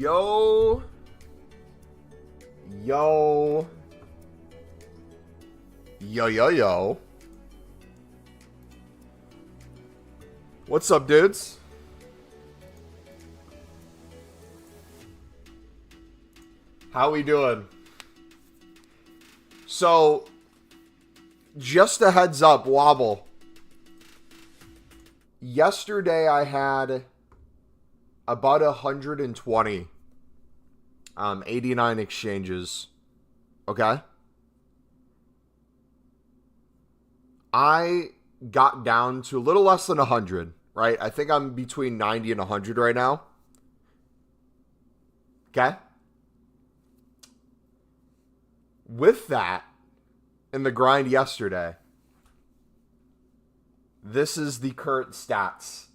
Yo. Yo. Yo, yo, yo. What's up, dudes? How we doing? So, just a heads up, Wobble. Yesterday I had about 120 89 exchanges. Okay? I got down to a little less than 100, right? I think I'm between 90 and 100 right now. Okay? With that, in the grind yesterday, this is the current stats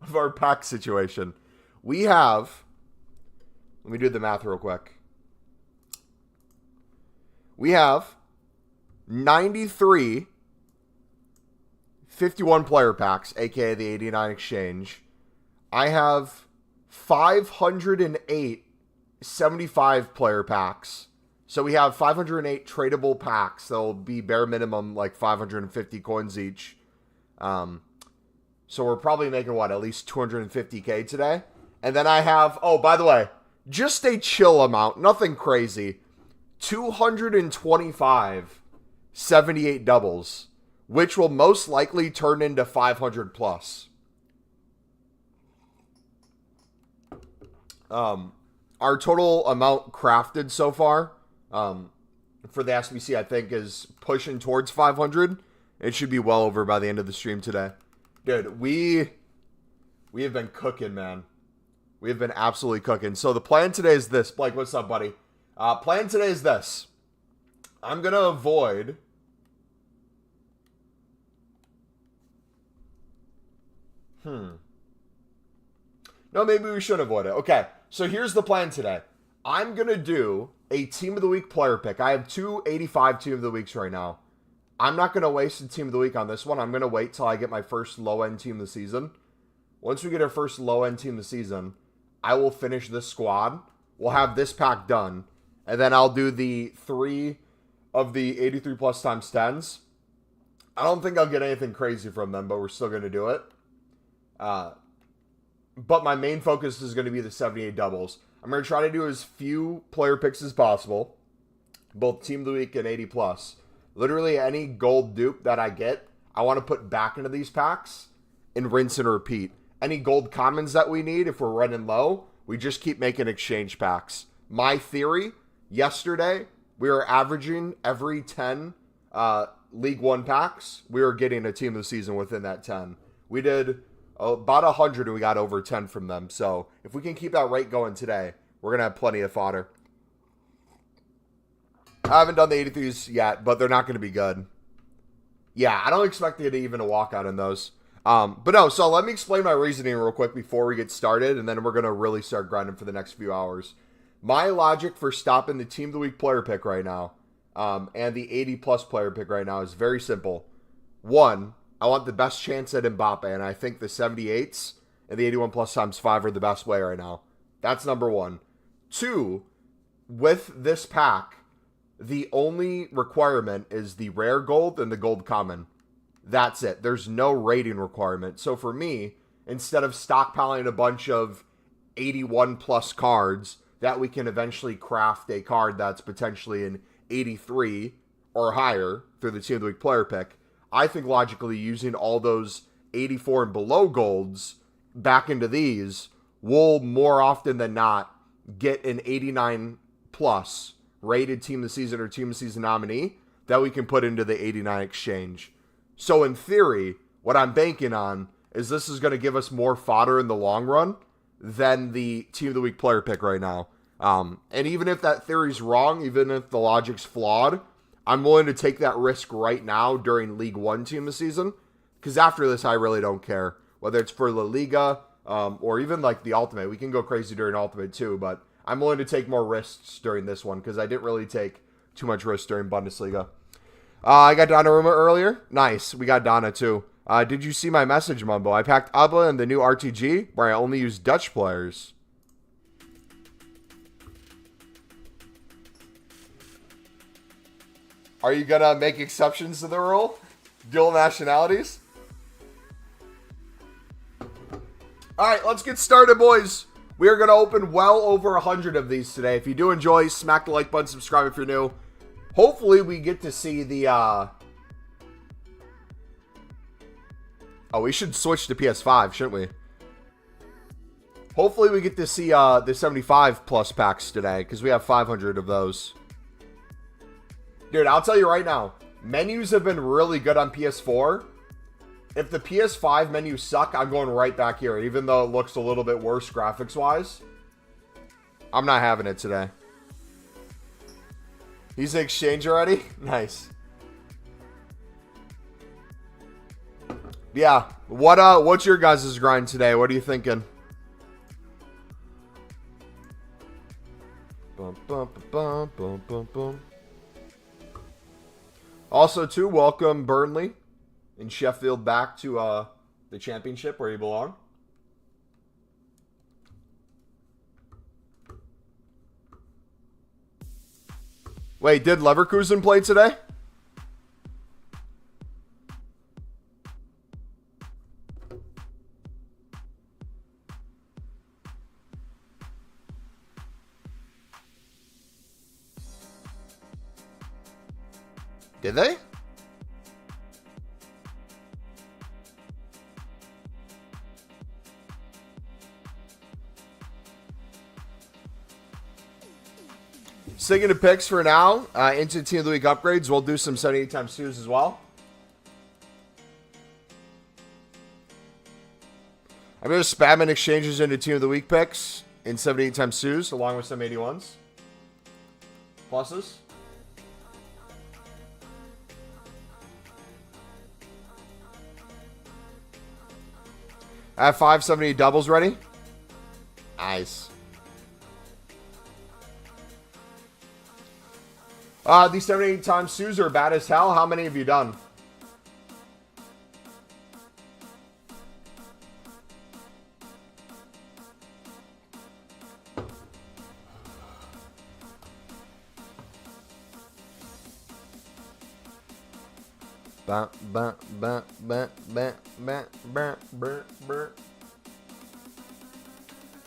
of our pack situation. We have, let me do the math real quick. We have 93 51 player packs, aka the 89 exchange. I have 508 75 player packs. So we have 508 tradable packs. They'll be bare minimum like 550 coins each. So we're probably making what, at least 250k today. And then I have, oh, by the way, just a chill amount, nothing crazy. 225 78 doubles, which will most likely turn into 500 plus. Our total amount crafted so far, for the SBC, I think, is pushing towards 500. It should be well over by the end of the stream today. Dude, we have been cooking, man. We have been absolutely cooking. So the plan today is this. Blake, what's up, buddy? Plan today is this. I'm going to avoid... No, maybe we should avoid it. Okay, so here's the plan today. I'm going to do a Team of the Week player pick. I have 285 Team of the Weeks right now. I'm not going to waste a Team of the Week on this one. I'm going to wait till I get my first low-end Team of the season. Once we get our first low-end Team of the season, I will finish this squad. We'll have this pack done. And then I'll do the 3 of the 83 plus times 10s. I don't think I'll get anything crazy from them, but we're still going to do it. But my main focus is going to be the 78 doubles. I'm going to try to do as few player picks as possible. Both Team of the Week and 80 plus. Literally any gold dupe that I get, I want to put back into these packs and rinse and repeat. Any gold commons that we need, if we're running low, we just keep making exchange packs. My theory, yesterday, we were averaging every 10 League 1 packs, we were getting a Team of the Season within that 10. We did about 100 and we got over 10 from them. So if we can keep that rate going today, we're going to have plenty of fodder. I haven't done the 83s yet, but they're not going to be good. Yeah, I don't expect it to even a walkout in those. But no, so let me explain my reasoning real quick before we get started, and then we're going to really start grinding for the next few hours. My logic for stopping the Team of the Week player pick right now, and the 80 plus player pick right now is very simple. One, I want the best chance at Mbappe, and I think the 78s and the 81 plus times 5 are the best way right now. That's number one. Two, with this pack, the only requirement is the rare gold and the gold common. That's it. There's no rating requirement. So for me, instead of stockpiling a bunch of 81 plus cards that we can eventually craft a card that's potentially an 83 or higher through the Team of the Week player pick, I think logically using all those 84 and below golds back into these will more often than not get an 89 plus rated Team of the Season or Team of the Season nominee that we can put into the 89 exchange. So in theory, what I'm banking on is this is going to give us more fodder in the long run than the Team of the Week player pick right now. And even if that theory's wrong, even if the logic's flawed, I'm willing to take that risk right now during League 1 Team of the Season. Because after this, I really don't care. Whether it's for La Liga or even like the Ultimate. We can go crazy during Ultimate too, but I'm willing to take more risks during this one because I didn't really take too much risk during Bundesliga. I got Donnarumma earlier. Nice. We got Donna too. Did you see my message, Mumbo? I packed Abba and the new RTG where I only use Dutch players. Are you gonna make exceptions to the rule? Dual nationalities? Alright, let's get started, boys. We are gonna open well over 100 of these today. If you do enjoy, smack the like button, subscribe if you're new. Hopefully we get to see the Oh, we should switch to PS5, shouldn't we? Hopefully we get to see the 75 plus packs today, because we have 500 of those. Dude, I'll tell you right now, menus have been really good on PS4. If the PS5 menus suck, I'm going right back here, even though it looks a little bit worse graphics-wise. I'm not having it today. He's an exchange already? Nice. Yeah. What's your guys' grind today? What are you thinking? Bum, bum, bum, bum, bum, bum. Also, too, welcome Burnley in Sheffield back to the championship where you belong. Wait, did Leverkusen play today? Did they? Sticking to picks for now. Into Team of the Week upgrades. We'll do some 78 times 2s as well. I'm going to spam in exchanges into Team of the Week picks in 78 times 2s along with some 81s. Pluses. I have 578 doubles ready. Nice. These 78 times 2s are bad as hell. How many have you done?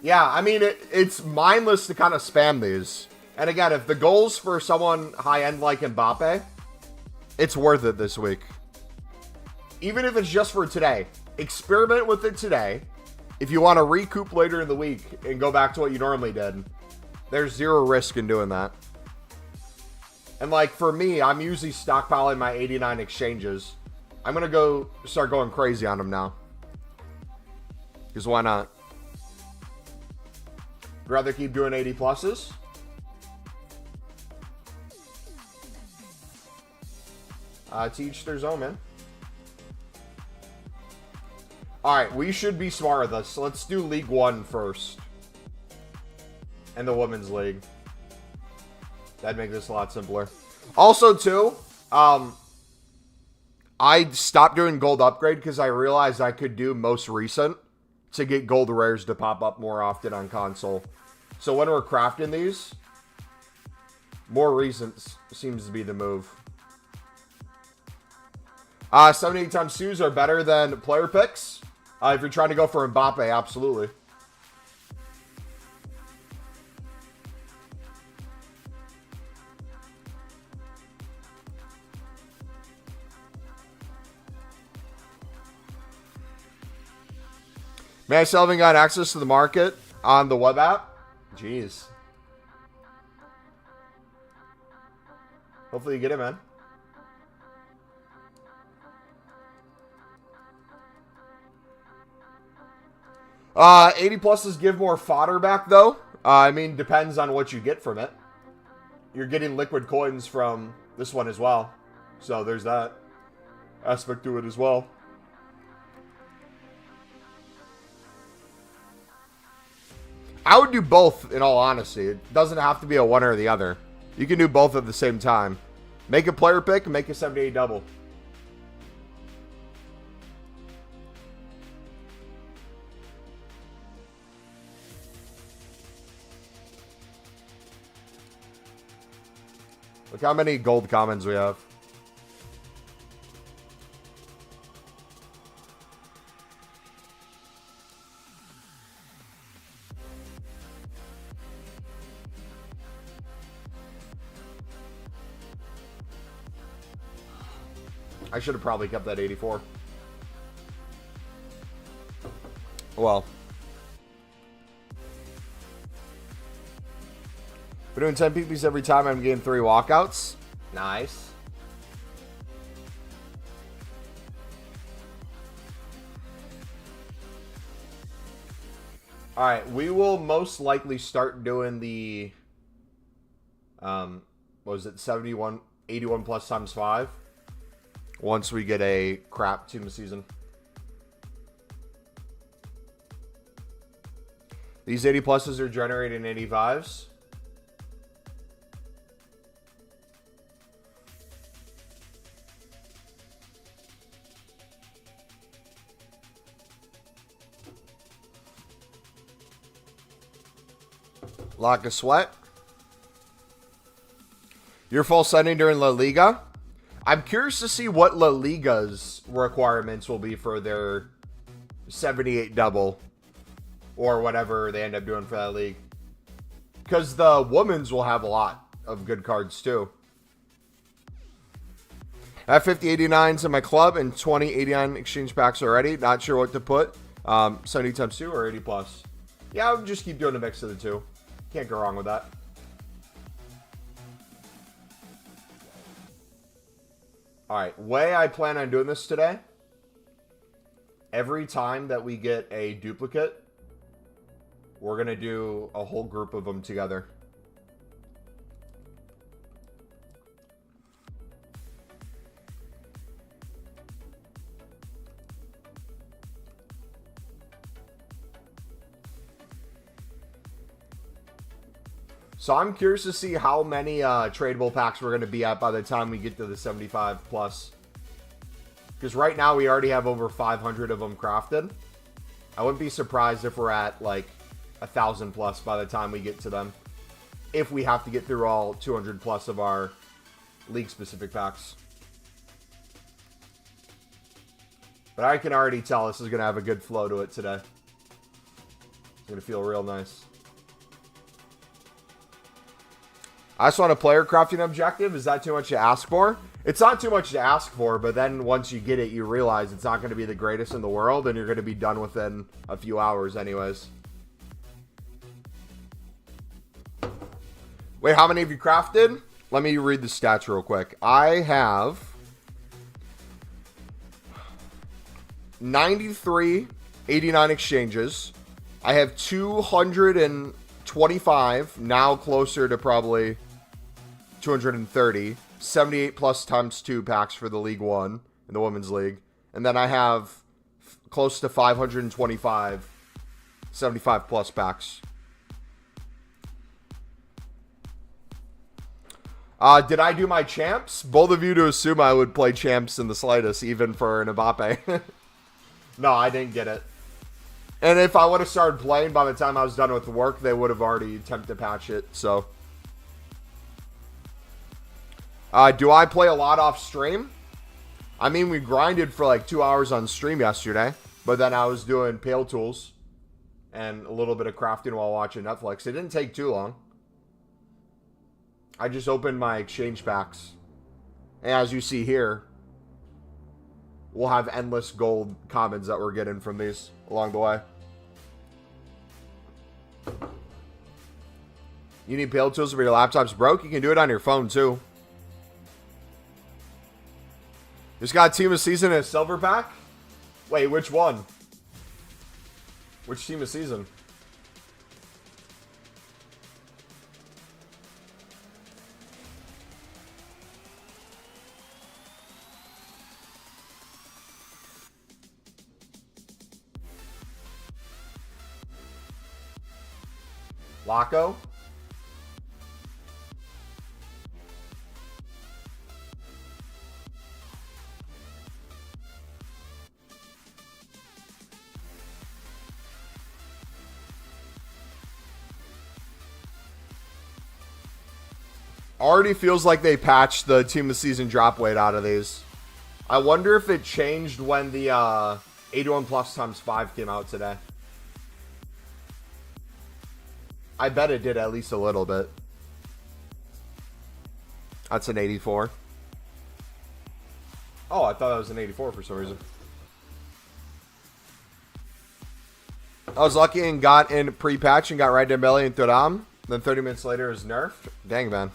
Yeah, I mean, it's mindless to kind of spam these. And again, if the goal's for someone high-end like Mbappe, it's worth it this week. Even if it's just for today. Experiment with it today. If you want to recoup later in the week and go back to what you normally did, there's zero risk in doing that. And like, for me, I'm usually stockpiling my 89 exchanges. I'm going to start going crazy on them now. Because why not? Rather keep doing 80 pluses. To each their own, man. Alright, we should be smart with this. So let's do League 1 first. And the Women's League. That'd make this a lot simpler. Also, too, I stopped doing gold upgrade because I realized I could do most recent to get gold rares to pop up more often on console. So when we're crafting these, more recent seems to be the move. 78 times 2s are better than player picks. If you're trying to go for Mbappe, absolutely. Man, I still haven't got access to the market on the web app. Jeez. Hopefully you get it, man. Uh, 80 pluses give more fodder back, though. I mean, depends on what you get from it. You're getting liquid coins from this one as well. So there's that aspect to it as well. I would do both, in all honesty. It doesn't have to be a one or the other. You can do both at the same time. Make a player pick and make a 78 double. Look how many gold commons we have. I should have probably kept that 84. Well. We're doing 10 PPs every time I'm getting 3 walkouts. Nice. Alright, we will most likely start doing the... what was it? 81 plus times 5. Once we get a crap team of season. These 80 pluses are generating 85s. Lock of sweat. Your full sending during La Liga. I'm curious to see what La Liga's requirements will be for their 78 double. Or whatever they end up doing for that league. Because the women's will have a lot of good cards too. I have 50 89s in my club and 20 89 exchange packs already. Not sure what to put. 70 times 2 or 80 plus. Yeah, I'll just keep doing a mix of the two. Can't go wrong with that. Alright, way I plan on doing this today. Every time that we get a duplicate, we're going to do a whole group of them together. So I'm curious to see how many tradable packs we're going to be at by the time we get to the 75 plus. Because right now we already have over 500 of them crafted. I wouldn't be surprised if we're at like 1,000 plus by the time we get to them. If we have to get through all 200 plus of our league specific packs. But I can already tell this is going to have a good flow to it today. It's going to feel real nice. I just want a player crafting objective. Is that too much to ask for? It's not too much to ask for, but then once you get it, you realize it's not going to be the greatest in the world, and you're going to be done within a few hours anyways. Wait, how many have you crafted? Let me read the stats real quick. I have 93 89 exchanges. I have 225, now closer to probably 230. 78 plus times 2 packs for the League One in the Women's League. And then I have close to 525 75 plus packs. Did I do my champs? Bold of you to assume I would play champs in the slightest, even for an Mbappe. No, I didn't get it. And if I would have started playing by the time I was done with the work, they would have already attempted to patch it, so. Do I play a lot off stream? I mean, we grinded for like 2 hours on stream yesterday, but then I was doing Pale Tools and a little bit of crafting while watching Netflix. It didn't take too long. I just opened my exchange packs. And as you see here, we'll have endless gold commons that we're getting from these along the way. You need Pale Tools if your laptop's broke? You can do it on your phone too. Just got Team of Season and a Silver Pack? Wait, which one? Which Team of Season? Laco? Already feels like they patched the Team of Season drop weight out of these. I wonder if it changed when the 81 plus times 5 came out today. I bet it did at least a little bit. That's an 84. Oh, I thought that was an 84 for some reason. I was lucky and got in pre-patch and got right to belly and Thuram. Then 30 minutes later is nerfed. Dang, man.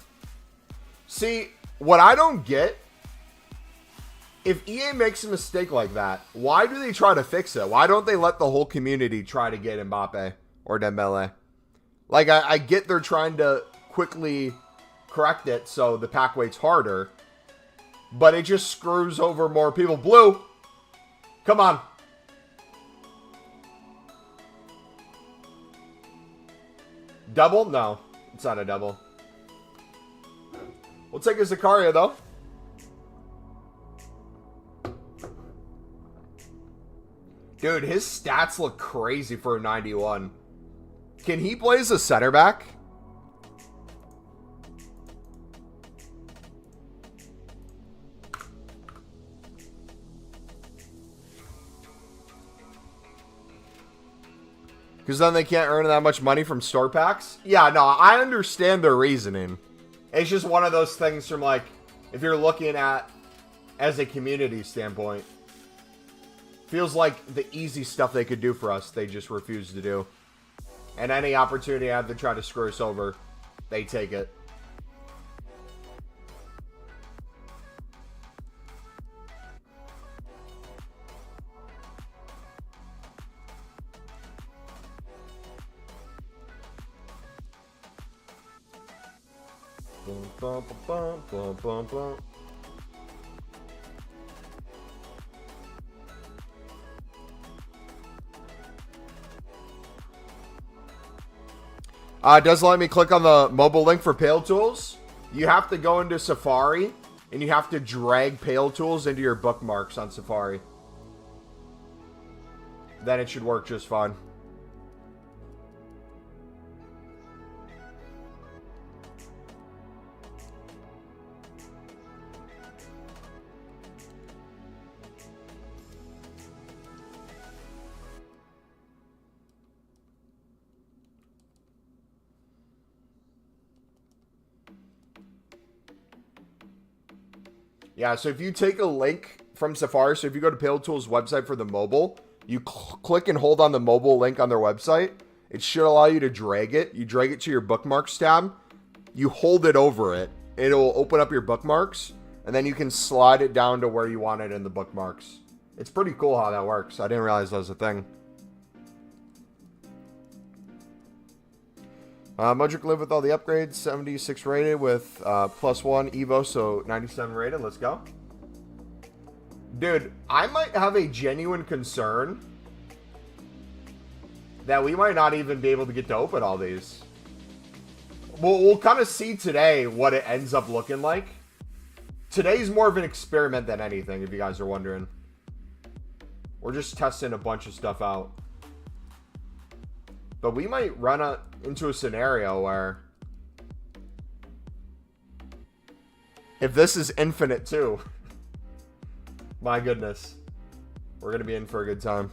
See, what I don't get, if EA makes a mistake like that, why do they try to fix it? Why don't they let the whole community try to get Mbappe or Dembele? Like, I get they're trying to quickly correct it so the pack weight's harder, but it just screws over more people. Blue, come on. Double? No, it's not a double. We'll take a Zakaria, though. Dude, his stats look crazy for a 91. Can he play as a center back? Because then they can't earn that much money from store packs? Yeah, no, I understand their reasoning. It's just one of those things from, like, if you're looking at as a community standpoint, feels like the easy stuff they could do for us, they just refuse to do. And any opportunity I have to try to screw us over, they take it. Boom, bum, bum, bum, bum, bum. It doesn't let me click on the mobile link for Pale Tools. You have to go into Safari, and you have to drag Pale Tools into your bookmarks on Safari. Then it should work just fine. Yeah, so if you take a link from Safari, so if you go to Pale Tools' website for the mobile, you click and hold on the mobile link on their website. It should allow you to drag it. You drag it to your bookmarks tab. You hold it over it. It'll open up your bookmarks, and then you can slide it down to where you want it in the bookmarks. It's pretty cool how that works. I didn't realize that was a thing. Modric live with all the upgrades, 76 rated with +1 Evo, so 97 rated. Let's go. Dude, I might have a genuine concern that we might not even be able to get to open all these. We'll kind of see today what it ends up looking like. Today's more of an experiment than anything, if you guys are wondering. We're just testing a bunch of stuff out. But we might run into a scenario where if this is infinite too, my goodness, we're going to be in for a good time.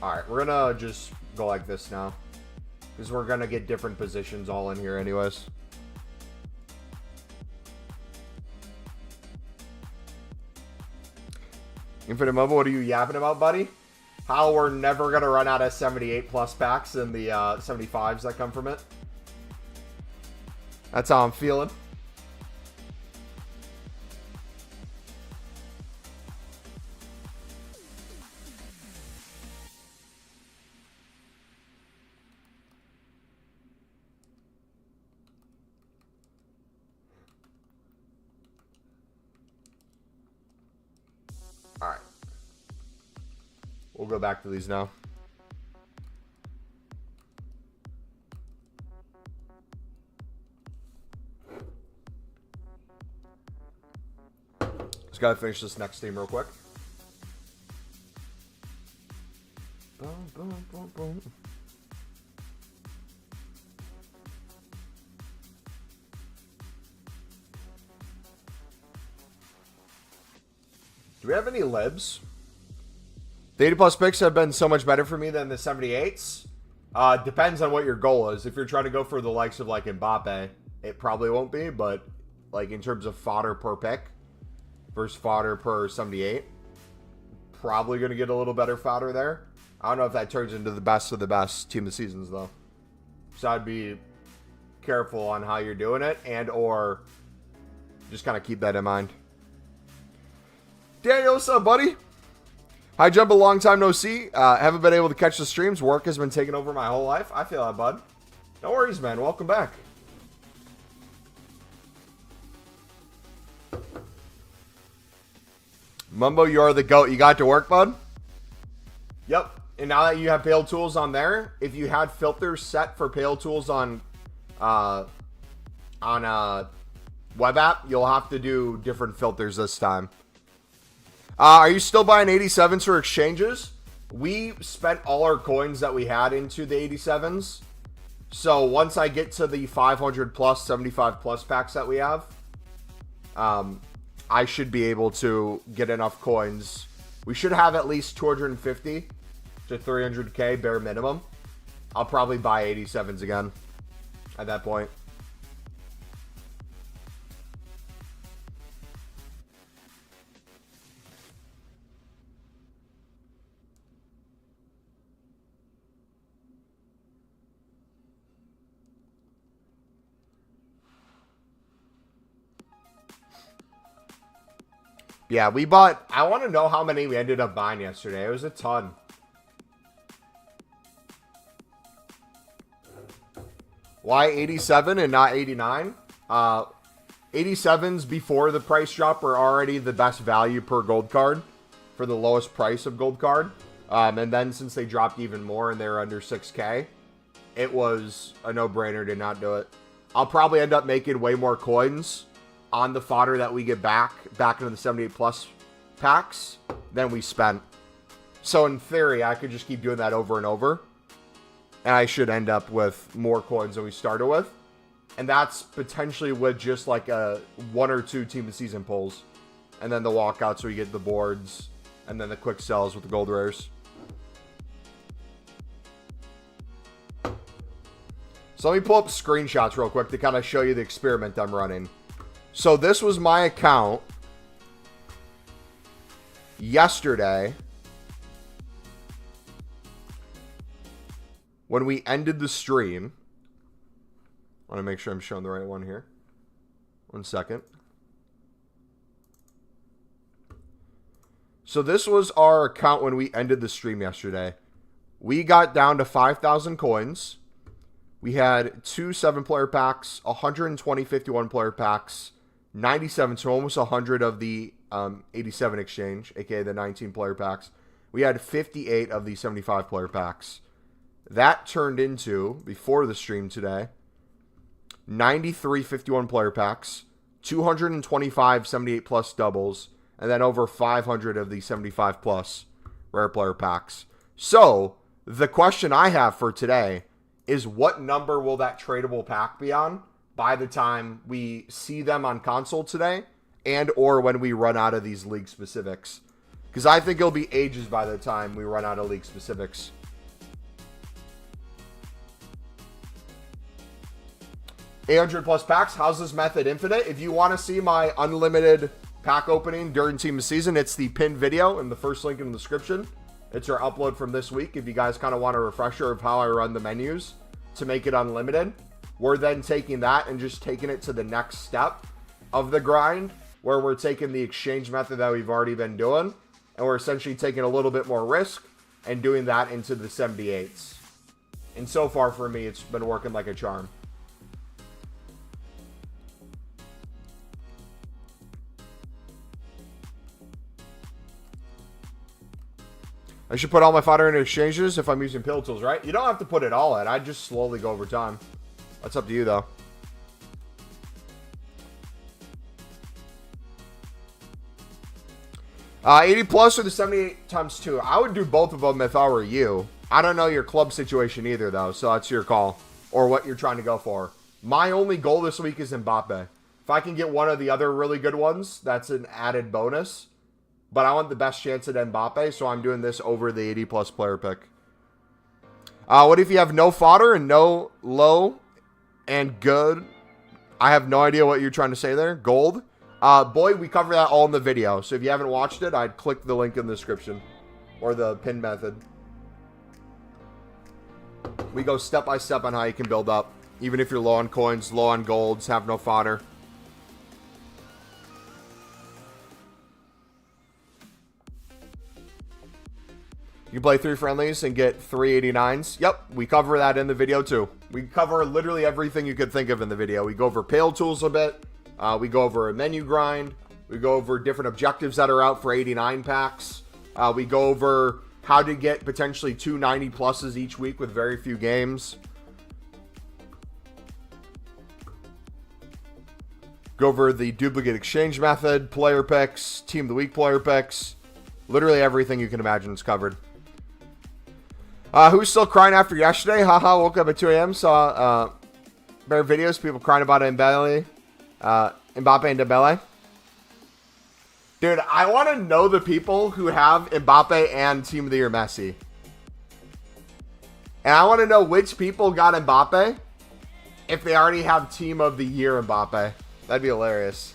Alright, we're going to just go like this now. Because we're going to get different positions all in here anyways. Infinite Mobile, what are you yapping about, buddy? How we're never going to run out of 78 plus packs and the 75s that come from it. That's how I'm feeling. Alright. We'll go back to these now. Just gotta finish this next team real quick. Boom, boom, boom, boom. Do we have any libs? The 80 plus picks have been so much better for me than the 78s. Depends on what your goal is. If you're trying to go for the likes of like Mbappe, it probably won't be, but like in terms of fodder per pick versus fodder per 78, probably going to get a little better fodder there. I don't know if that turns into the best of the best team of seasons though. So I'd be careful on how you're doing it and or just kind of keep that in mind. Daniel, what's up, buddy? Hi, Jump, a long time no see. Haven't been able to catch the streams. Work has been taking over my whole life. I feel that, bud. No worries, man. Welcome back. Mumbo, you are the GOAT. You got to work, bud? Yep. And now that you have Pale Tools on there, if you had filters set for Pale Tools on web app, you'll have to do different filters this time. Are you still buying 87s for exchanges? We spent all our coins that we had into the 87s. So once I get to the 500 plus, 75 plus packs that we have, I should be able to get enough coins. We should have at least 250 to 300k bare minimum. I'll probably buy 87s again at that point. Yeah, we bought... I want to know how many we ended up buying yesterday. It was a ton. Why 87 and not 89? 87s before the price drop were already the best value per gold card for the lowest price of gold card. And then since they dropped even more and they're under 6k, it was a no-brainer to not do it. I'll probably end up making way more coins on the fodder that we get back into the 78 plus packs than we spent. So in theory, I could just keep doing that over and over. And I should end up with more coins than we started with. And that's potentially with just like a 1 or 2 team of season pulls. And then the walkouts where you get the boards. And then the quick sells with the gold rares. So let me pull up screenshots real quick to kind of show you the experiment I'm running. So this was my account yesterday when we ended the stream. I want to make sure I'm showing the right one here. 1 second. So this was our account when we ended the stream yesterday. We got down to 5,000 coins. We had 2 7-player packs, 120 51-player packs, 97, so almost 100 of the 87 exchange, aka the 19-player packs. We had 58 of the 75-player packs. That turned into, before the stream today, 93 51-player packs, 225 78-plus doubles, and then over 500 of the 75-plus rare player packs. So, the question I have for today is what number will that tradable pack be on by the time we see them on console today and or when we run out of these league specifics? Because I think it'll be ages by the time we run out of league specifics. $800 plus packs. How's this method infinite? If you want to see my unlimited pack opening during team of season, it's the pinned video in the first link in the description. It's our upload from this week. If you guys kind of want a refresher of how I run the menus to make it unlimited, we're then taking that and just taking it to the next step of the grind, where we're taking the exchange method that we've already been doing, and we're essentially taking a little bit more risk and doing that into the 78s. And so far for me, it's been working like a charm. I should put all my fodder into exchanges if I'm using pill tools, right? You don't have to put it all in. I just slowly go over time. That's up to you, though. Uh, 80 plus or the 78 times 2. I would do both of them if I were you. I don't know your club situation either, though, so that's your call. Or what you're trying to go for. My only goal this week is Mbappe. If I can get one of the other really good ones, that's an added bonus. but I want the best chance at Mbappe, so I'm doing this over the 80-plus player pick. What if you have no fodder and no low and good? I have no idea what you're trying to say there. Gold. Boy, we cover that all in the video. So if you haven't watched it, I'd click the link in the description. Or the pin method. We go step by step on how you can build up. Even if you're low on coins, low on golds, have no fodder. You play 3 friendlies and get 389s. Yep, we cover that in the video too. We cover literally everything you could think of in the video. We go over pale tools a bit. We go over a menu grind. We go over different objectives that are out for 89 packs. We go over how to get potentially 2 90 pluses each week with very few games. Go over the duplicate exchange method, player picks, team of the week player picks. Literally everything you can imagine is covered. Who's still crying after yesterday? Haha, woke up at 2 a.m. Saw bear videos, people crying about Mbappe and Dembele. Dude, I want to know the people who have Mbappe and Team of the Year Messi. And I want to know which people got Mbappe if they already have Team of the Year Mbappe. That'd be hilarious.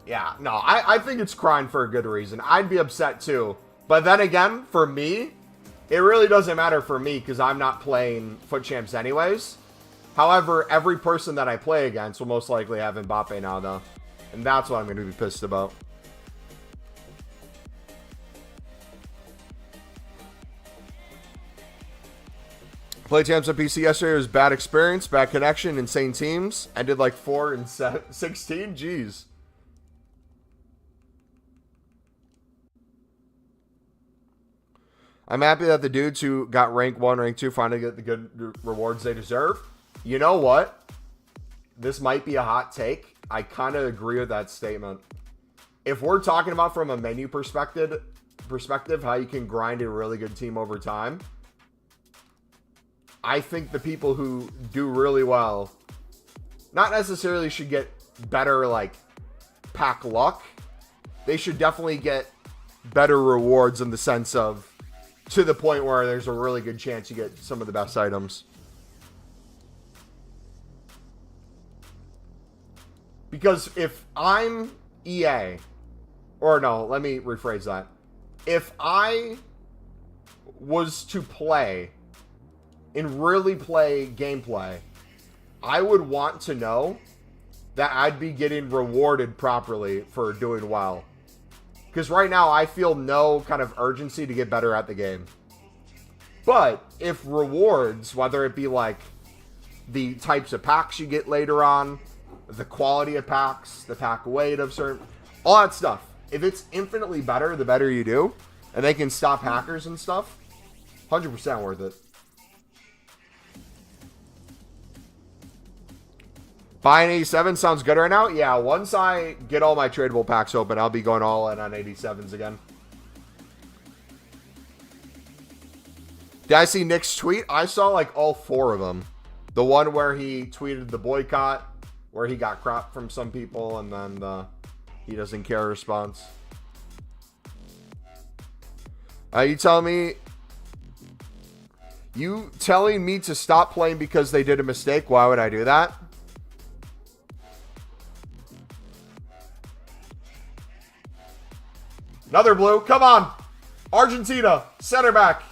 Yeah, no, I think it's crying for a good reason. I'd be upset too. But then again, for me, it really doesn't matter for me because I'm not playing Foot Champs anyways. However, every person that I play against will most likely have Mbappe now, though. And that's what I'm going to be pissed about. Play Champs on PC yesterday was bad experience, bad connection, insane teams. Ended like 4 and 16. Jeez. I'm happy that the dudes who got rank 1, rank 2 finally get the good rewards they deserve. You know what? This might be a hot take. I kind of agree with that statement. If we're talking about from a menu perspective, how you can grind a really good team over time, I think the people who do really well, not necessarily should get better, like, pack luck. They should definitely get better rewards in the sense of to the point where there's a really good chance you get some of the best items. Because if I'm EA, or no, let me rephrase that. If I was to play and really play gameplay, I would want to know that I'd be getting rewarded properly for doing well. Because right now, I feel no kind of urgency to get better at the game. But if rewards, whether it be like the types of packs you get later on, the quality of packs, the pack weight of certain, all that stuff, if it's infinitely better, the better you do, and they can stop hackers and stuff, 100% worth it. Buying 87 sounds good right now. Yeah, once I get all my tradable packs open, I'll be going all in on 87s again. Did I see Nick's tweet? I saw like all 4 of them. The one where he tweeted the boycott, where he got crap from some people, and then the he doesn't care response. You telling me to stop playing because they did a mistake? Why would I do that? Another blue. Come on. Argentina. Center back.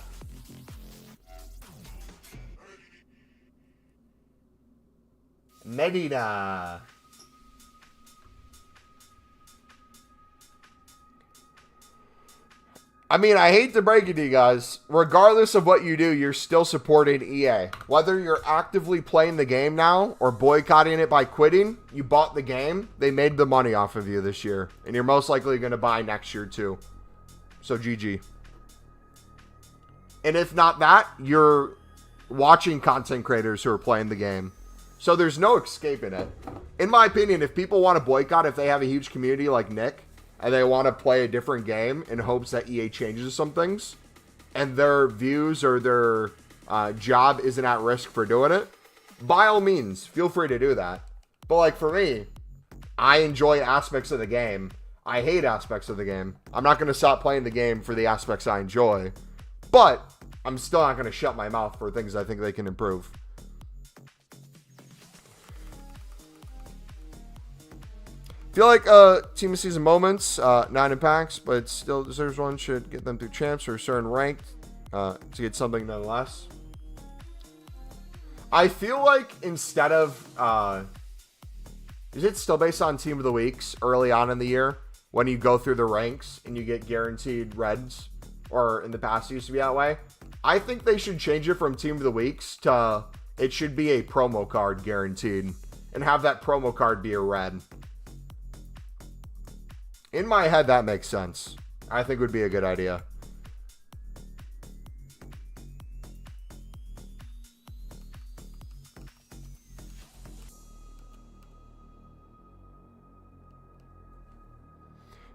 Medina. I mean, I hate to break it to you guys. Regardless of what you do, you're still supporting EA. Whether you're actively playing the game now or boycotting it by quitting, you bought the game. They made the money off of you this year. And you're most likely going to buy next year too. So GG. And if not that, you're watching content creators who are playing the game. So there's no escaping it. In my opinion, if people want to boycott, if they have a huge community like Nick, and they want to play a different game in hopes that EA changes some things, and their views or their job isn't at risk for doing it, by all means, feel free to do that. But like for me, I enjoy aspects of the game. I hate aspects of the game. I'm not going to stop playing the game for the aspects I enjoy. But I'm still not going to shut my mouth for things I think they can improve. Feel like team of season moments, not in packs, but still deserves one. Should get them through champs or a certain rank to get something nonetheless. I feel like instead of, is it still based on team of the weeks early on in the year when you go through the ranks and you get guaranteed reds, or in the past it used to be that way? I think they should change it from team of the weeks to it should be a promo card guaranteed and have that promo card be a red. In my head, that makes sense. I think would be a good idea.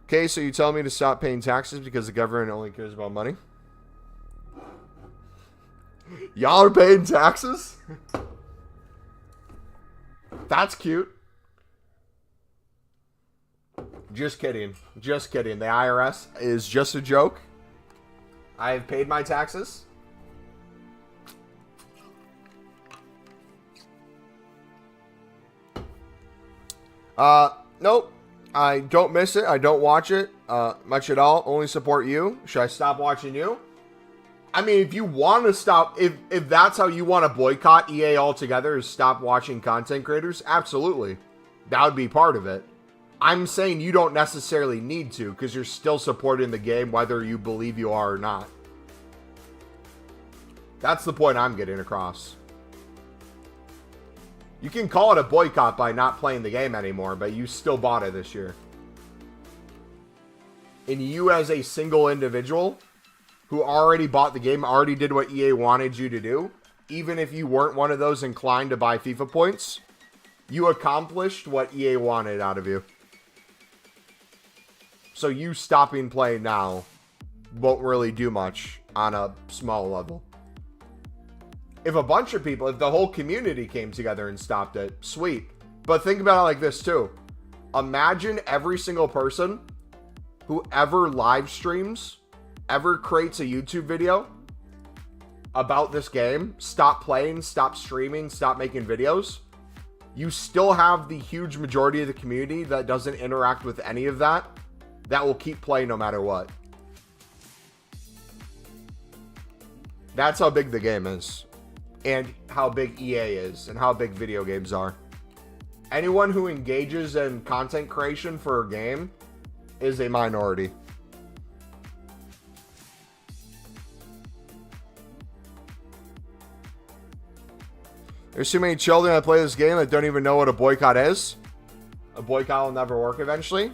Okay, so you tell me to stop paying taxes because the government only cares about money? Y'all are paying taxes? That's cute. Just kidding. Just kidding. The IRS is just a joke. I have paid my taxes. Nope. I don't miss it. I don't watch it much at all. Only support you. Should I stop watching you? I mean, if you want to stop, if that's how you want to boycott EA altogether, is stop watching content creators, absolutely. That would be part of it. I'm saying you don't necessarily need to, because you're still supporting the game whether you believe you are or not. That's the point I'm getting across. You can call it a boycott by not playing the game anymore, but you still bought it this year. And you as a single individual who already bought the game, already did what EA wanted you to do, even if you weren't one of those inclined to buy FIFA points, you accomplished what EA wanted out of you. So you stopping playing now won't really do much on a small level. If a bunch of people, if the whole community came together and stopped it, sweet. But think about it like this too. Imagine every single person who ever live streams, ever creates a YouTube video about this game, stop playing, stop streaming, stop making videos. You still have the huge majority of the community that doesn't interact with any of that, that will keep playing no matter what. That's how big the game is. And how big EA is. And how big video games are. Anyone who engages in content creation for a game is a minority. There's too many children that play this game that don't even know what a boycott is. A boycott will never work eventually.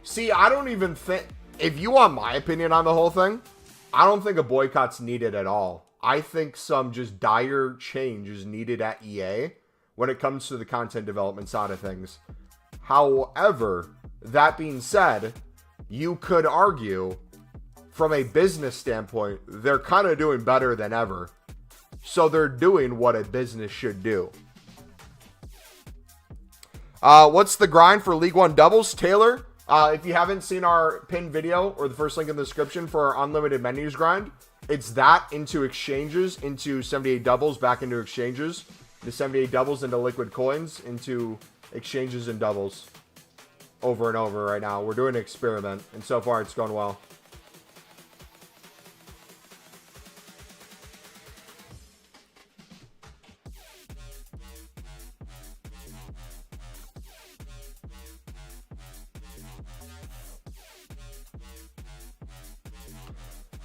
See, I don't even think... If you want my opinion on the whole thing, I don't think a boycott's needed at all. I think some just dire change is needed at EA when it comes to the content development side of things. However, that being said, you could argue from a business standpoint, they're kind of doing better than ever. So they're doing what a business should do. What's the grind for League One doubles, Taylor? If you haven't seen our pinned video or the first link in the description for our unlimited menus grind, it's that into exchanges, into 78 doubles, back into exchanges, the 78 doubles into liquid coins, into exchanges and doubles over and over right now. We're doing an experiment, and so far it's going well.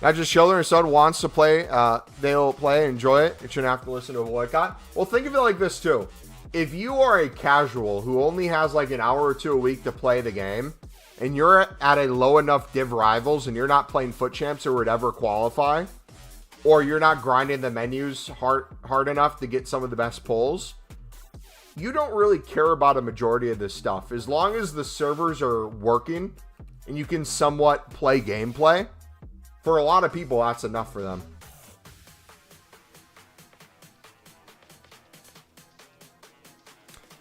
Not just children or son wants to play, they'll play, enjoy it. You shouldn't have to listen to a boycott. Well, think of it like this too. If you are a casual who only has like an hour or two a week to play the game, and you're at a low enough div rivals and you're not playing foot champs or would ever qualify, or you're not grinding the menus hard enough to get some of the best pulls, you don't really care about a majority of this stuff. As long as the servers are working and you can somewhat play gameplay, for a lot of people, that's enough for them.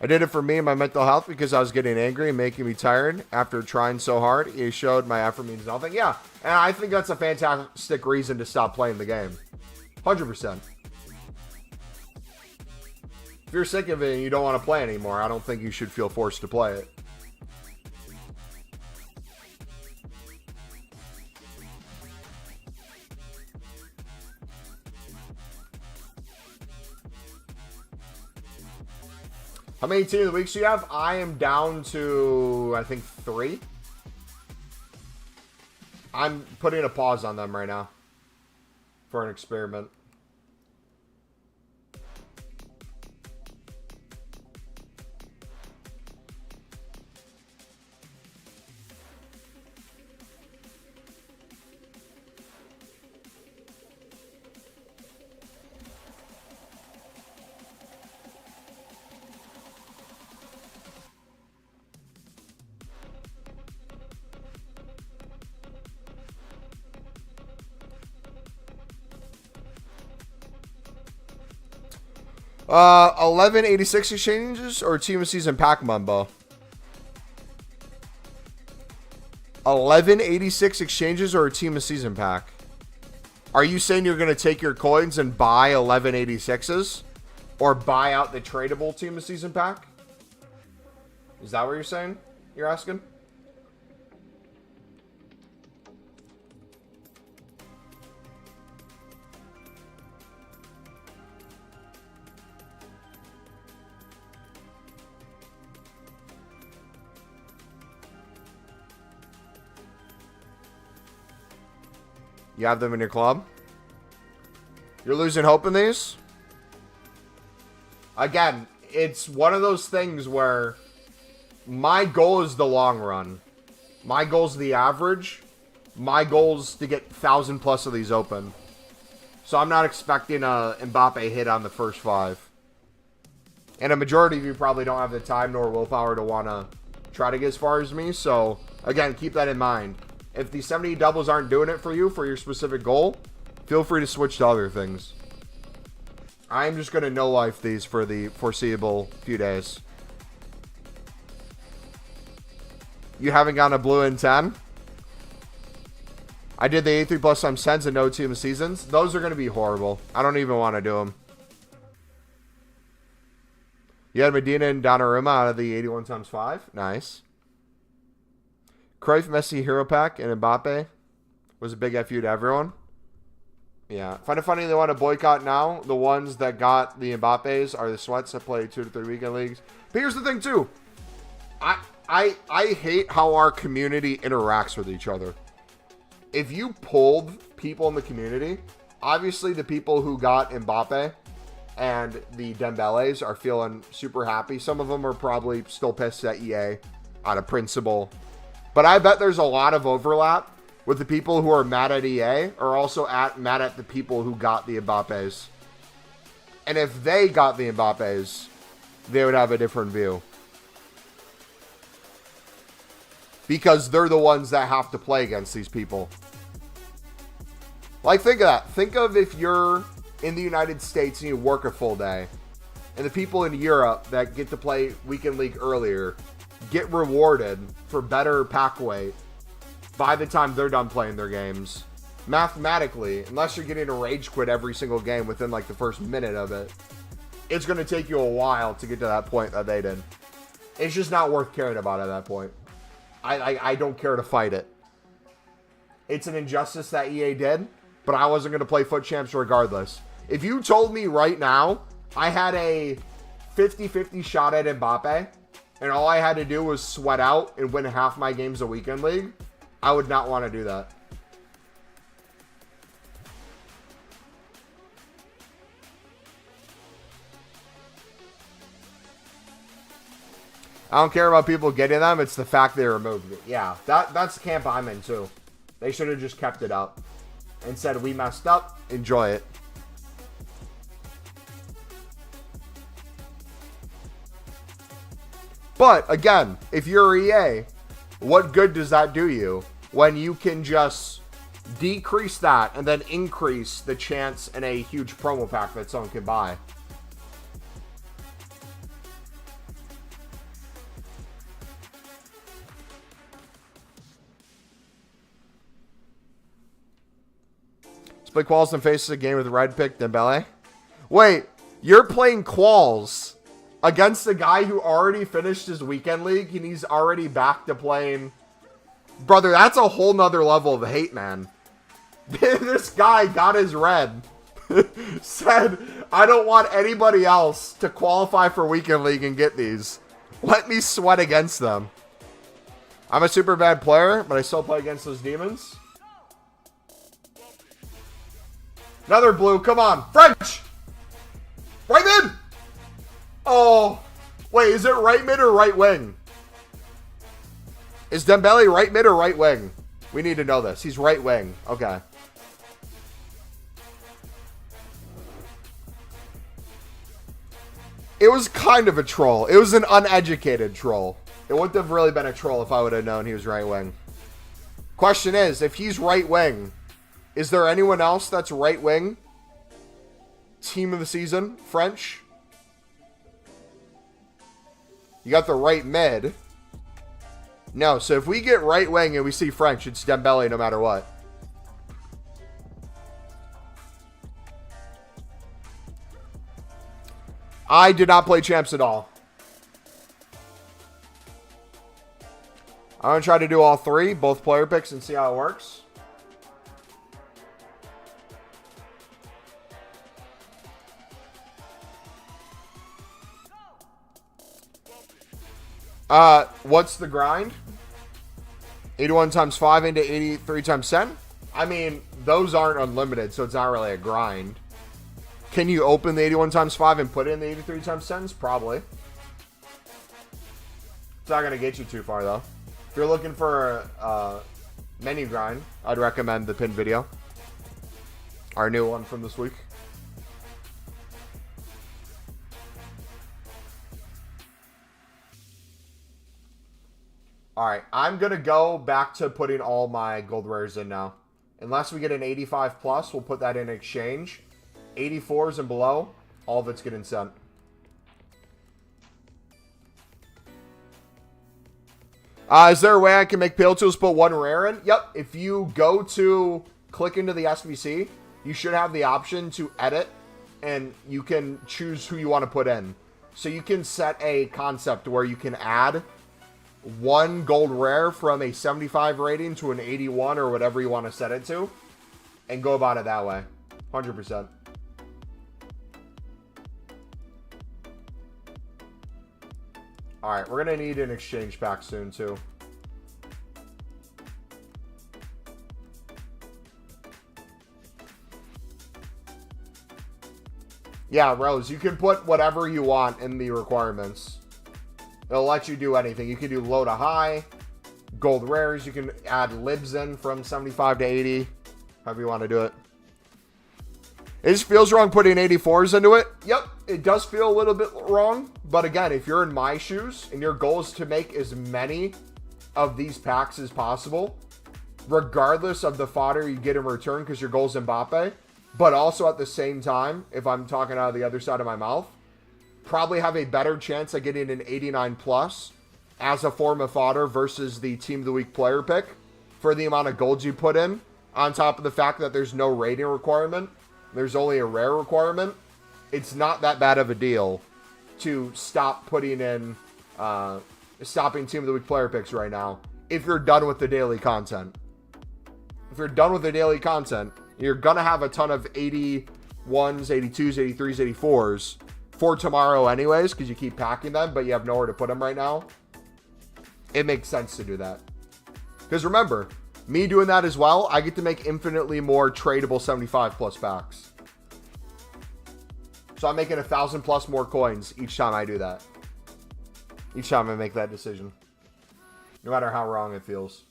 I did it for me and my mental health because I was getting angry and making me tired after trying so hard. He showed my effort means nothing. Yeah, and I think that's a fantastic reason to stop playing the game. 100%. If you're sick of it and you don't want to play anymore, I don't think you should feel forced to play it. How many team of the weeks do you have? I am down to, I think, 3. I'm putting a pause on them right now for an experiment. Uh, 1186 exchanges or team of season pack, Mumbo? 1186 exchanges or a team of season pack? Are you saying you're going to take your coins and buy 1186s? Or buy out the tradable team of season pack? Is that what you're saying? You're asking? You have them in your club? You're losing hope in these? Again, it's one of those things where my goal is the long run. My goal is the average. My goal is to get 1,000 plus of these open. So I'm not expecting a Mbappe hit on the first 5. And a majority of you probably don't have the time nor willpower to want to try to get as far as me. So, again, keep that in mind. If the 70 doubles aren't doing it for you for your specific goal, feel free to switch to other things. I'm just going to no-life these for the foreseeable few days. You haven't gotten a blue in 10? I did the 83 plus times 10s and no team seasons. Those are going to be horrible. I don't even want to do them. You had Medina and Donnarumma out of the 81 times 5. Nice. Cruyff, Messi, Hero Pack, and Mbappe was a big FU to everyone. Yeah. Find it funny they want to boycott now. The ones that got the Mbappes are the sweats that play 2 to 3 weekend leagues. But here's the thing, too. I hate how our community interacts with each other. If you pulled people in the community, obviously the people who got Mbappe and the Dembeles are feeling super happy. Some of them are probably still pissed at EA out of principle. But I bet there's a lot of overlap with the people who are mad at EA are also mad at the people who got the Mbappes. And if they got the Mbappes, they would have a different view. Because they're the ones that have to play against these people. Like, think of that. Think of if you're in the United States and you work a full day. And the people in Europe that get to play Weekend League earlier get rewarded for better pack weight by the time they're done playing their games. Mathematically, unless you're getting a rage quit every single game within like the first minute of it, it's going to take you a while to get to that point that they did. It's just not worth caring about at that point. I don't care to fight it. It's an injustice that EA did, but I wasn't going to play Foot Champs regardless. If you told me right now I had a 50-50 shot at Mbappe, and all I had to do was sweat out and win half my games a weekend league, I would not want to do that. I don't care about people getting them. It's the fact they removed it. Yeah, that's the camp I'm in too. They should have just kept it up and said, we messed up. Enjoy it. But, again, if you're EA, what good does that do you when you can just decrease that and then increase the chance in a huge promo pack that someone can buy? Split quals and faces a game with red pick Dembele. Wait, you're playing quals against a guy who already finished his weekend league and he's already back to playing. Brother, that's a whole nother level of hate, man. This guy got his red. Said, I don't want anybody else to qualify for weekend league and get these. Let me sweat against them. I'm a super bad player, but I still play against those demons. Another blue. Come on. French. Right mid. Oh. Wait, is it right mid or right wing? Is Dembele right mid or right wing? We need to know this. He's right wing. Okay. It was kind of a troll. It was an uneducated troll. It wouldn't have really been a troll if I would have known he was right wing. Question is, if he's right wing, is there anyone else that's right wing? Team of the season, French. You got the right mid. No, so if we get right wing and we see French, it's Dembele no matter what. I did not play champs at all. I'm going to try to do all three, both player picks, and see how it works. What's the grind? 81 times 5 into 83 times 10? I mean, those aren't unlimited, so it's not really a grind. Can you open the 81 times 5 and put in the 83 times 10s? Probably. It's not going to get you too far, though. If you're looking for a menu grind, I'd recommend the pinned video. Our new one from this week. Alright, I'm going to go back to putting all my gold rares in now. Unless we get an 85 plus, we'll put that in exchange. 84s and below, all of it's getting sent. Is there a way I can make Pale Tools put one rare in? Yep. If you go to click into the SVC, you should have the option to edit, and you can choose who you want to put in. So you can set a concept where you can add one gold rare from a 75 rating to an 81 or whatever you want to set it to, and go about it that way. 100%. Alright, we're going to need an exchange pack soon, too. Yeah, Rose, you can put whatever you want in the requirements. It'll let you do anything. You can do low to high, gold rares. You can add libs in from 75 to 80, however you want to do it. It just feels wrong putting 84s into it. Yep, it does feel a little bit wrong. But again, if you're in my shoes and your goal is to make as many of these packs as possible, regardless of the fodder you get in return because your goal is Mbappe, but also at the same time, if I'm talking out of the other side of my mouth, probably have a better chance of getting an 89 plus as a form of fodder versus the Team of the Week player pick for the amount of gold you put in, on top of the fact that there's no rating requirement. There's only a rare requirement. It's not that bad of a deal to stop putting in, stopping Team of the Week player picks right now if you're done with the daily content. If you're done with the daily content, you're going to have a ton of 81s, 82s, 83s, 84s for tomorrow anyways, because you keep packing them, but you have nowhere to put them right now. It makes sense to do that. Because remember, me doing that as well, I get to make infinitely more tradable 75 plus packs. So I'm making 1,000 plus more coins each time I do that. Each time I make that decision. No matter how wrong it feels.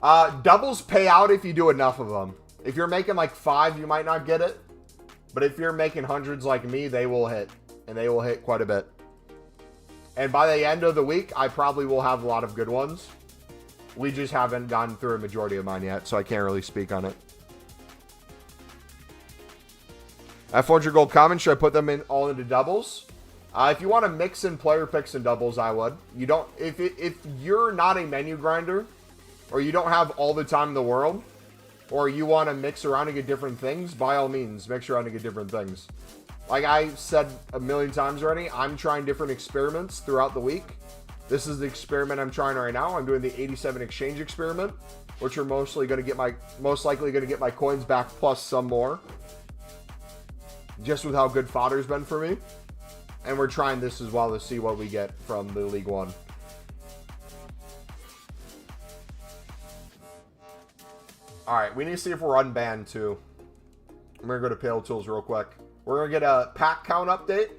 Doubles pay out if you do enough of them. If you're making like 5, you might not get it. But if you're making hundreds like me, they will hit. And they will hit quite a bit. And by the end of the week, I probably will have a lot of good ones. We just haven't gone through a majority of mine yet, so I can't really speak on it. At 400 gold common, should I put them in all into doubles? If you want to mix in player picks and doubles, I would. You don't if you're not a menu grinder, or you don't have all the time in the world, or you want to mix around and get different things, by all means, mix around and get different things. Like I said a million times already, I'm trying different experiments throughout the week. This is the experiment I'm trying right now. I'm doing the 87 exchange experiment, which are most likely going to get my coins back plus some more. Just with how good fodder's been for me. And we're trying this as well to see what we get from the League One. Alright, we need to see if we're unbanned too. I'm going to go to Pale Tools real quick. We're going to get a pack count update.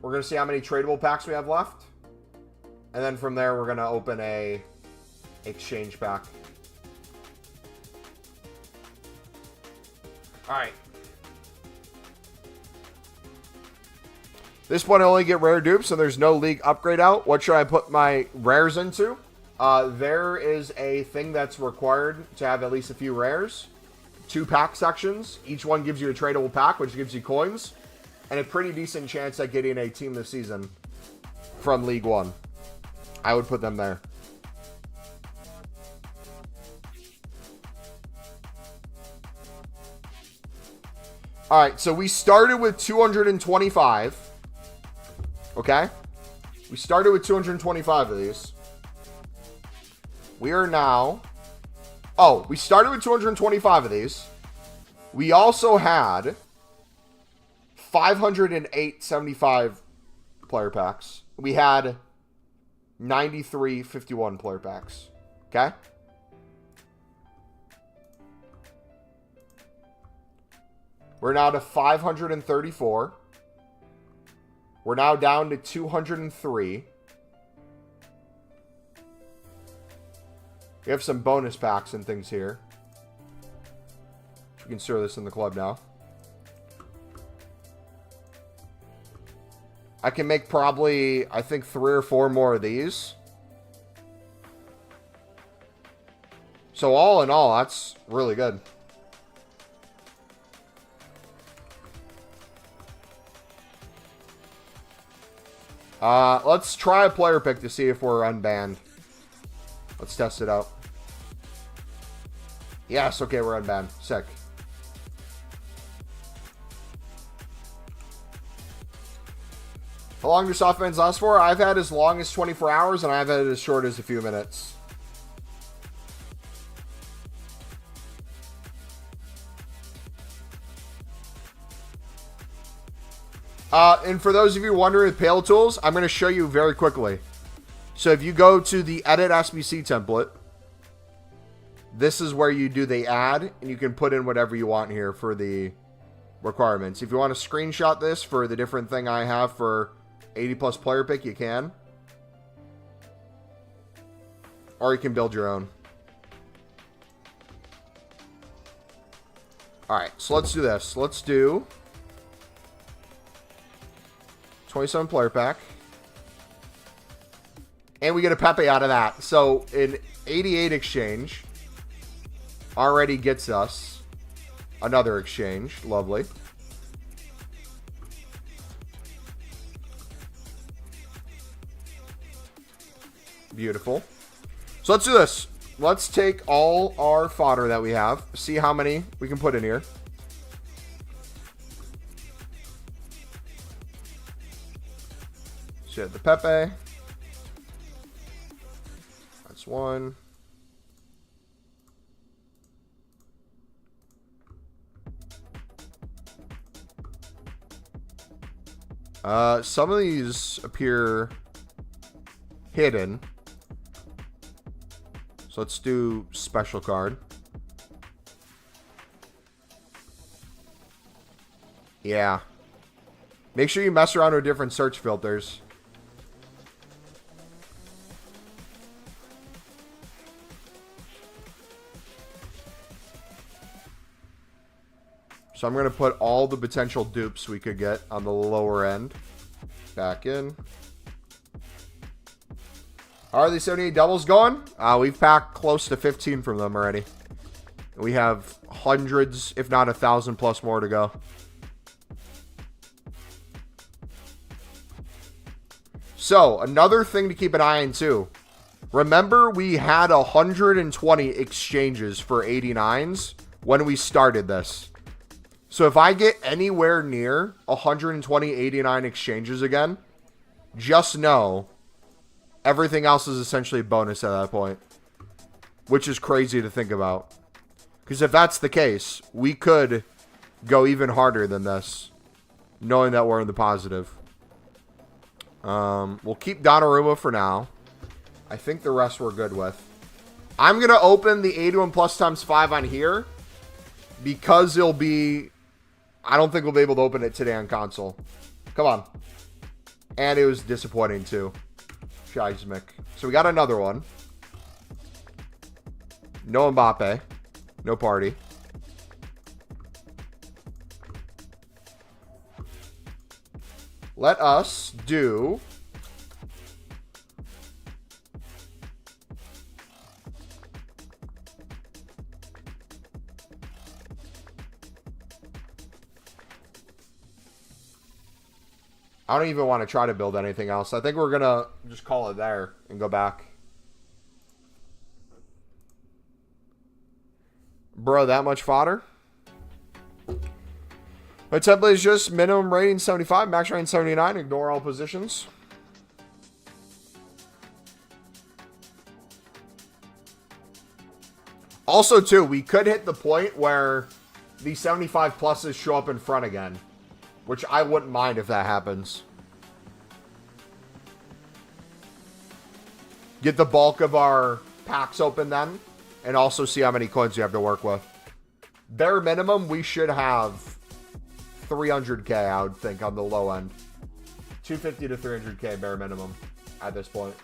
We're going to see how many tradable packs we have left. And then from there, we're going to open a exchange pack. Alright. This one I only get rare dupes, so there's no league upgrade out. What should I put my rares into? There is a thing that's required to have at least a few rares. 2 pack sections. Each one gives you a tradable pack, which gives you coins. And a pretty decent chance at getting a team this season from League One. I would put them there. Alright, so we started with 225. Okay? We started with 225 of these. We are now... Oh, we started with 225 of these. We also had 508 75 player packs. We had 93 51 player packs. Okay? We're now to 534. We're now down to 203. We have some bonus packs and things here. We can store this in the club now. I can make probably, I think, 3 or 4 more of these. So all in all, that's really good. Let's try a player pick to see if we're unbanned. Let's test it out. Yes, okay, we're unbanned. Sick. How long do soft bans last for? I've had as long as 24 hours, and I've had as short as a few minutes. And for those of you wondering with Pale Tools, I'm going to show you very quickly. So if you go to the Edit SBC template, this is where you do the add, and you can put in whatever you want here for the requirements. If you want to screenshot this for the different thing I have for 80 plus player pick, you can. Or you can build your own. Alright, so let's do this. Let's do 27 player pack. And we get a Pepe out of that. So an 88 exchange already gets us another exchange. Lovely. Beautiful. So let's do this. Let's take all our fodder that we have. See how many we can put in here. So the Pepe. That's one. Some of these appear hidden. So let's do special card. Yeah. Make sure you mess around with different search filters. So I'm going to put all the potential dupes we could get on the lower end back in. How are these 78 doubles going? We've packed close to 15 from them already. We have hundreds, if not 1,000 plus more to go. So, another thing to keep an eye on too. Remember, we had 120 exchanges for 89s when we started this. So if I get anywhere near 120 89 exchanges again, just know everything else is essentially a bonus at that point. Which is crazy to think about. Because if that's the case, we could go even harder than this, knowing that we're in the positive. We'll keep Donnarumma for now. I think the rest we're good with. I'm going to open the 81 plus times 5 on here because it'll be... I don't think we'll be able to open it today on console. Come on. And it was disappointing too. Scheismick. So we got another one. No Mbappe. No party. Let us do... I don't even want to try to build anything else. I think we're going to just call it there and go back. Bro, that much fodder? My template is just minimum rating 75, max rating 79. Ignore all positions. Also, too, we could hit the point where the 75 pluses show up in front again. Which I wouldn't mind if that happens. Get the bulk of our packs open then. And also see how many coins you have to work with. Bare minimum, we should have 300k, I would think, on the low end. 250 to 300k bare minimum at this point.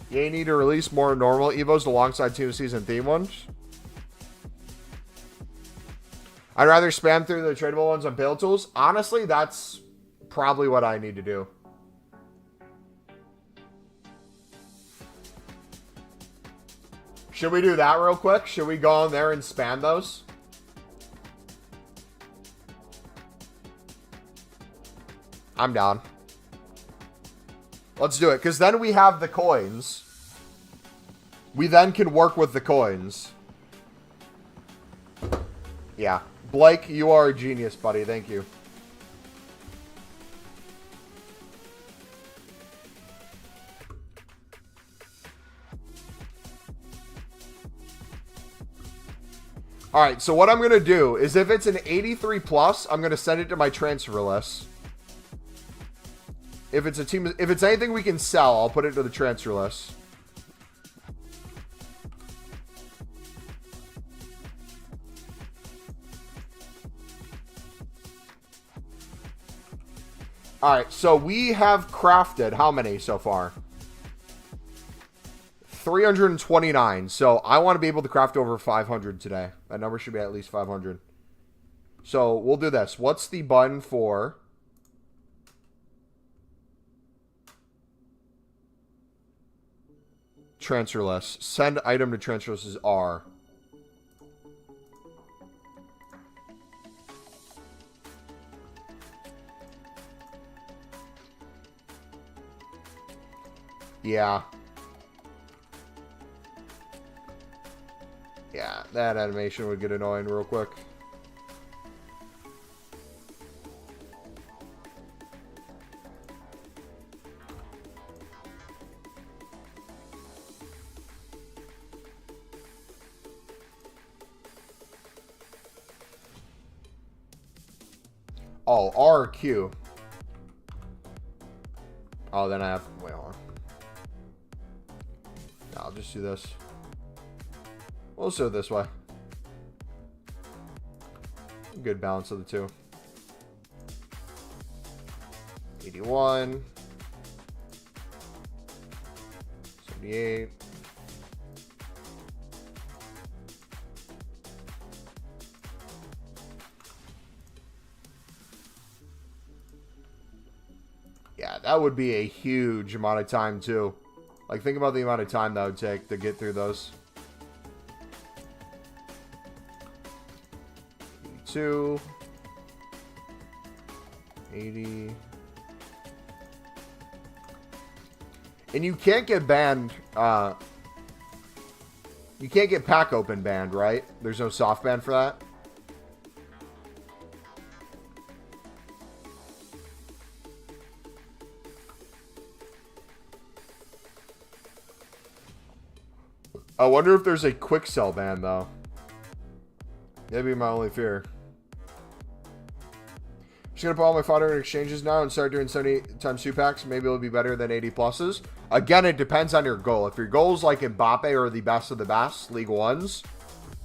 You need to release more normal Evos alongside Team Season theme ones. I'd rather spam through the tradable ones on Pale Tools. Honestly, that's probably what I need to do. Should we do that real quick? Should we go on there and spam those? I'm down. Let's do it, because then we have the coins. We then can work with the coins. Yeah. Blake, you are a genius, buddy. Thank you. Alright, so what I'm going to do is if it's an 83 plus, I'm going to send it to my transfer list. If it's a team, if it's anything we can sell, I'll put it to the transfer list. Alright, so we have crafted how many so far? 329. So I want to be able to craft over 500 today. That number should be at least 500. So we'll do this. What's the button for... transfer list? Send item to transfer list is R. Yeah. Yeah, that animation would get annoying real quick. Oh, R or Q. Oh, then I have... wait, hold on. I'll just do this. We'll do it this way. Good balance of the two. 81. 78. Yeah, Yeah, that would be a huge amount of time, too. Like, think about the amount of time that would take to get through those. 82. 80. And you can't get banned, you can't get pack open banned, right? There's no soft ban for that? I wonder if there's a quick sell ban, though. That'd be my only fear. Just gonna put all my fodder in exchanges now and start doing 70 times 2 packs. Maybe it'll be better than 80 pluses. Again, it depends on your goal. If your goal is like Mbappe or the best of the best, League Ones,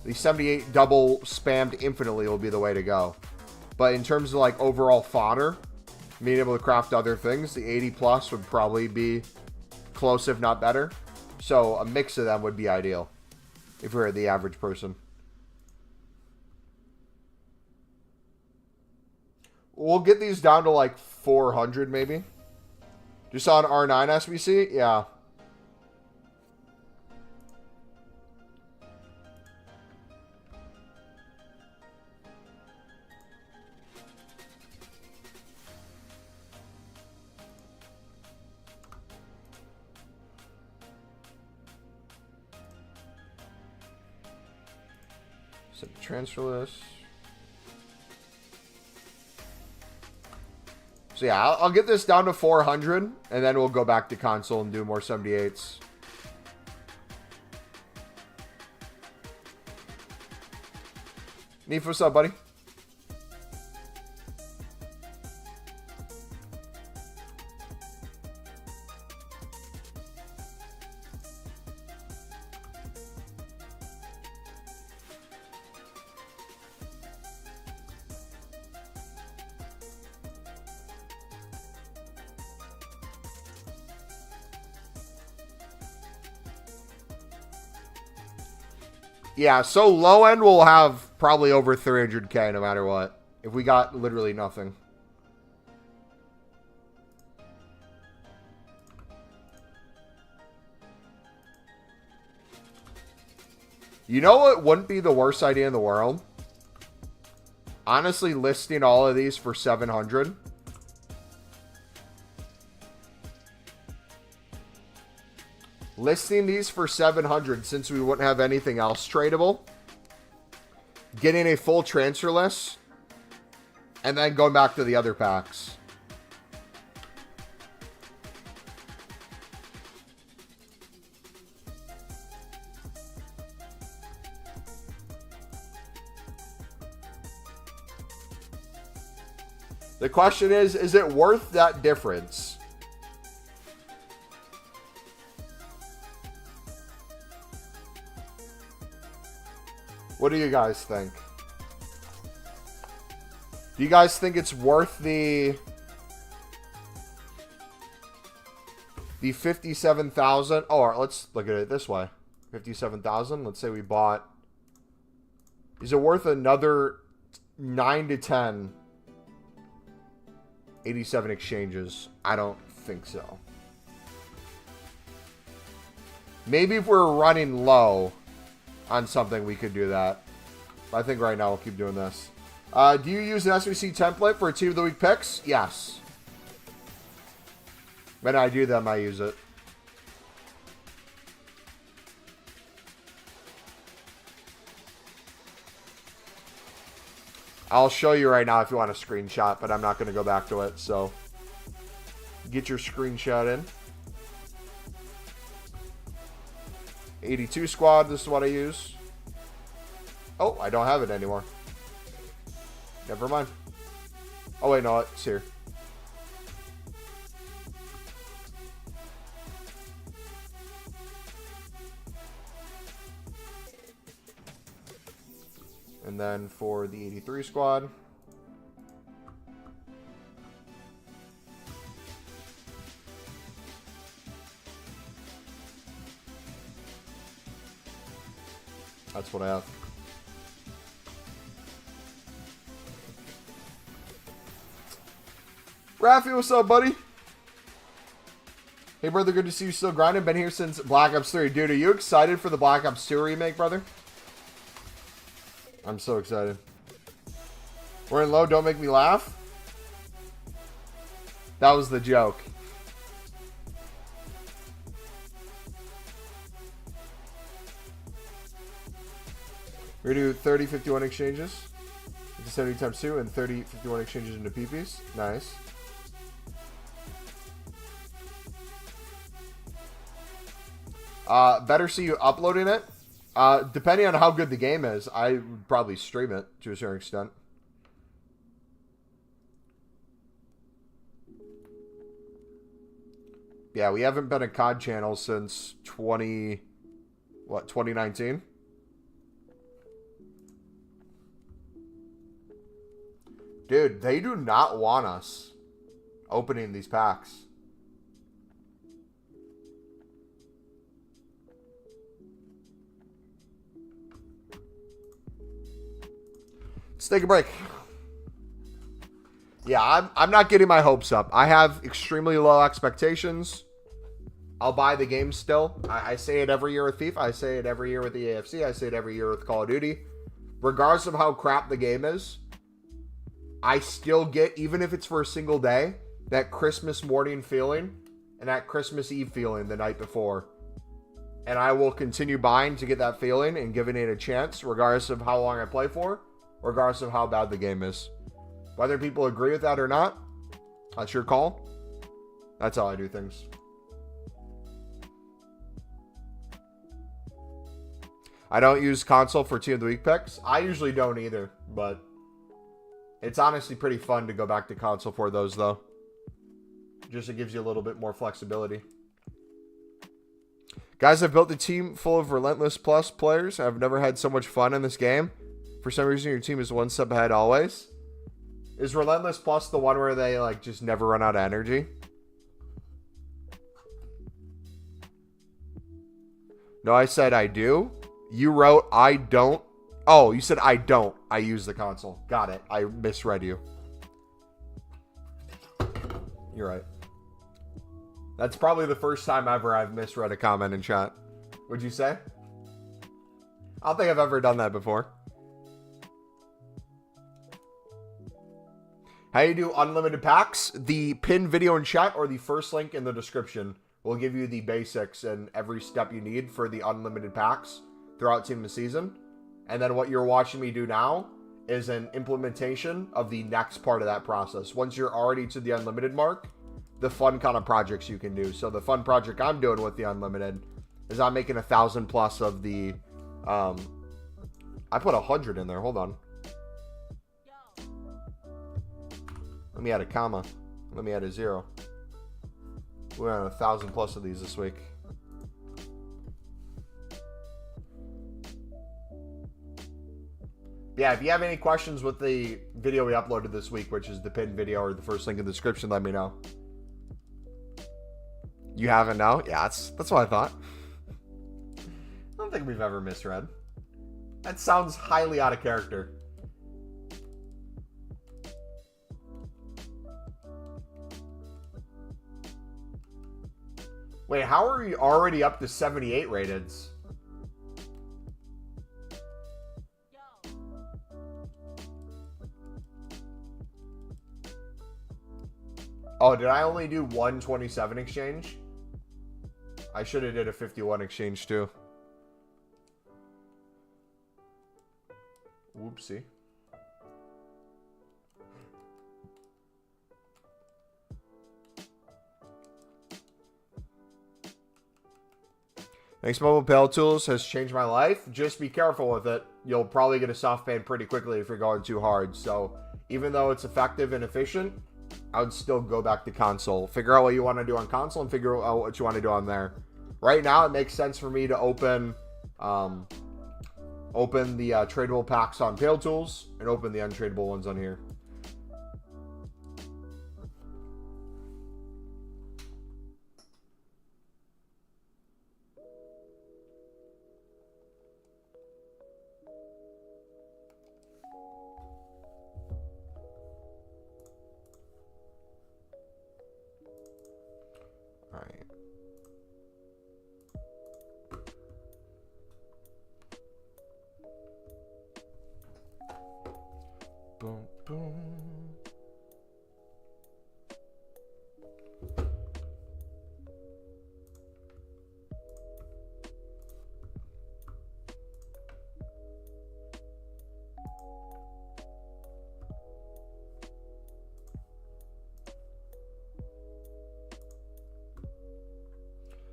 the 78 double spammed infinitely will be the way to go. But in terms of like overall fodder, being able to craft other things, the 80 plus would probably be close, if not better. So a mix of them would be ideal if we're the average person. We'll get these down to like 400 maybe. Just on R9 SBC? Yeah. Set the transfer list. So yeah, I'll get this down to 400, and then we'll go back to console and do more 78s. Neef, what's up, buddy? Yeah, so low end will have probably over 300k no matter what. If we got literally nothing. You know what wouldn't be the worst idea in the world? Honestly, listing all of these for 700. Listing these for 700 since we wouldn't have anything else tradable. Getting a full transfer list. And then going back to the other packs. The question is it worth that difference? What do you guys think? Do you guys think it's worth the 57,000? Oh, let's look at it this way. 57,000. Let's say we bought. Is it worth another 9 to 10 87 exchanges? I don't think so. Maybe if we're running low on something, we could do that. I think right now we'll keep doing this. Do you use an SBC template for Team of the Week picks? Yes. When I do them, I use it. I'll show you right now if you want a screenshot, but I'm not going to go back to it, so get your screenshot in. 82 squad, this is what I use. Oh, I don't have it anymore. Never mind. Oh, wait, no, it's here. And then for the 83 squad. That's what I have. Rafi, what's up, buddy? Hey, brother, good to see you still grinding. Been here since Black Ops 3. Dude, are you excited for the Black Ops 2 remake, brother? I'm so excited. We're in low, don't make me laugh. That was the joke. We're going to do 30, 51 exchanges. Into 70 times 2 and 30, 51 exchanges into PPs. Nice. Better see you uploading it. Depending on how good the game is, I would probably stream it to a certain extent. Yeah, we haven't been a COD channel since 2019? Dude, they do not want us opening these packs. Let's take a break. Yeah, I'm not getting my hopes up. I have extremely low expectations. I'll buy the game still. I say it every year with FIFA. I say it every year with the AFC. I say it every year with Call of Duty. Regardless of how crap the game is, I still get, even if it's for a single day, that Christmas morning feeling and that Christmas Eve feeling the night before. And I will continue buying to get that feeling and giving it a chance, regardless of how long I play for, regardless of how bad the game is. Whether people agree with that or not, that's your call. That's how I do things. I don't use console for Team of the Week picks. I usually don't either, but it's honestly pretty fun to go back to console for those, though. Just it gives you a little bit more flexibility. Guys, I've built a team full of Relentless Plus players. I've never had so much fun in this game. For some reason, your team is one step ahead always. Is Relentless Plus the one where they like just never run out of energy? No, I said I do. You wrote I don't. Oh, you said I don't. I use the console. Got it. I misread you. You're right. That's probably the first time ever I've misread a comment in chat. Would you say? I don't think I've ever done that before. How you do unlimited packs? The pinned video in chat or the first link in the description will give you the basics and every step you need for the unlimited packs throughout Team of the Season. And then what you're watching me do now is an implementation of the next part of that process. Once you're already to the unlimited mark, the fun kind of projects you can do. So the fun project I'm doing with the unlimited is I'm making 1,000 plus of the, I put 100 in there. Hold on. Let me add a comma. Let me add a 0. We're on 1,000 plus of these this week. Yeah, if you have any questions with the video we uploaded this week, which is the pinned video or the first link in the description, let me know. You haven't now? Yeah, that's what I thought. I don't think we've ever misread. That sounds highly out of character. Wait, how are we already up to 78 rateds? Oh, did I only do 127 exchange? I should have did a 51 exchange too. Whoopsie. Thanks, Mobile Pal Tools has changed my life. Just be careful with it. You'll probably get a soft ban pretty quickly if you're going too hard. So even though it's effective and efficient, I would still go back to console. Figure out what you want to do on console and figure out what you want to do on there. Right now, it makes sense for me to open the tradable packs on Pale Tools and open the untradeable ones on here. All right.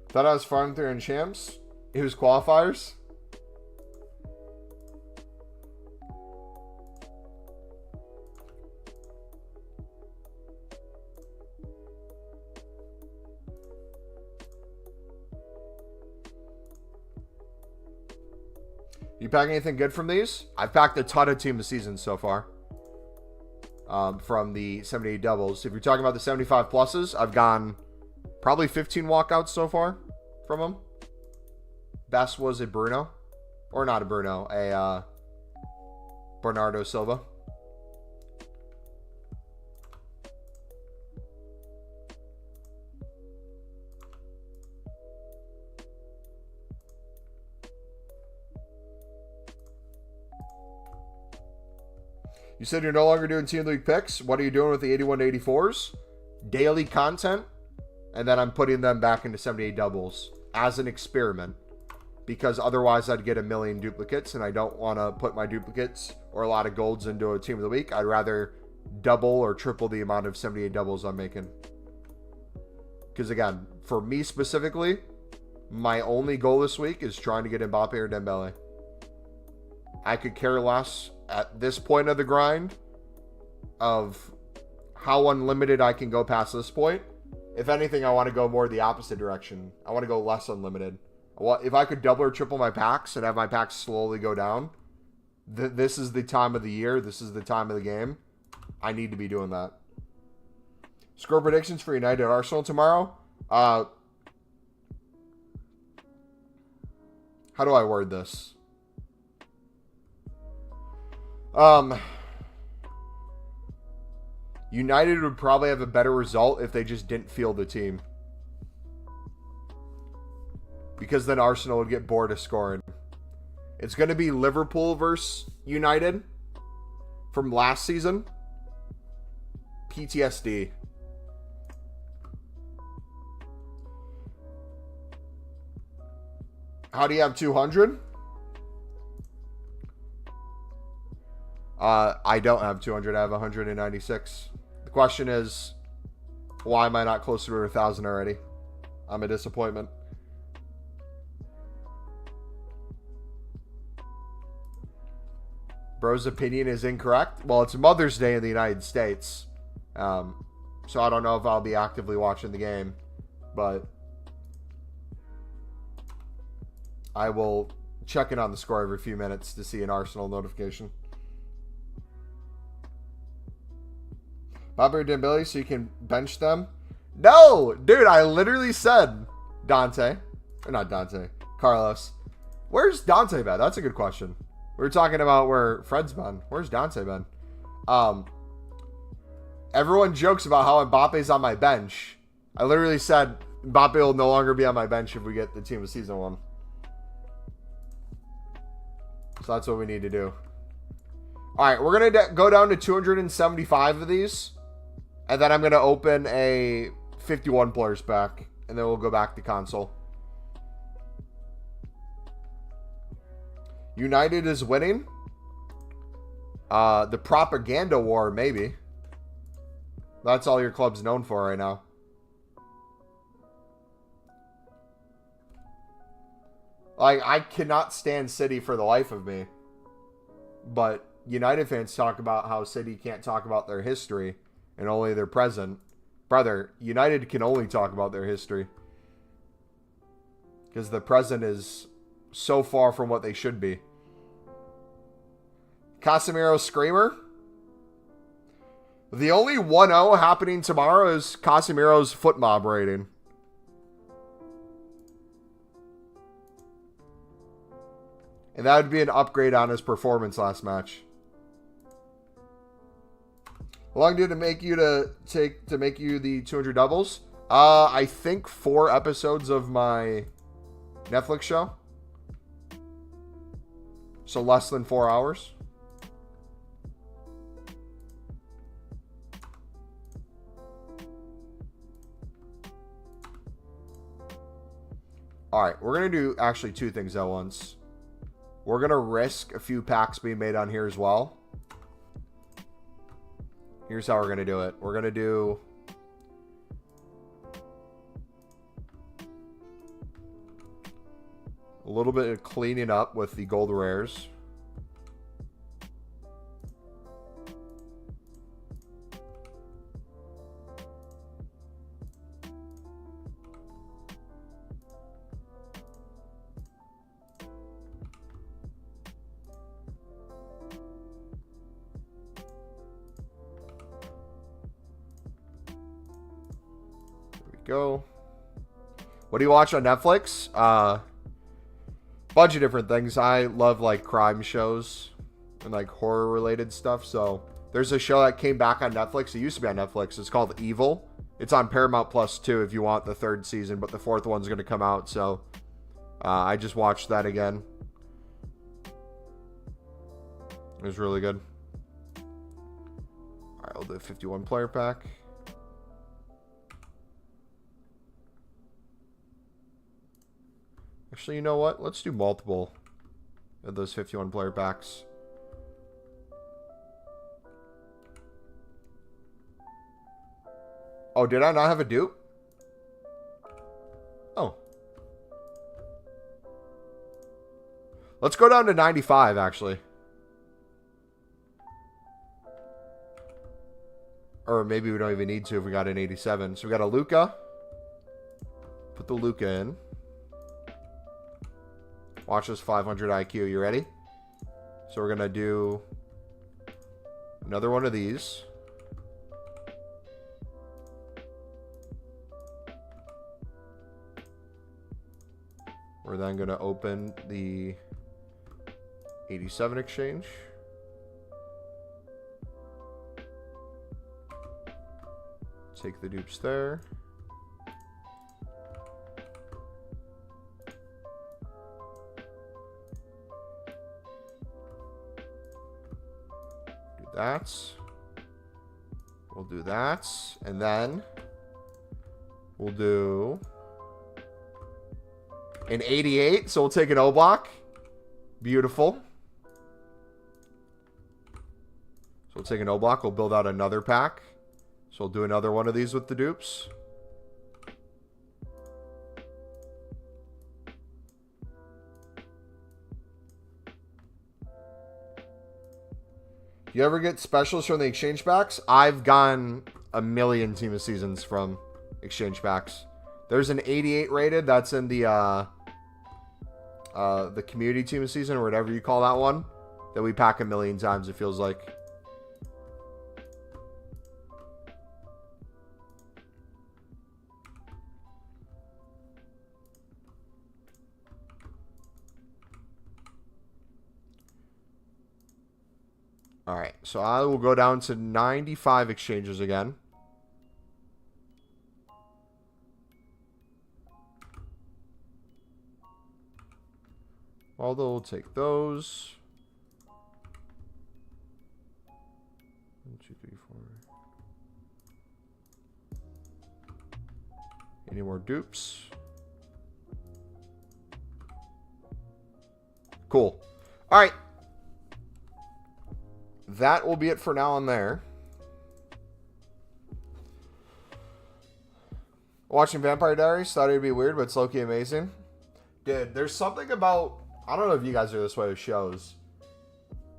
Thought I was farming through in champs. It was qualifiers. You pack anything good from these? I've packed a ton of team of seasons so far. From the 78 doubles. If you're talking about the 75 pluses, I've gone probably 15 walkouts so far from them. Best was a Bruno. Or not a Bruno, a Bernardo Silva. You said you're no longer doing Team League picks. What are you doing with the 81 to 84s? Daily content. And then I'm putting them back into 78 doubles as an experiment. Because otherwise I'd get a million duplicates. And I don't want to put my duplicates or a lot of golds into a Team of the Week. I'd rather double or triple the amount of 78 doubles I'm making. Because again, for me specifically, my only goal this week is trying to get Mbappe or Dembele. I could care less at this point of the grind of how unlimited I can go past this point. If anything, I want to go more the opposite direction. I want to go less unlimited. If I could double or triple my packs and have my packs slowly go down, this is the time of the year. This is the time of the game. I need to be doing that. Score predictions for United Arsenal tomorrow. How do I word this? United would probably have a better result if they just didn't field the team. Because then Arsenal would get bored of scoring. It's going to be Liverpool versus United from last season. PTSD. How do you have 200? I don't have 200. I have 196. The question is, why am I not closer to 1,000 already? I'm a disappointment. Bro's opinion is incorrect. Well, it's Mother's Day in the United States. So I don't know if I'll be actively watching the game. But I will check in on the score every few minutes to see an Arsenal notification. Mbappe or Dembele so you can bench them? No! Dude, I literally said Dante. Or not Dante. Carlos. Where's Dante been? That's a good question. We were talking about where Fred's been. Where's Dante been? Everyone jokes about how Mbappe's on my bench. I literally said Mbappe will no longer be on my bench if we get the team of season 1. So that's what we need to do. Alright, we're going to go down to 275 of these. And then I'm going to open a 51 players pack. And then we'll go back to console. United is winning. The propaganda war, maybe. That's all your club's known for right now. Like, I cannot stand City for the life of me. But United fans talk about how City can't talk about their history and only their present. Brother, United can only talk about their history. Because the present is so far from what they should be. Casemiro Screamer. The only 1-0 happening tomorrow is Casemiro's foot mob rating. And that would be an upgrade on his performance last match. How long did it make you to make you the 200 doubles? I think 4 episodes of my Netflix show. So less than 4 hours. Alright, we're going to do actually 2 things at once. We're going to risk a few packs being made on here as well. Here's how we're going to do it. We're going to do A little bit of cleaning up with the gold rares. Go. What do you watch on Netflix? Bunch of different things. I love like crime shows and like horror related stuff. So there's a show that came back on Netflix. It used to be on Netflix. It's called Evil. It's on Paramount Plus too if you want the 3rd season, but the 4th one's going to come out. So I just watched that again. It was really good. All right, I'll do a 51 player pack. Actually, you know what? Let's do multiple of those 51 player packs. Oh, did I not have a dupe? Oh. Let's go down to 95, actually. Or maybe we don't even need to if we got an 87. So we got a Luka. Put the Luka in. Watch this 500 IQ. You ready? So we're going to do another one of these. We're then going to open the 87 exchange. Take the dupes there. That. We'll do that. And then we'll do an 88. So we'll take an O block. Beautiful. So we'll take an O block. We'll build out another pack. So we'll do another one of these with the dupes. You ever get specials from the exchange packs? I've gotten a million Team of Seasons from exchange packs. There's an 88 rated that's in the community Team of Season or whatever you call that one that we pack a million times, it feels like. All right, so I will go down to 95 exchanges again. Although we'll take those. 1, 2, 3, 4. Any more dupes? Cool. All right. That will be it for now on there. Watching Vampire Diaries, thought it'd be weird, but it's low-key amazing. Dude, there's something about, I don't know if you guys are this way with shows.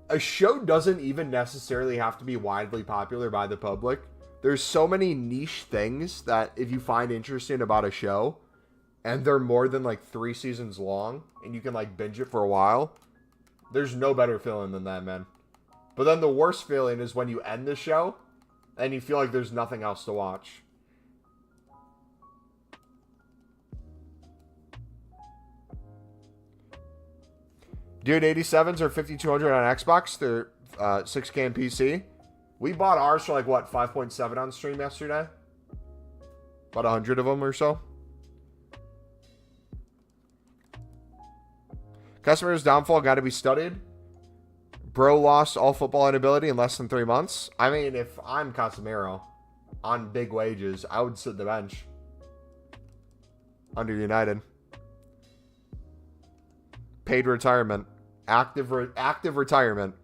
A show doesn't even necessarily have to be widely popular by the public. There's so many niche things that if you find interesting about a show, and they're more than like 3 seasons long, and you can like binge it for a while, there's no better feeling than that, man. But then the worst feeling is when you end the show and you feel like there's nothing else to watch. Dude, 87s are 5,200 on Xbox. They're 6K on PC. We bought ours for like, what, 5.7 on stream yesterday? About 100 of them or so. Customer's downfall got to be studied. Bro lost all football inability in less than 3 months. I mean, if I'm Casemiro on big wages, I would sit the bench under United. Paid retirement. Active retirement.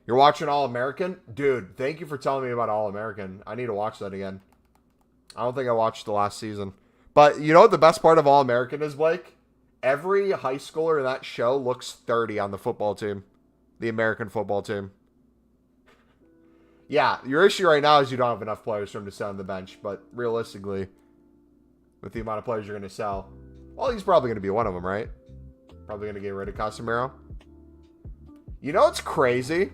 You're watching All-American? Dude, thank you for telling me about All-American. I need to watch that again. I don't think I watched the last season. But you know what the best part of All-American is, Blake? Every high schooler in that show looks 30 on the football team. The American football team. Yeah, your issue right now is you don't have enough players for him to sit on the bench. But realistically, with the amount of players you're going to sell, well, he's probably going to be one of them, right? Probably going to get rid of Casemiro. You know what's crazy?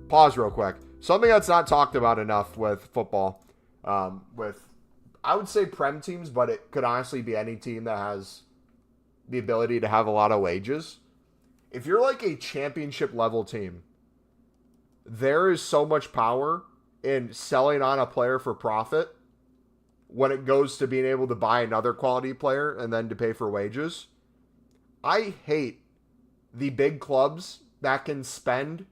Pause real quick. Something that's not talked about enough with football. With, I would say, Prem teams, but it could honestly be any team that has the ability to have a lot of wages. If you're like a championship level team, there is so much power in selling on a player for profit when it goes to being able to buy another quality player and then to pay for wages. I hate the big clubs that can spend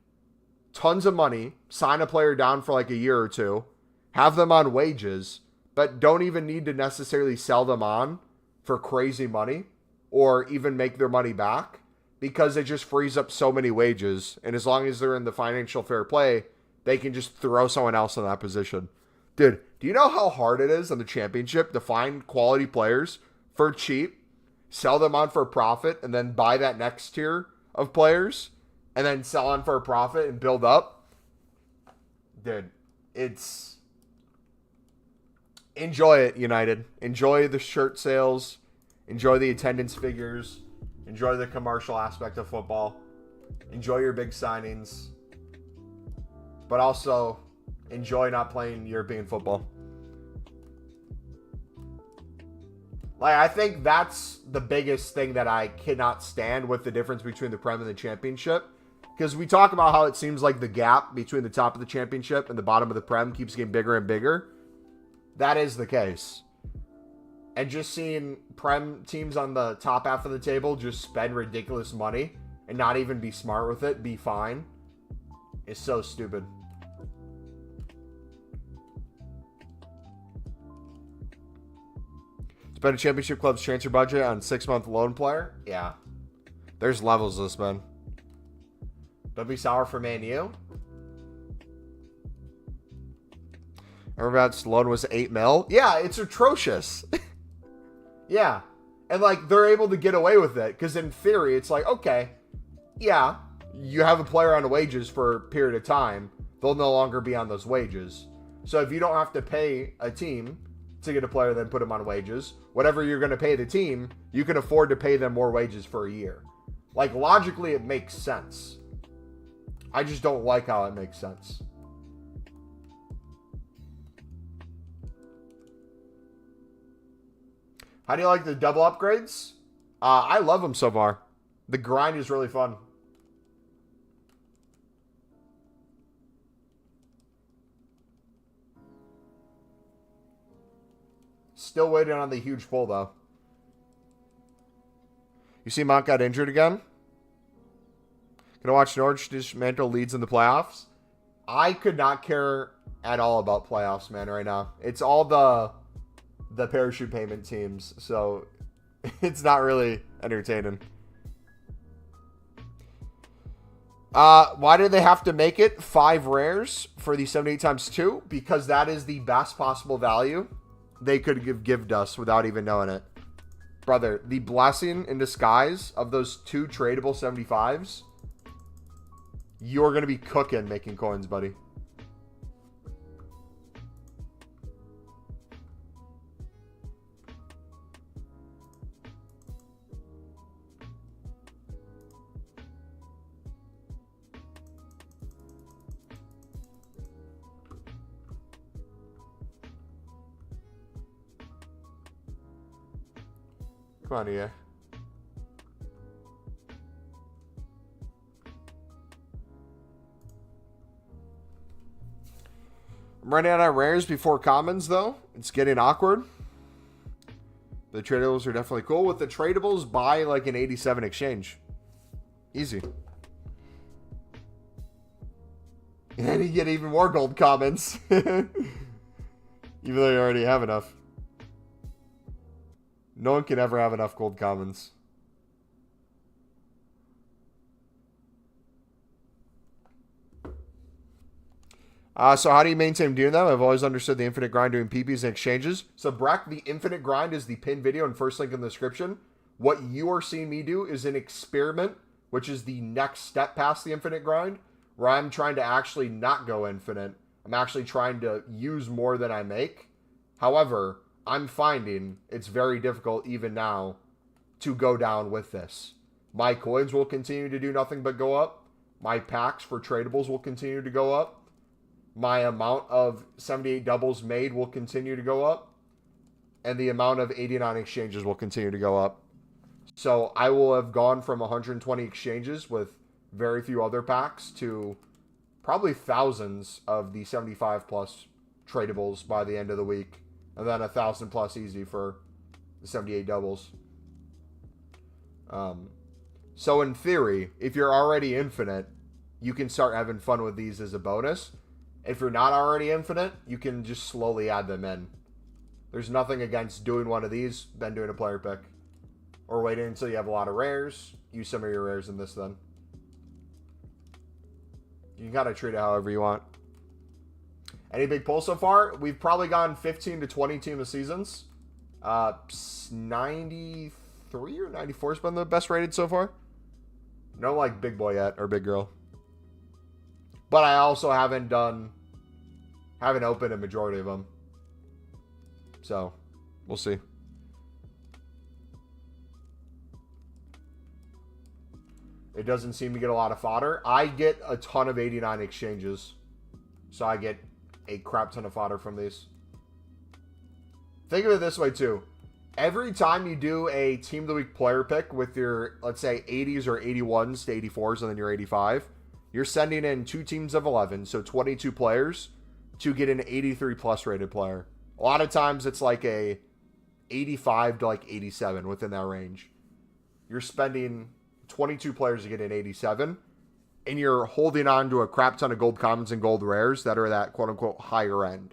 tons of money, sign a player down for like a year or two, have them on wages, but don't even need to necessarily sell them on for crazy money or even make their money back because it just frees up so many wages. And as long as they're in the financial fair play, they can just throw someone else in that position. Dude, do you know how hard it is in the championship to find quality players for cheap, sell them on for a profit, and then buy that next tier of players, and then sell on for a profit and build up? Dude, it's... Enjoy it, United. Enjoy the shirt sales. Enjoy the attendance figures. Enjoy the commercial aspect of football. Enjoy your big signings. But also, enjoy not playing European football. Like, I think that's the biggest thing that I cannot stand with the difference between the Prem and the Championship. Because we talk about how it seems like the gap between the top of the Championship and the bottom of the Prem keeps getting bigger and bigger. That is the case. And just seeing Prem teams on the top half of the table just spend ridiculous money and not even be smart with it, be fine, is so stupid. Spend a championship club's transfer budget on 6-month loan player? Yeah. There's levels to this, man. Don't be sour for Man U. Everybody's loan was 8 mil. Yeah, it's atrocious. Yeah. And like they're able to get away with it because in theory it's like, okay, yeah, you have a player on wages for a period of time. They'll no longer be on those wages. So if you don't have to pay a team to get a player, then put them on wages, whatever you're going to pay the team, you can afford to pay them more wages for a year. Like logically it makes sense. I just don't like how it makes sense. How do you like the double upgrades? I love them so far. The grind is really fun. Still waiting on the huge pull, though. You see Mount got injured again? Gonna watch Norwich dismantle Leeds in the playoffs? I could not care at all about playoffs, man, right now. It's all the parachute payment teams, so it's not really entertaining. Why do they have to make it 5 rares for the 78 times 2? Because that is the best possible value they could have given us without even knowing it. Brother, the blessing in disguise of those 2 tradable 75s, you're going to be cooking making coins, buddy. Come on, EA. I'm running out of rares before commons, though. It's getting awkward. The tradables are definitely cool. With the tradables, buy like an 87 exchange. Easy. And then you get even more gold commons. Even though you already have enough. No one can ever have enough gold commons. So how do you maintain doing them? I've always understood the infinite grind doing PPs and exchanges. So Breck, the infinite grind is the pinned video and first link in the description. What you are seeing me do is an experiment, which is the next step past the infinite grind, where I'm trying to actually not go infinite. I'm actually trying to use more than I make. However, I'm finding it's very difficult even now to go down with this. My coins will continue to do nothing but go up. My packs for tradables will continue to go up. My amount of 78 doubles made will continue to go up. And the amount of 89 exchanges will continue to go up. So I will have gone from 120 exchanges with very few other packs to probably thousands of the 75 plus tradables by the end of the week. And then 1,000 plus easy for the 78 doubles. So in theory, if you're already infinite, you can start having fun with these as a bonus. If you're not already infinite, you can just slowly add them in. There's nothing against doing one of these, then doing a player pick. Or waiting until you have a lot of rares. Use some of your rares in this then. You can kind of treat it however you want. Any big pulls so far? We've probably gone 15 to 20 team of seasons. 93 or 94 has been the best rated so far. No like big boy yet, or big girl. But I also haven't opened a majority of them. So, we'll see. It doesn't seem to get a lot of fodder. I get a ton of 89 exchanges. So I get a crap ton of fodder from these. Think of it this way too. Every time you do a Team of the Week player pick with your, let's say, 80s or 81s to 84s and then your 85, you're sending in 2 teams of 11, so 22 players, to get an 83 plus rated player. A lot of times it's like a 85 to like 87 within that range. You're spending 22 players to get an 87, and you're holding on to a crap ton of gold commons and gold rares that are that quote-unquote higher end.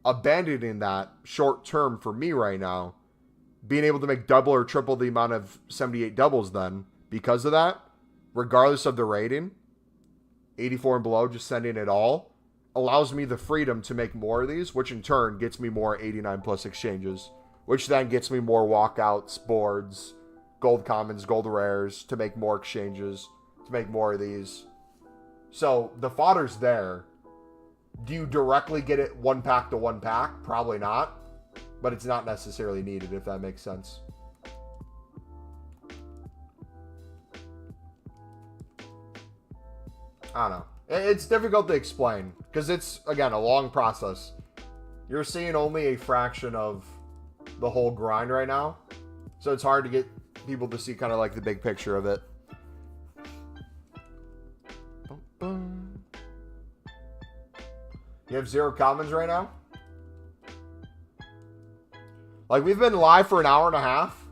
Abandoning that short term for me right now, being able to make double or triple the amount of 78 doubles then, because of that, regardless of the rating, 84 and below, just sending it all, allows me the freedom to make more of these, which in turn gets me more 89 plus exchanges, which then gets me more walkouts, boards, gold commons, gold rares, to make more exchanges, to make more of these. So the fodder's there. Do you directly get it one pack to one pack? Probably not. But it's not necessarily needed, if that makes sense. I don't know. It's difficult to explain because it's, again, a long process. You're seeing only a fraction of the whole grind right now. So it's hard to get people to see kind of like the big picture of it. You have 0 commons right now? Like, we've been live for an hour and a half.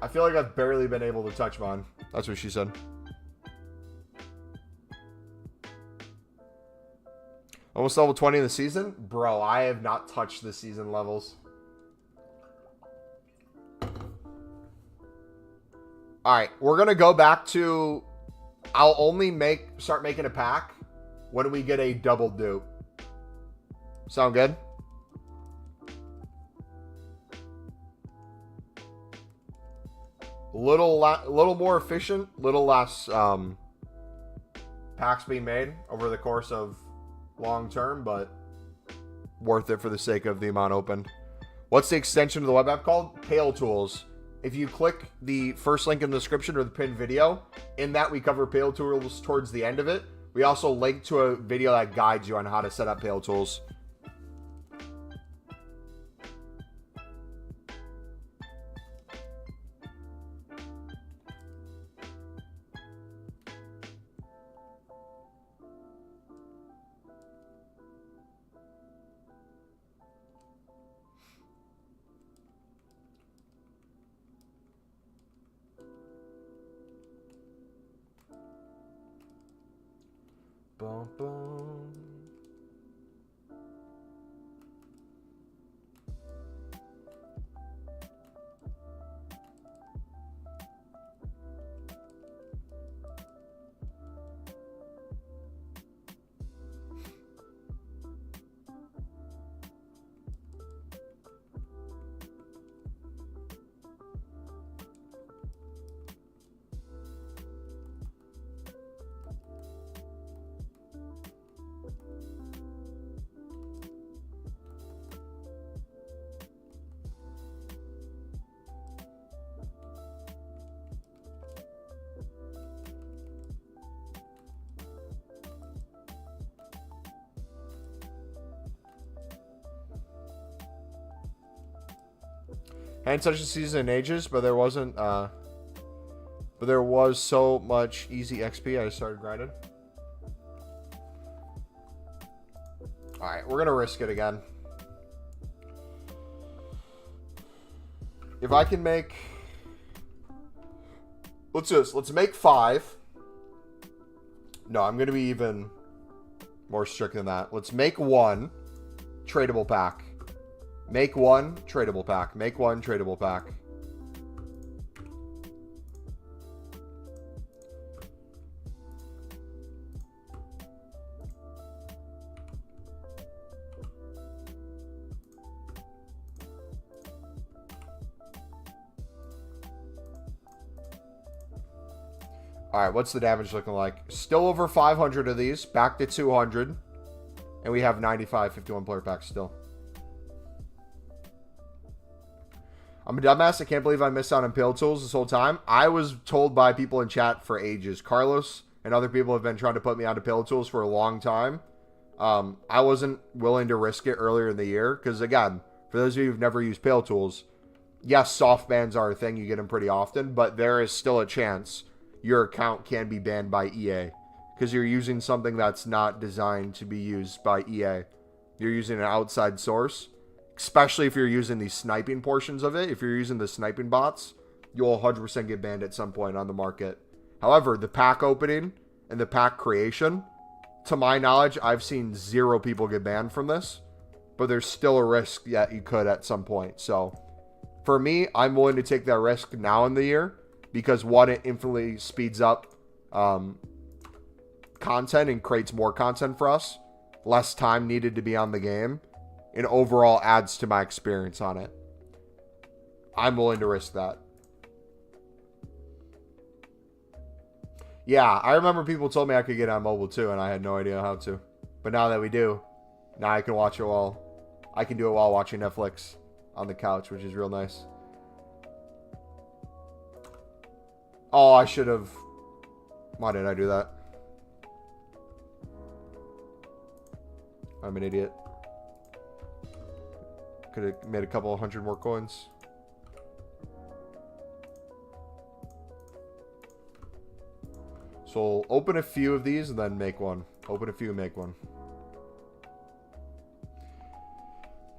I feel like I've barely been able to touch mine. That's what she said. Almost level 20 in the season? Bro, I have not touched the season levels. Alright, we're going to go back to... I'll only start making a pack when we get a double dupe. Sound good? Little more efficient, little less packs being made over the course of long term, but worth it for the sake of the amount open. What's the extension of the web app called? Pale Tools. If you click the first link in the description or the pinned video, in that we cover Pale Tools towards the end of it. We also link to a video that guides you on how to set up Pale Tools. Boom, boom. Hadn't touched the season in ages, but there wasn't, but there was so much easy XP, I started grinding. Alright, we're gonna risk it again. If I can make... Let's do this. Let's make 5. No, I'm gonna be even more strict than that. Let's make 1 tradable pack. Make 1 tradable pack. Make 1 tradable pack. Alright, what's the damage looking like? Still over 500 of these. Back to 200. And we have 95 51 player packs still. I'm a dumbass. I can't believe I missed out on pill tools this whole time. I was told by people in chat for ages. Carlos and other people have been trying to put me onto pill tools for a long time. I wasn't willing to risk it earlier in the year. Because again, for those of you who've never used pill tools, yes, soft bans are a thing. You get them pretty often. But there is still a chance your account can be banned by EA. Because you're using something that's not designed to be used by EA. You're using an outside source. Especially if you're using the sniping portions of it. If you're using the sniping bots, you'll 100% get banned at some point on the market. However, the pack opening and the pack creation, to my knowledge, I've seen 0 people get banned from this. But there's still a risk that you could at some point. So, for me, I'm willing to take that risk now in the year. Because one, it infinitely speeds up content and creates more content for us. Less time needed to be on the game. And overall adds to my experience on it. I'm willing to risk that. Yeah, I remember people told me I could get on mobile too, and I had no idea how to. But now that we do, now I can watch it while... I can do it while watching Netflix on the couch, which is real nice. Oh, I should have... Why did I do that? I'm an idiot. Could have made a couple 100 more coins. So we'll open a few of these and then make one. Open a few and make one.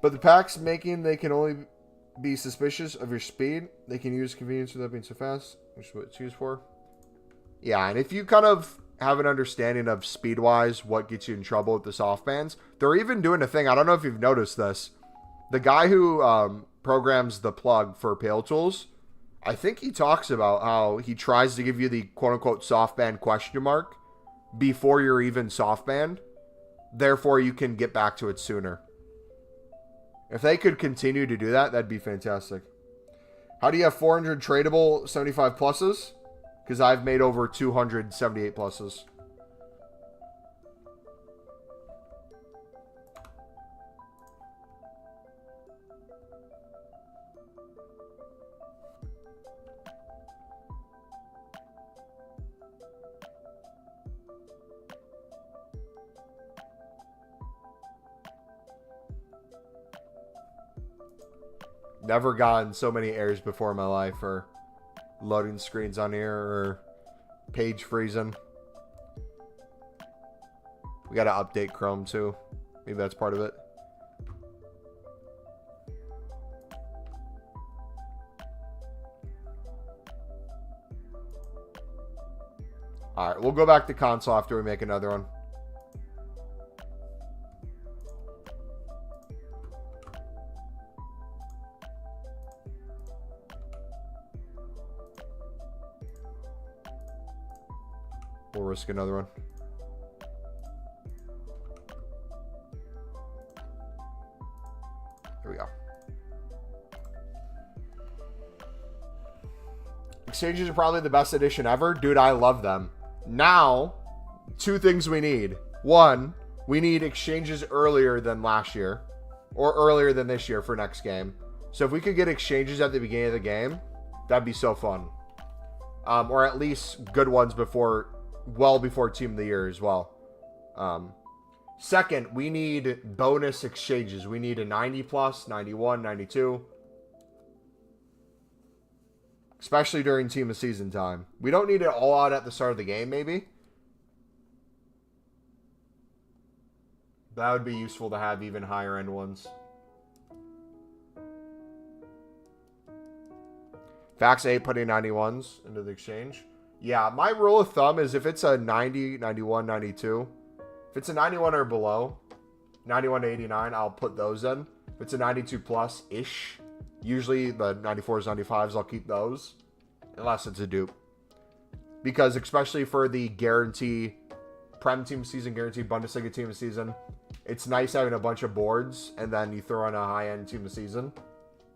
But the packs making, they can only be suspicious of your speed. They can use convenience without being so fast, which is what it's used for. Yeah, and if you kind of have an understanding of speed-wise what gets you in trouble with the soft bans, they're even doing a thing. I don't know if you've noticed this. The guy who programs the plug for Pale Tools, I think he talks about how he tries to give you the quote-unquote soft ban question mark before you're even soft banned. Therefore, you can get back to it sooner. If they could continue to do that, that'd be fantastic. How do you have 400 tradable 75 pluses? Because I've made over 278 pluses. Never gotten so many errors before in my life, or loading screens on here, or page freezing. We gotta update Chrome too. Maybe that's part of it. Alright, we'll go back to console after we make another one. We'll risk another one. Here we go. Exchanges are probably the best edition ever. Dude, I love them. Now, 2 things we need. 1, we need exchanges earlier than last year. Or earlier than this year for next game. So if we could get exchanges at the beginning of the game, that'd be so fun. Or at least good ones before... well before Team of the Year as well. Second, we need bonus exchanges. We need a 90 plus, 91, 92. Especially during team of season time. We don't need it all out at the start of the game, maybe. That would be useful to have even higher end ones. Fax 8 putting 91s into the exchange. Yeah, my rule of thumb is if it's a 90, 91, 92. If it's a 91 or below, 91 to 89, I'll put those in. If it's a 92 plus-ish, usually the 94s, 95s, I'll keep those. Unless it's a dupe. Because especially for the guarantee, Prem team season, guarantee Bundesliga team of season, it's nice having a bunch of boards, and then you throw in a high-end team of season,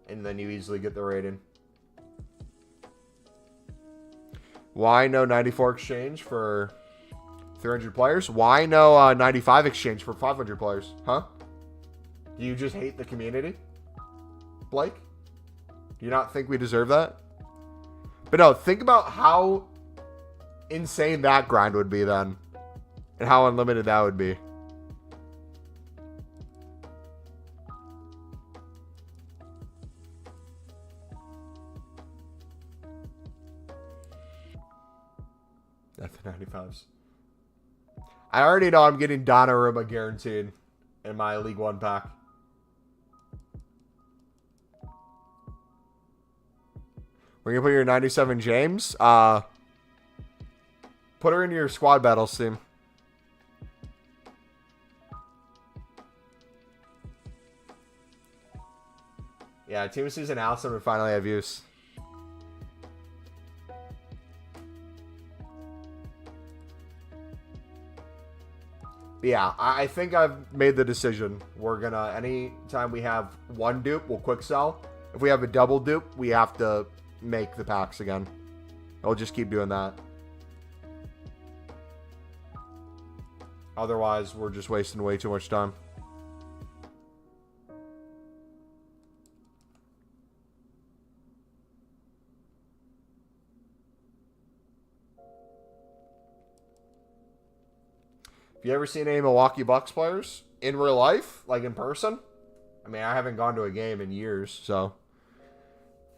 and then you easily get the rating. Why no 94 exchange for 300 players? Why no 95 exchange for 500 players? Huh? Do you just hate the community, Blake? Do you not think we deserve that? But no, think about how insane that grind would be then. And how unlimited that would be. That's the 95s. I already know I'm getting Donnarumma guaranteed in my League One pack. We're going to put your 97 James. Put her in your squad battles team. Yeah, team of season Allison would finally have use. But yeah, I think I've made the decision. We're gonna, anytime we have one dupe, we'll quick sell. If we have a double dupe, we have to make the packs again. I'll just keep doing that. Otherwise, we're just wasting way too much time. Have you ever seen any Milwaukee Bucks players in real life, like in person? I mean, I haven't gone to a game in years, so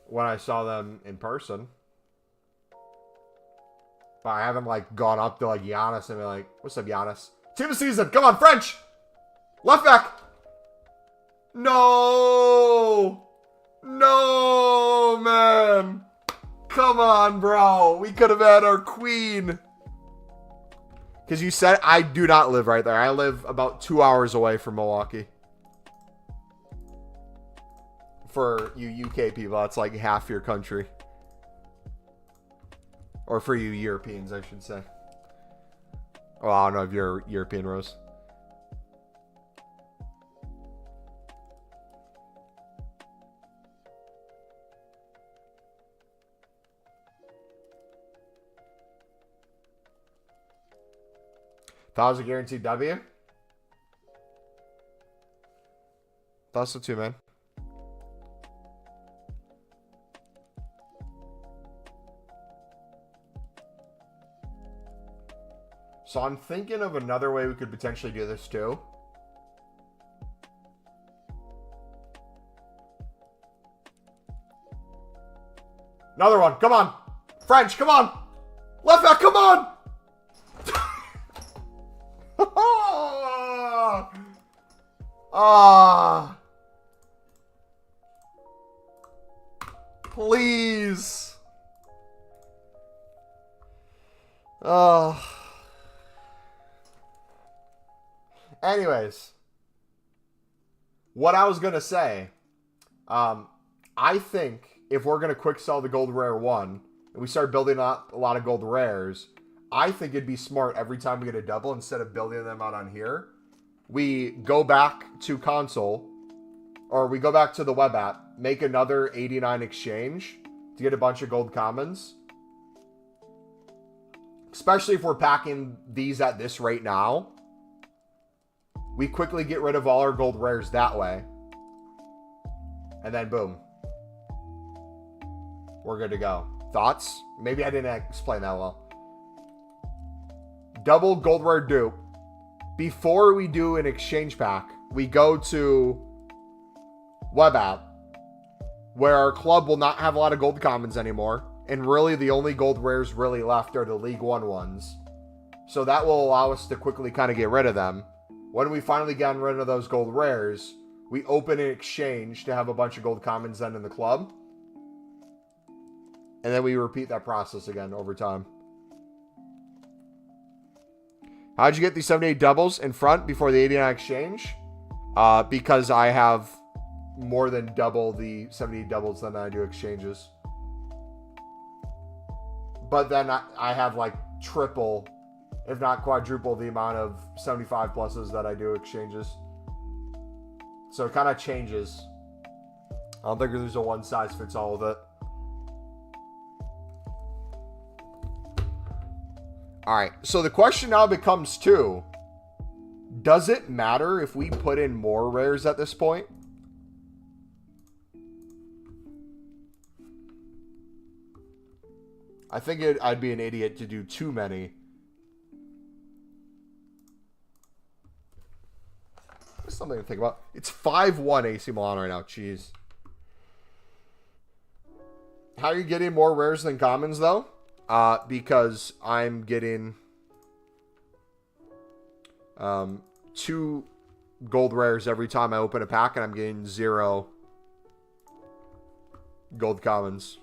when I saw them in person, but I haven't like gone up to like Giannis and be like, "What's up, Giannis? Team of season, come on, French, left back." No, no, man, come on, bro. We could have had our queen. Because you said I do not live right there. I live about 2 hours away from Milwaukee. For you UK people, that's like half your country. Or for you Europeans, I should say. Well, I don't know if you're European, Rose. That was a guaranteed W. Thought so too, man. So I'm thinking of another way we could potentially do this too. Another one. Come on. French, come on. Left back, come on. Please. Anyways, what I was going to say, I think if we're going to quick sell the gold rare one and we start building up a lot of gold rares, I think it'd be smart every time we get a double, instead of building them out on here, we go back to console, or we go back to the web app, make another 89 exchange to get a bunch of gold commons. Especially if we're packing these at this rate now. We quickly get rid of all our gold rares that way. And then boom. We're good to go. Thoughts? Maybe I didn't explain that well. Double gold rare dupe. Before we do an exchange pack, we go to web app, where our club will not have a lot of gold commons anymore. And really, the only gold rares really left are the League One ones. So that will allow us to quickly kind of get rid of them. When we finally get rid of those gold rares, we open an exchange to have a bunch of gold commons then in the club. And then we repeat that process again over time. How'd you get these 78 doubles in front before the 89 exchange? Because I have more than double the 78 doubles than I do exchanges. But then I have like triple, if not quadruple, the amount of 75 pluses that I do exchanges. So it kind of changes. I don't think there's a one size fits all with it. Alright, so the question now becomes too, does it matter if we put in more rares at this point? I think I'd be an idiot to do too many. That's something to think about. It's 5-1 AC Milan right now. Jeez. How are you getting more rares than commons, though? Because I'm getting 2 gold rares every time I open a pack, and I'm getting 0 gold commons.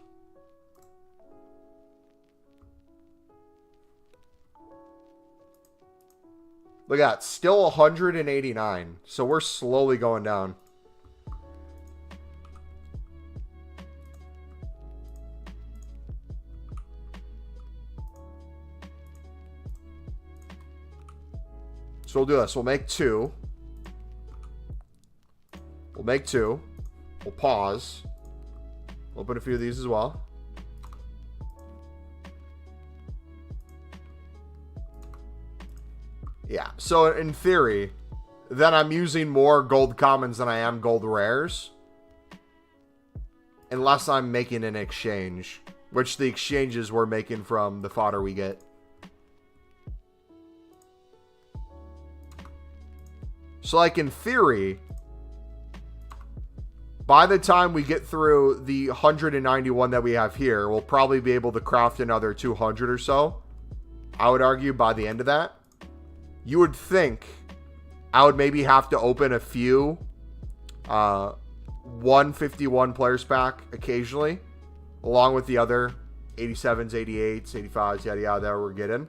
Look at that. Still 189. So we're slowly going down. So we'll do this. We'll make 2. We'll make 2. We'll pause. Open a few of these as well. Yeah, so in theory, then I'm using more gold commons than I am gold rares. Unless I'm making an exchange, which the exchanges we're making from the fodder we get. So like in theory, by the time we get through the 191 that we have here, we'll probably be able to craft another 200 or so. I would argue by the end of that. You would think I would maybe have to open a few 151 players pack occasionally, along with the other 87s, 88s, 85s, yada yada that we're getting.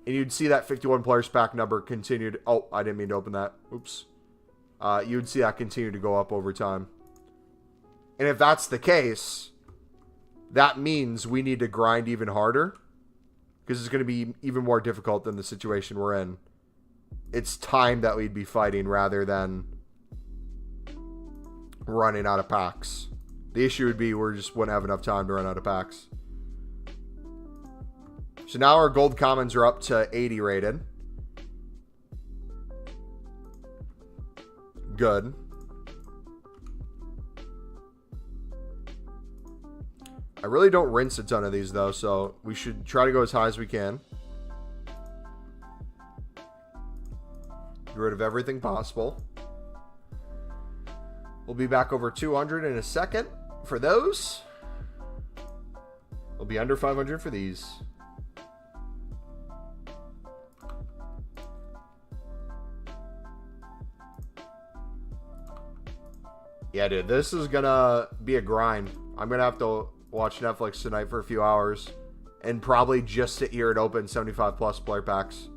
And you'd see that 51 players pack number continued. Oh, I didn't mean to open that. Oops. You'd see that continue to go up over time. And if that's the case, that means we need to grind even harder. Because it's going to be even more difficult than the situation we're in. It's time that we'd be fighting rather than running out of packs. The issue would be we just wouldn't have enough time to run out of packs. So now our gold commons are up to 80 rated. Good. I really don't rinse a ton of these, though, so we should try to go as high as we can. Get rid of everything possible. We'll be back over 200 in a second for those. We'll be under 500 for these. Yeah, dude, this is gonna be a grind. I'm gonna have to watch Netflix tonight for a few hours and probably just sit here and open 75 plus player packs.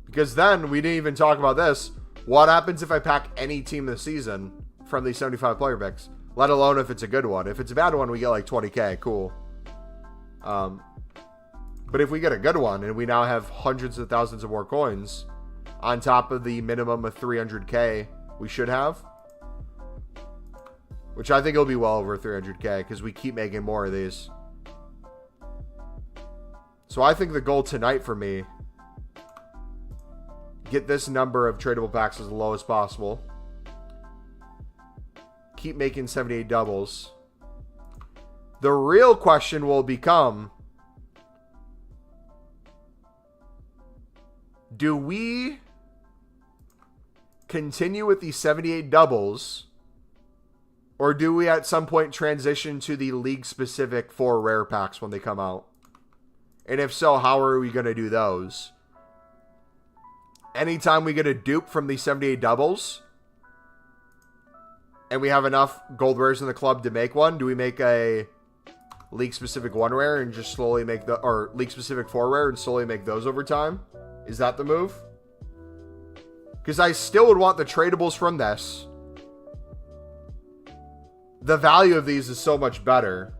Because then we didn't even talk about this. What happens if I pack any team this season from these 75 player picks? Let alone if it's a good one. If it's a bad one, we get like 20k. Cool. But if we get a good one and we now have hundreds of thousands of more coins on top of the minimum of 300k we should have, which I think it'll be well over 300k because we keep making more of these. So I think the goal tonight for me, get this number of tradable packs as low as possible. Keep making 78 doubles. The real question will become, do we continue with the 78 doubles, or do we at some point transition to the league-specific 4 rare packs when they come out? And if so, how are we going to do those? Anytime we get a dupe from the 78 doubles, and we have enough gold rares in the club to make one, do we make a league-specific 1 rare and just slowly make the... Or league-specific 4 rare and slowly make those over time? Is that the move? Because I still would want the tradables from this. The value of these is so much better.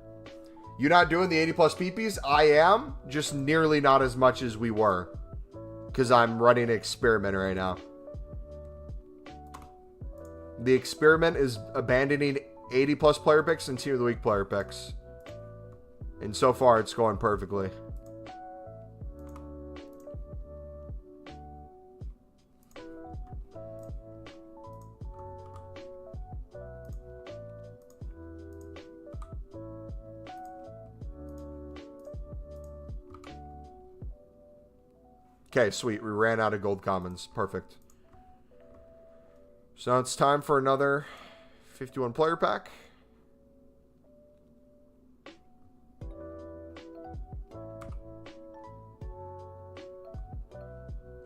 You not doing the 80 plus PPs? I am. Just nearly not as much as we were. Because I'm running an experiment right now. The experiment is abandoning 80 plus player picks and Team of the Week player picks. And so far it's going perfectly. Okay, sweet. We ran out of gold commons. Perfect. So now it's time for another 51 player pack.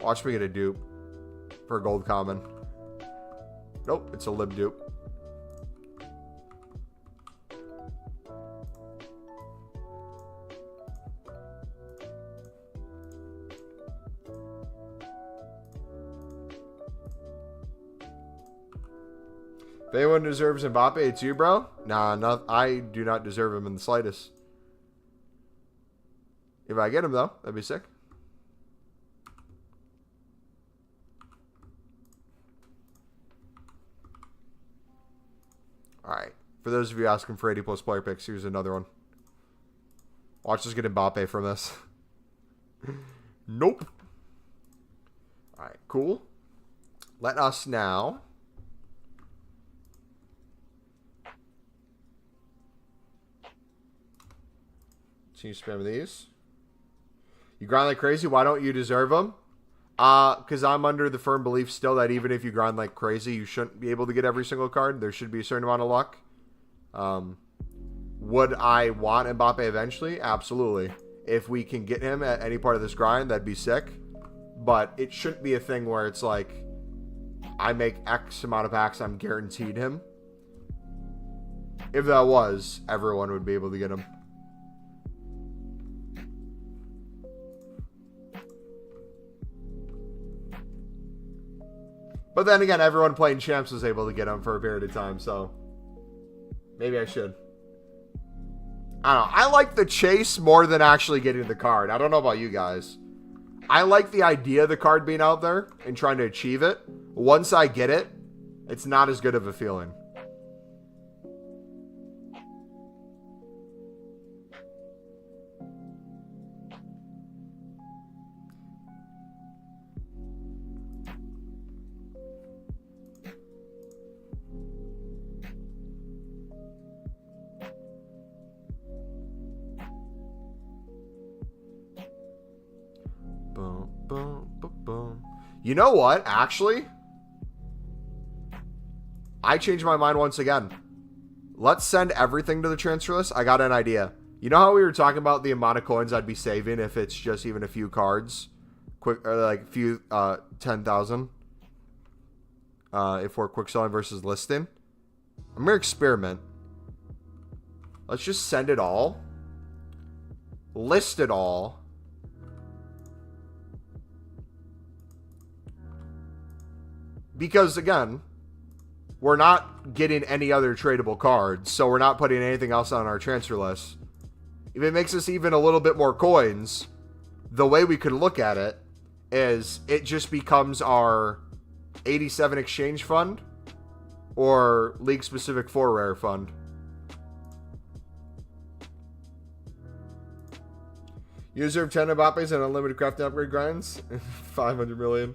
Watch me get a dupe for a gold common. Nope, it's a lib dupe. If anyone deserves Mbappe, it's you, bro. Nah, I do not deserve him in the slightest. If I get him, though, that'd be sick. Alright. For those of you asking for 80 plus player picks, here's another one. Watch us get Mbappe from this. Nope. Alright, cool. Let us now... So you spam these. You grind like crazy. Why don't you deserve them? Because I'm under the firm belief still that even if you grind like crazy, you shouldn't be able to get every single card. There should be a certain amount of luck. Would I want Mbappe eventually? Absolutely. If we can get him at any part of this grind, that'd be sick. But it shouldn't be a thing where it's like, I make X amount of packs, I'm guaranteed him. If that was, everyone would be able to get him. But then again, everyone playing champs was able to get him for a period of time, so maybe I should. I don't know. I like the chase more than actually getting the card. I don't know about you guys. I like the idea of the card being out there and trying to achieve it. Once I get it, it's not as good of a feeling. You know what? Actually, I changed my mind once again. Let's send everything to the transfer list. I got an idea. You know how we were talking about the amount of coins I'd be saving if it's just even a few cards? Quick, or like a few, 10,000. If we're quick selling versus listing. I'm going to experiment. Let's just send it all. List it all. Because, again, we're not getting any other tradable cards, so we're not putting anything else on our transfer list. If it makes us even a little bit more coins, the way we could look at it is it just becomes our 87 exchange fund or league-specific 4 rare fund. You deserve 10 Mbappes and unlimited crafting upgrade grinds. 500 million.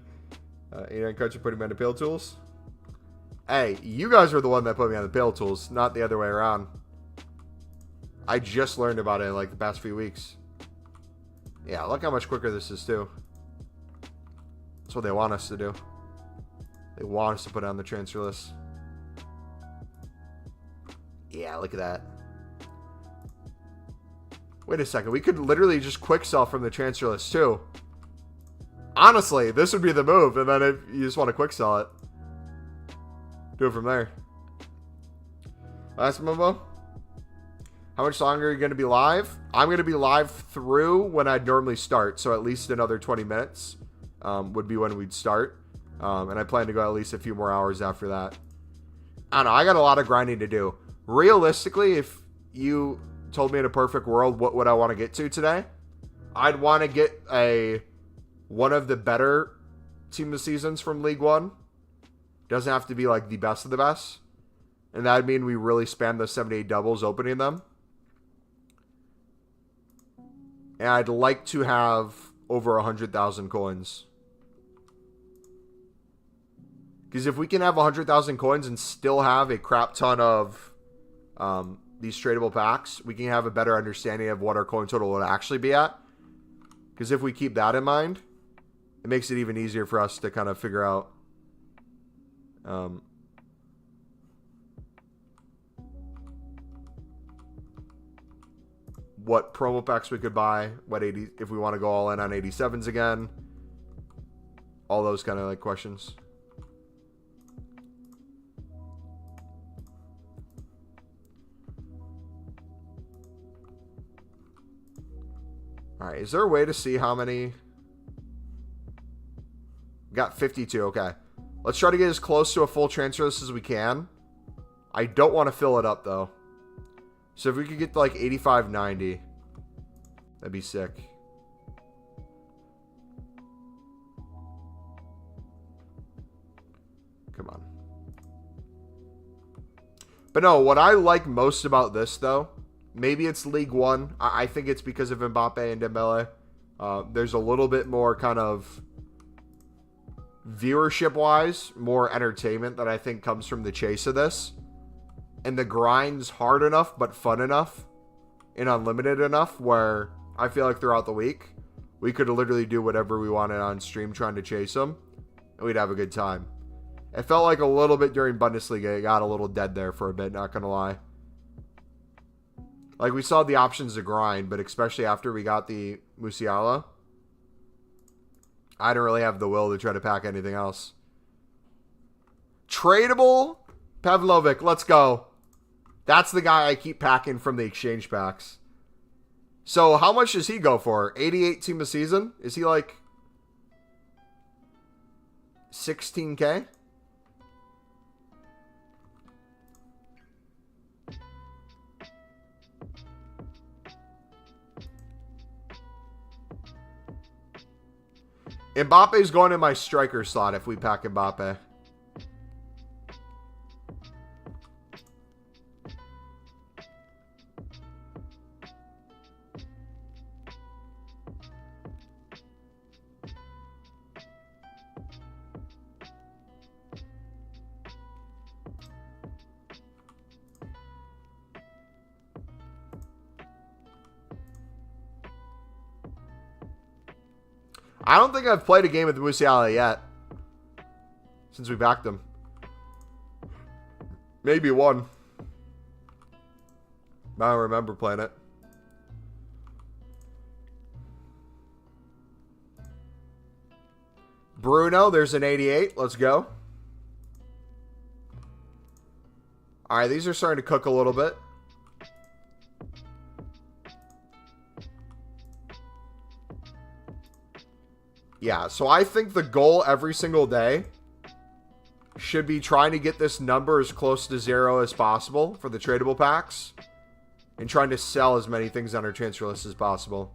89 cards are putting me on the pale tools. Hey, you guys were the one that put me on the pale tools, not the other way around. I just learned about it in like the past few weeks. Yeah, look how much quicker this is too. That's what they want us to do. They want us to put on the transfer list. Yeah, look at that. Wait a second. We could literally just quick sell from the transfer list too. Honestly, this would be the move. And then if you just want to quick sell it, do it from there. Last Mumbo. How much longer are you going to be live? I'm going to be live through when I'd normally start. So at least another 20 minutes would be when we'd start. And I plan to go at least a few more hours after that. I don't know. I got a lot of grinding to do. Realistically, if you told me in a perfect world what would I want to get to today, I'd want to get one of the better team of seasons from League One. Doesn't have to be like the best of the best. And that'd mean we really spam the 78 doubles opening them. And I'd like to have over 100,000 coins. Because if we can have 100,000 coins and still have a crap ton of these tradable packs, we can have a better understanding of what our coin total would actually be at. Because if we keep that in mind, it makes it even easier for us to kind of figure out what promo packs we could buy, if we want to go all in on 87s again, all those kind of like questions. All right, is there a way to see how many? We got 52. Okay, let's try to get as close to a full transfer list as we can. I don't want to fill it up though. So if we could get to like 85, 90, that'd be sick. Come on. But no, what I like most about this though, maybe it's League One. I think it's because of Mbappe and Dembele. There's a little bit more kind of viewership-wise, more entertainment that I think comes from the chase of this. And the grind's hard enough, but fun enough and unlimited enough where I feel like throughout the week, we could literally do whatever we wanted on stream trying to chase them, and we'd have a good time. It felt like a little bit during Bundesliga. It got a little dead there for a bit, not going to lie. Like, we saw the options to grind, but especially after we got the Musiala, I didn't really have the will to try to pack anything else. Tradable Pavlovic, let's go. That's the guy I keep packing from the exchange packs. So how much does he go for? 88 team of season? Is he like 16K? Mbappe's going in my striker slot if we pack Mbappe. I don't think I've played a game with Musiala yet. Since we backed him. Maybe one. I don't remember playing it. Bruno, there's an 88. Let's go. Alright, these are starting to cook a little bit. Yeah, so I think the goal every single day should be trying to get this number as close to 0 as possible for the tradable packs and trying to sell as many things on our transfer list as possible.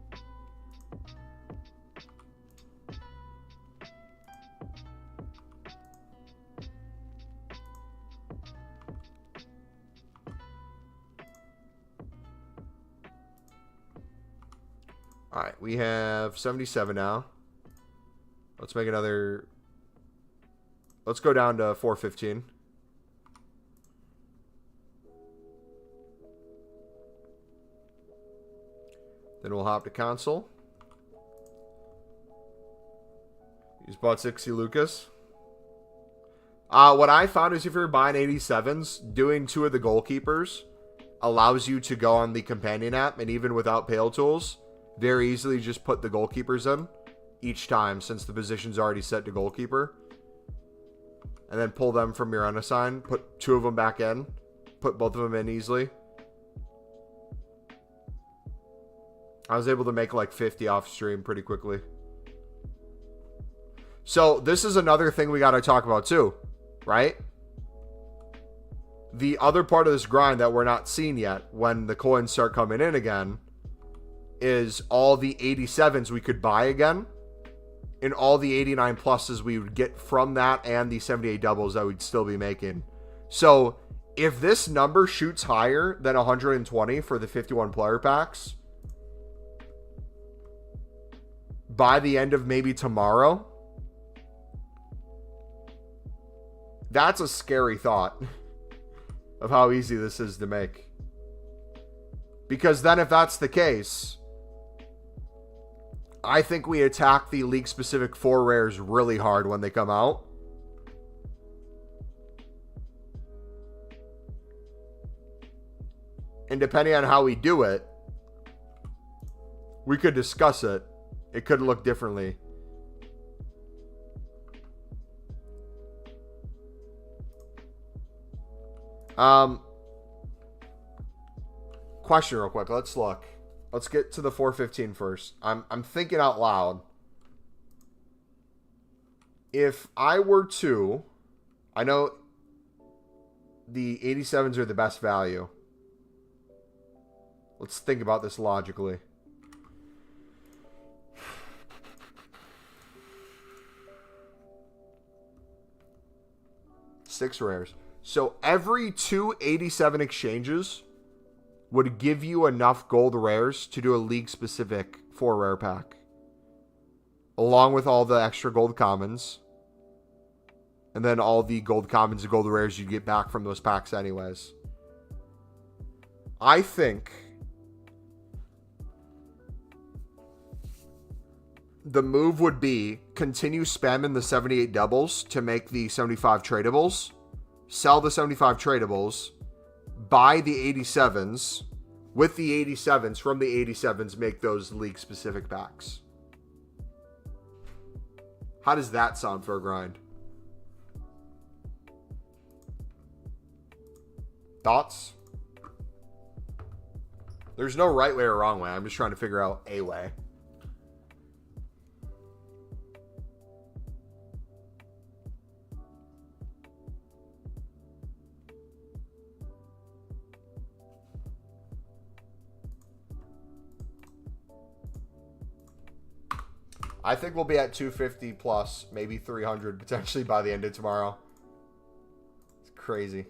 All right, we have 77 now. Let's make another. Let's go down to 415. Then we'll hop to console. He's bought 60 Lucas. What I found is if you're buying 87s, doing 2 of the goalkeepers allows you to go on the companion app, and even without Pale Tools, very easily just put the goalkeepers in each time since the position's already set to goalkeeper. And then pull them from your unassigned, put 2 of them back in, put both of them in easily. I was able to make like 50 off stream pretty quickly. So this is another thing we got to talk about too, right? The other part of this grind that we're not seeing yet when the coins start coming in again is all the 87s we could buy again, and all the 89 pluses we would get from that, and the 78 doubles that we'd still be making. So if this number shoots higher than 120 for the 51 player packs by the end of maybe tomorrow, that's a scary thought of how easy this is to make. Because then if that's the case, I think we attack the league-specific 4 rares really hard when they come out. And depending on how we do it, we could discuss it. It could look differently. Question real quick. Let's look. Let's get to the 415 first. I'm thinking out loud. If I were to, I know the 87s are the best value. Let's think about this logically. Six rares. So every 2 87 exchanges would give you enough gold rares to do a league-specific 4 rare pack. Along with all the extra gold commons. And then all the gold commons and gold rares you get back from those packs anyways. I think the move would be continue spamming the 78 doubles to make the 75 tradables. Sell the 75 tradables. Buy the 87s. With the 87s, from the 87s, make those league-specific packs. How does that sound for a grind? Thoughts? There's no right way or wrong way. I'm just trying to figure out a way. I think we'll be at 250 plus, maybe 300 potentially by the end of tomorrow. It's crazy.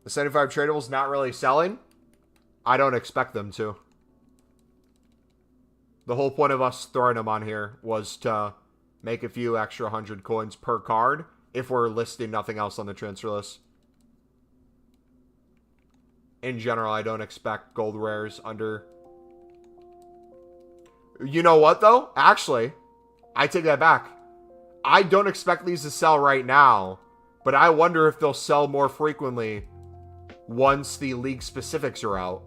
The 75 tradables not really selling. I don't expect them to. The whole point of us throwing them on here was to make a few extra 100 coins per card if we're listing nothing else on the transfer list. In general, I don't expect gold rares under... You know what, though? Actually, I take that back. I don't expect these to sell right now, but I wonder if they'll sell more frequently once the league specifics are out.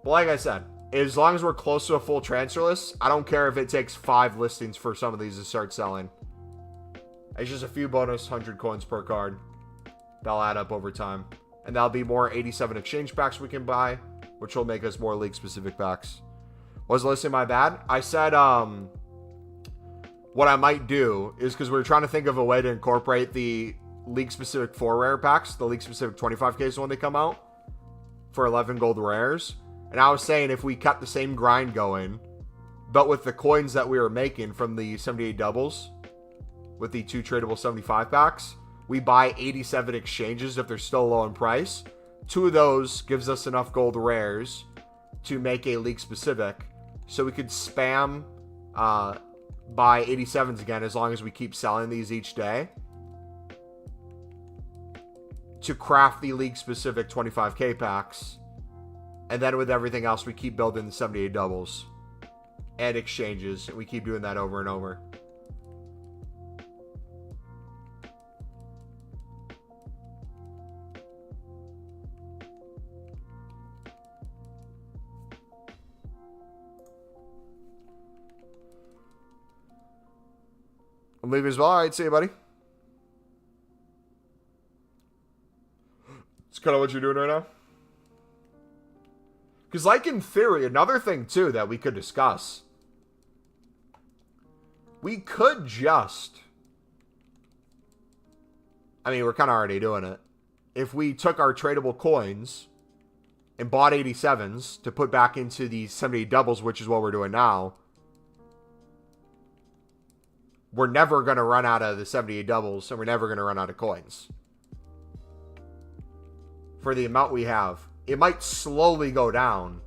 But like I said, as long as we're close to a full transfer list, I don't care if it takes 5 listings for some of these to start selling. It's just a few bonus 100 coins per card. That'll add up over time. And that'll be more 87 exchange packs we can buy, which will make us more league-specific packs. Was listening my bad? I said, what I might do is, because we were trying to think of a way to incorporate the league-specific 4 rare packs, the league-specific 25Ks when they come out, for 11 gold rares. And I was saying if we kept the same grind going, but with the coins that we were making from the 78 doubles, with the 2 tradable 75 packs, we buy 87 exchanges if they're still low in price. 2 of those gives us enough gold rares to make a league specific. So we could spam buy 87s again as long as we keep selling these each day to craft the league-specific 25K packs. And then with everything else, we keep building the 78 doubles and exchanges. And we keep doing that over and over. I'm leaving as well. All right, see you, buddy. It's kind of what you're doing right now. Because, like, in theory, another thing, too, that we could discuss. We could just... I mean, we're kind of already doing it. If we took our tradable coins and bought 87s to put back into the 78 doubles, which is what we're doing now, we're never going to run out of the 78 doubles, and we're never going to run out of coins. For the amount we have. It might slowly go down,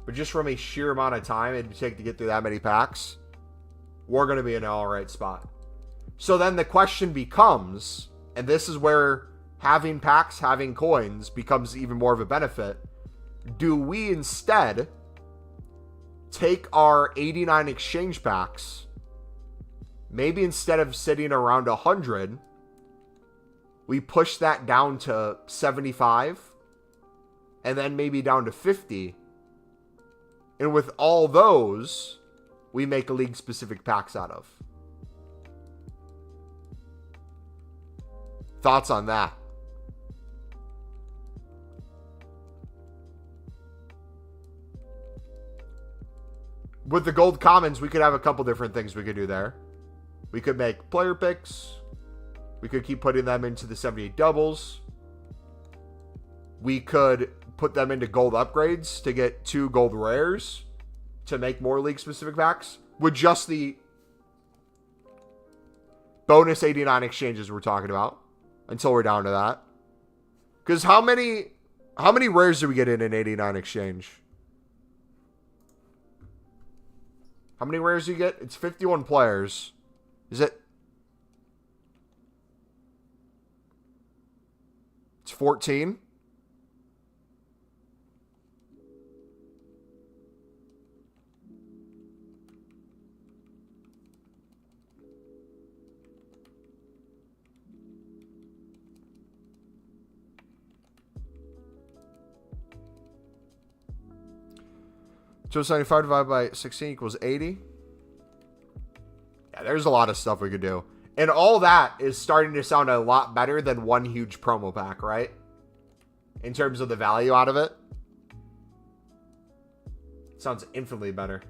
but just from a sheer amount of time it'd take to get through that many packs, we're going to be in an alright spot. So then the question becomes, and this is where having packs, having coins becomes even more of a benefit. Do we instead take our 89 exchange packs, maybe instead of sitting around 100, we push that down to 75, and then maybe down to 50. And with all those, we make league-specific packs out of. Thoughts on that? With the gold commons, we could have a couple different things we could do there. We could make player picks. We could keep putting them into the 78 doubles. We could put them into gold upgrades to get 2 gold rares to make more league-specific packs with just the bonus 89 exchanges we're talking about until we're down to that. Because how many rares do we get in an 89 exchange? How many rares do you get? It's 51 players. Is it? It's 14. So 75 divided by 16 equals 80. Yeah, there's a lot of stuff we could do. And all that is starting to sound a lot better than one huge promo pack, right? In terms of the value out of it. Sounds infinitely better.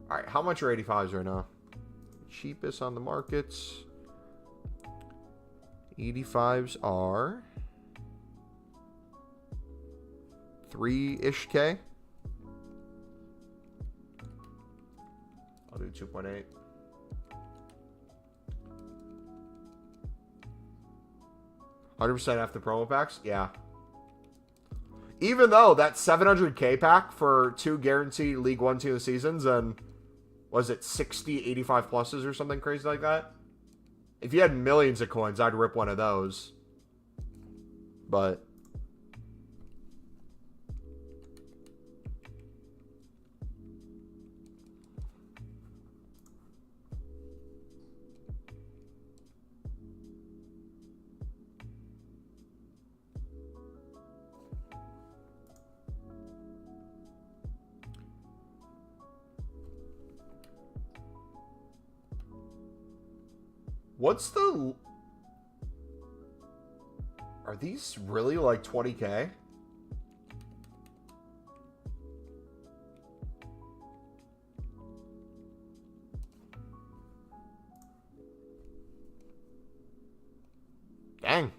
Alright, how much are 85s right now? Cheapest on the markets. 85s are 3-ish K. I'll do 2.8. $100% after promo packs? Yeah. Even though that 700K pack for 2 guaranteed League 1 team of the seasons and was it 60, 85 pluses or something crazy like that? If you had millions of coins, I'd rip one of those. But what's the... Are these really like 20K? Dang.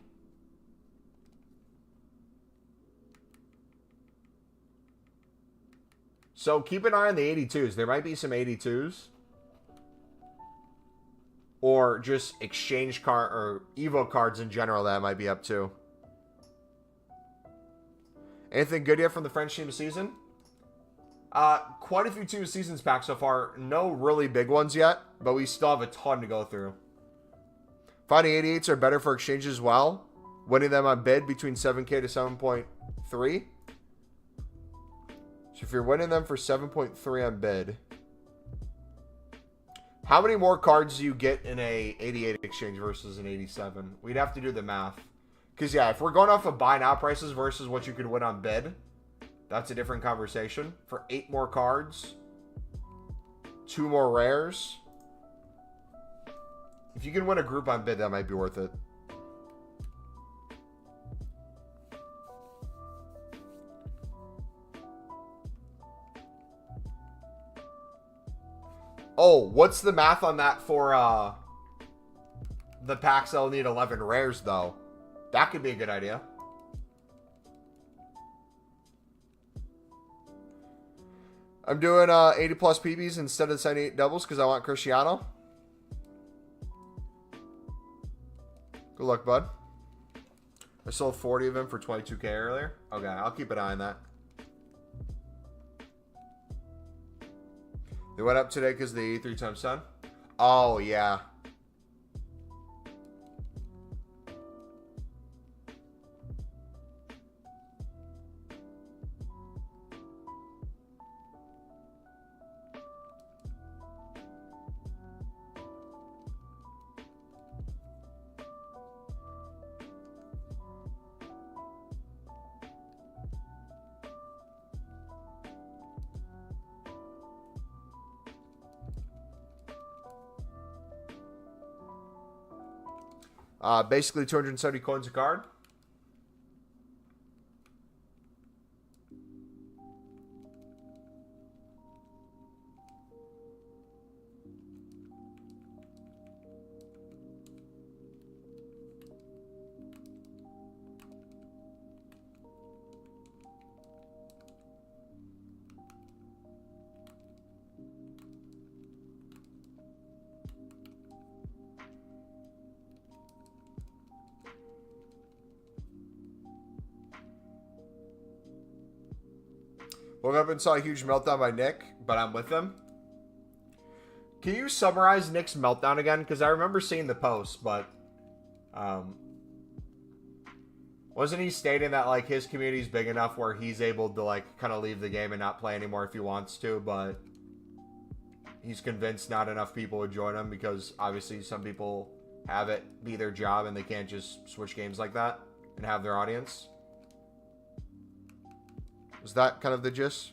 So keep an eye on the 82s. There might be some 82s. Or just exchange card or Evo cards in general that I might be up to. Anything good yet from the French team season? Quite a few Team of Seasons packs so far. No really big ones yet, but we still have a ton to go through. Finding 88s are better for exchange as well. Winning them on bid between 7K to 7.3. So if you're winning them for 7.3 on bid, how many more cards do you get in a 88 exchange versus an 87? We'd have to do the math. Because, yeah, if we're going off of buy now prices versus what you could win on bid, that's a different conversation. For 8 more cards, 2 more rares. If you can win a group on bid, that might be worth it. Oh, what's the math on that for the packs that'll need 11 rares, though? That could be a good idea. I'm doing 80 plus PBs instead of 78 doubles because I want Cristiano. Good luck, bud. I sold 40 of them for 22K earlier. Okay, I'll keep an eye on that. They went up today because the 83 times 10. Oh, yeah. Basically 270 coins a card. Woke up and saw a huge meltdown by Nick, but I'm with him. Can you summarize Nick's meltdown again? Because I remember seeing the post, but wasn't he stating that like his community's big enough where he's able to like kind of leave the game and not play anymore if he wants to, but he's convinced not enough people would join him because obviously some people have it be their job and they can't just switch games like that and have their audience? Was that kind of the gist?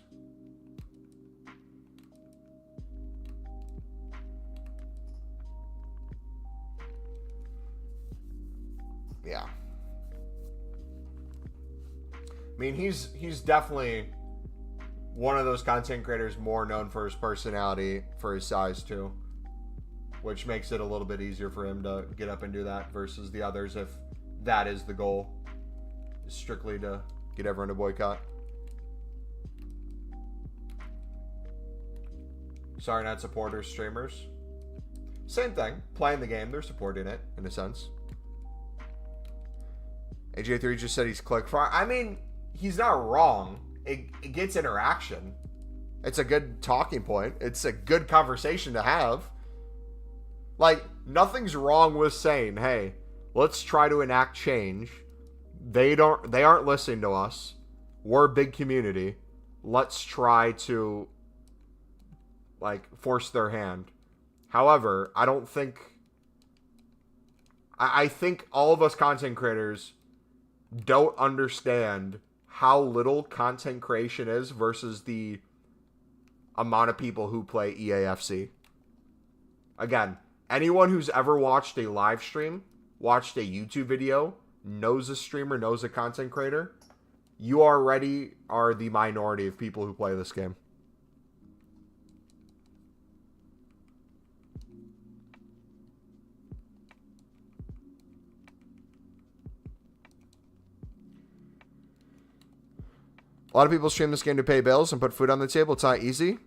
Yeah. I mean, he's definitely one of those content creators more known for his personality, for his size too, which makes it a little bit easier for him to get up and do that versus the others if that is the goal, is strictly to get everyone to boycott. Sorry, not supporters, streamers. Same thing. Playing the game, they're supporting it, in a sense. AJ3 just said he's click far. I mean, he's not wrong. It gets interaction. It's a good talking point. It's a good conversation to have. Like, nothing's wrong with saying, hey, let's try to enact change. They aren't listening to us. We're a big community. Let's try to like force their hand. However, I don't think I think all of us content creators don't understand how little content creation is versus the amount of people who play EAFC. Again, anyone who's ever watched a live stream, watched a YouTube video, knows a streamer, knows a content creator, you already are the minority of people who play this game. A lot of people stream this game to pay bills and put food on the table. It's not easy.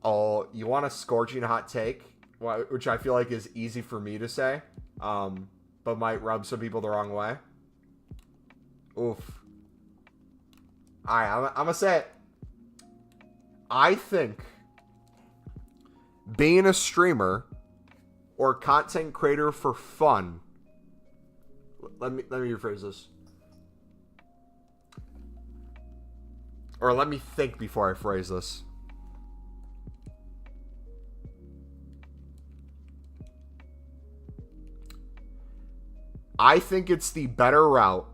Oh, you want a scorching hot take, which I feel like is easy for me to say, but might rub some people the wrong way. Oof. Alright, I'm gonna say it. I think being a streamer or content creator for fun. Let me rephrase this. Or let me think before I phrase this. I think it's the better route.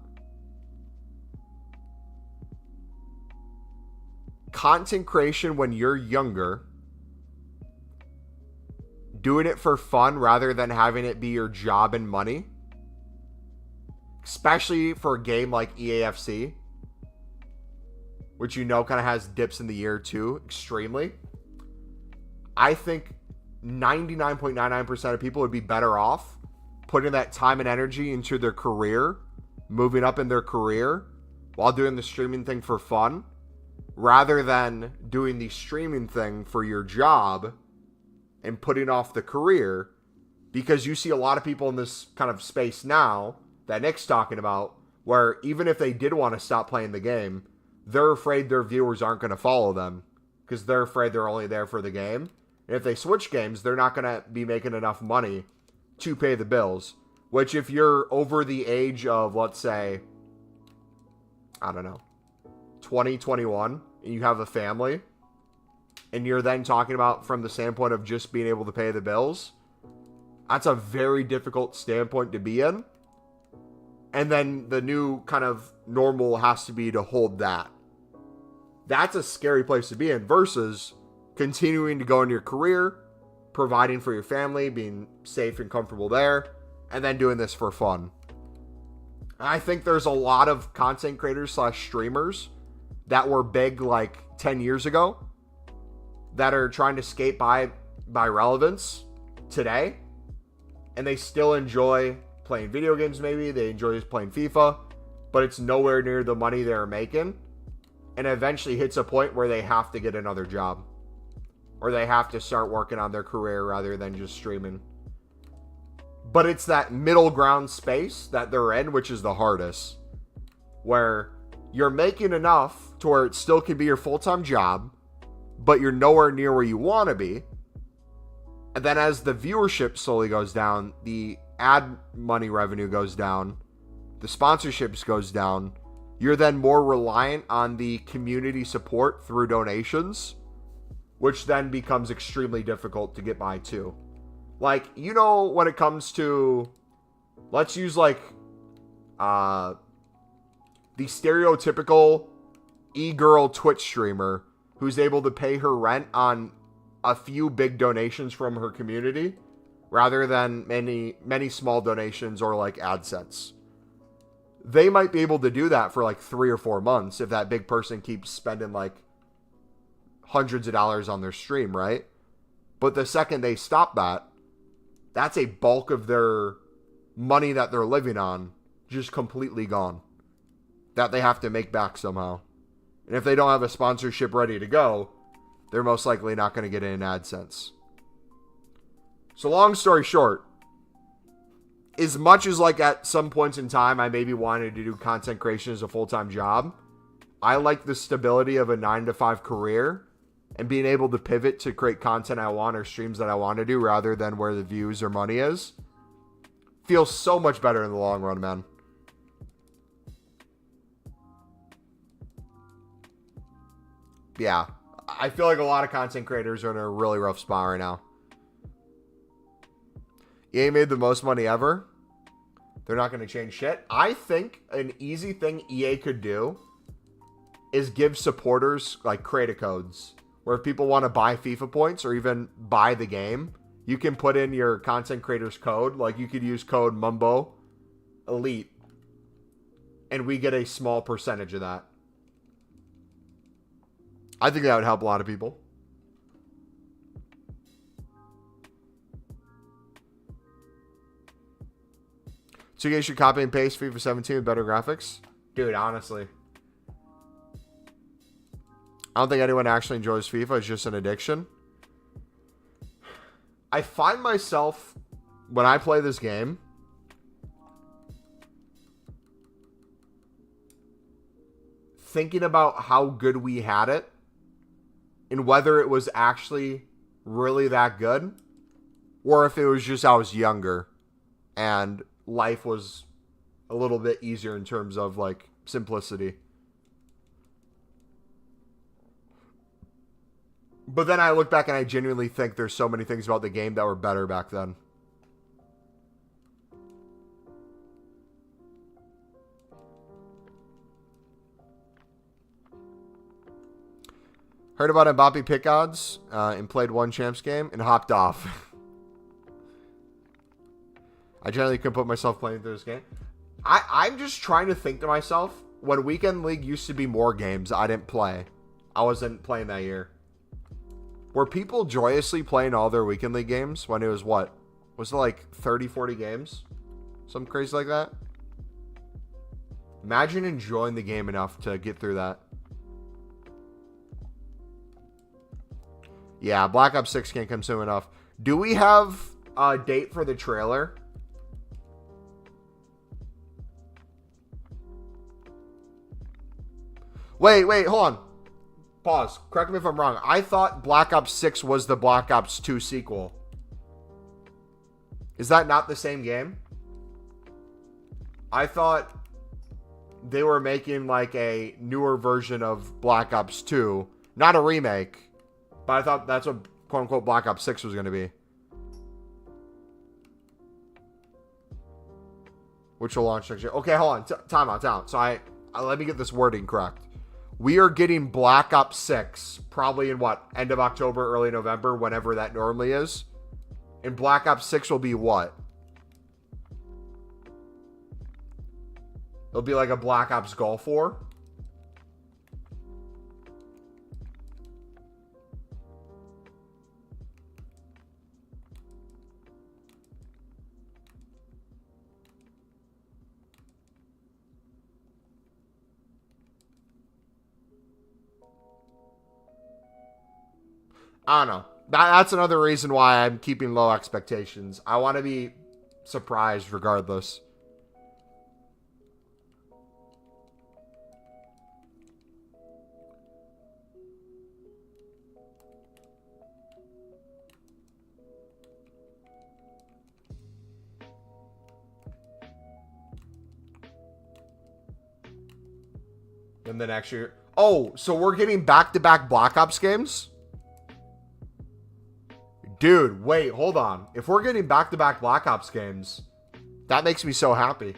Content creation when you're younger, doing it for fun rather than having it be your job and money, especially for a game like EAFC, which you know kind of has dips in the year too, extremely. I think 99.99% of people would be better off putting that time and energy into their career, moving up in their career while doing the streaming thing for fun, rather than doing the streaming thing for your job and putting off the career. Because you see a lot of people in this kind of space now that Nick's talking about, where even if they did want to stop playing the game, they're afraid their viewers aren't going to follow them because they're afraid they're only there for the game. And if they switch games, they're not going to be making enough money to pay the bills. Which if you're over the age of, let's say, I don't know, 20, 21, and you have a family, and you're then talking about from the standpoint of just being able to pay the bills, that's a very difficult standpoint to be in. And then the new kind of normal has to be to hold that. That's a scary place to be in versus continuing to go in your career, providing for your family, being safe and comfortable there, and then doing this for fun. I think there's a lot of content creators / streamers that were big like 10 years ago that are trying to skate by relevance today, and they still enjoy playing video games. Maybe they enjoy just playing FIFA, but it's nowhere near the money they're making, and eventually hits a point where they have to get another job or they have to start working on their career rather than just streaming. But it's that middle ground space that they're in, which is the hardest, where you're making enough to where it still can be your full-time job, but you're nowhere near where you want to be. And then as the viewership slowly goes down, the ad money revenue goes down, the sponsorships goes down, you're then more reliant on the community support through donations, which then becomes extremely difficult to get by too. Like, you know, when it comes to, let's use like the stereotypical e-girl Twitch streamer who's able to pay her rent on a few big donations from her community rather than many small donations or like AdSense. They might be able to do that for like 3 or 4 months if that big person keeps spending like hundreds of dollars on their stream, right? But the second they stop that, that's a bulk of their money that they're living on just completely gone, that they have to make back somehow. And if they don't have a sponsorship ready to go, they're most likely not going to get in AdSense. So long story short, as much as like at some points in time I maybe wanted to do content creation as a full-time job, I like the stability of a 9-to-5 career and being able to pivot to create content I want or streams that I want to do rather than where the views or money is. Feels so much better in the long run, man. Yeah, I feel like a lot of content creators are in a really rough spot right now. EA made the most money ever. They're not going to change shit. I think an easy thing EA could do is give supporters like creator codes, where if people want to buy FIFA points or even buy the game, you can put in your content creator's code. Like you could use code MumboElite, and we get a small percentage of that. I think that would help a lot of people. So you guys should copy and paste FIFA 17 with better graphics? Dude, honestly, I don't think anyone actually enjoys FIFA. It's just an addiction. I find myself, when I play this game, thinking about how good we had it and whether it was actually really that good, or if it was just I was younger and life was a little bit easier in terms of like simplicity. But then I look back and I genuinely think there's so many things about the game that were better back then. Heard about Mbappe pick odds and played one champs game and hopped off. I generally couldn't put myself playing through this game. I'm just trying to think to myself, when Weekend League used to be more games, I didn't play. I wasn't playing that year. Were people joyously playing all their Weekend League games when it was what? Was it like 30, 40 games? Something crazy like that? Imagine enjoying the game enough to get through that. Yeah, Black Ops 6 can't come soon enough. Do we have a date for the trailer? Wait, hold on. Pause. Correct me if I'm wrong. I thought Black Ops 6 was the Black Ops 2 sequel. Is that not the same game? I thought they were making like a newer version of Black Ops 2. Not a remake. But I thought that's what quote-unquote Black Ops 6 was going to be. Which will launch next year. Okay, hold on. Time out. So let me get this wording correct. We are getting Black Ops 6 probably in what? End of October, early November, whenever that normally is. And Black Ops 6 will be what? It'll be like a Black Ops Gulf War. I don't know. That's another reason why I'm keeping low expectations. I want to be surprised regardless. And then next year. Oh, so we're getting back-to-back Black Ops games? Dude, wait, hold on. If we're getting back-to-back Black Ops games, that makes me so happy.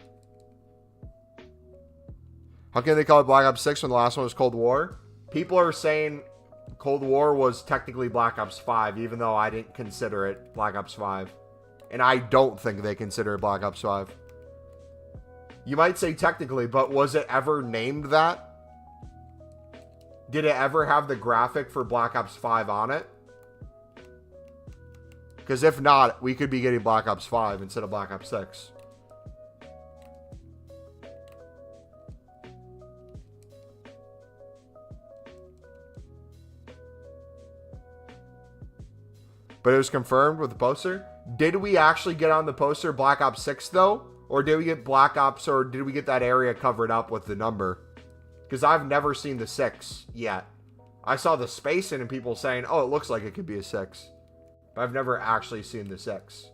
How can they call it Black Ops 6 when the last one was Cold War? People are saying Cold War was technically Black Ops 5, even though I didn't consider it Black Ops 5. And I don't think they consider it Black Ops 5. You might say technically, but was it ever named that? Did it ever have the graphic for Black Ops 5 on it? Because if not, we could be getting Black Ops 5 instead of Black Ops 6. But it was confirmed with the poster. Did we actually get on the poster Black Ops 6 though? Or did we get Black Ops, or did we get that area covered up with the number? Because I've never seen the 6 yet. I saw the space in and people saying, oh, it looks like it could be a 6. But I've never actually seen the 6.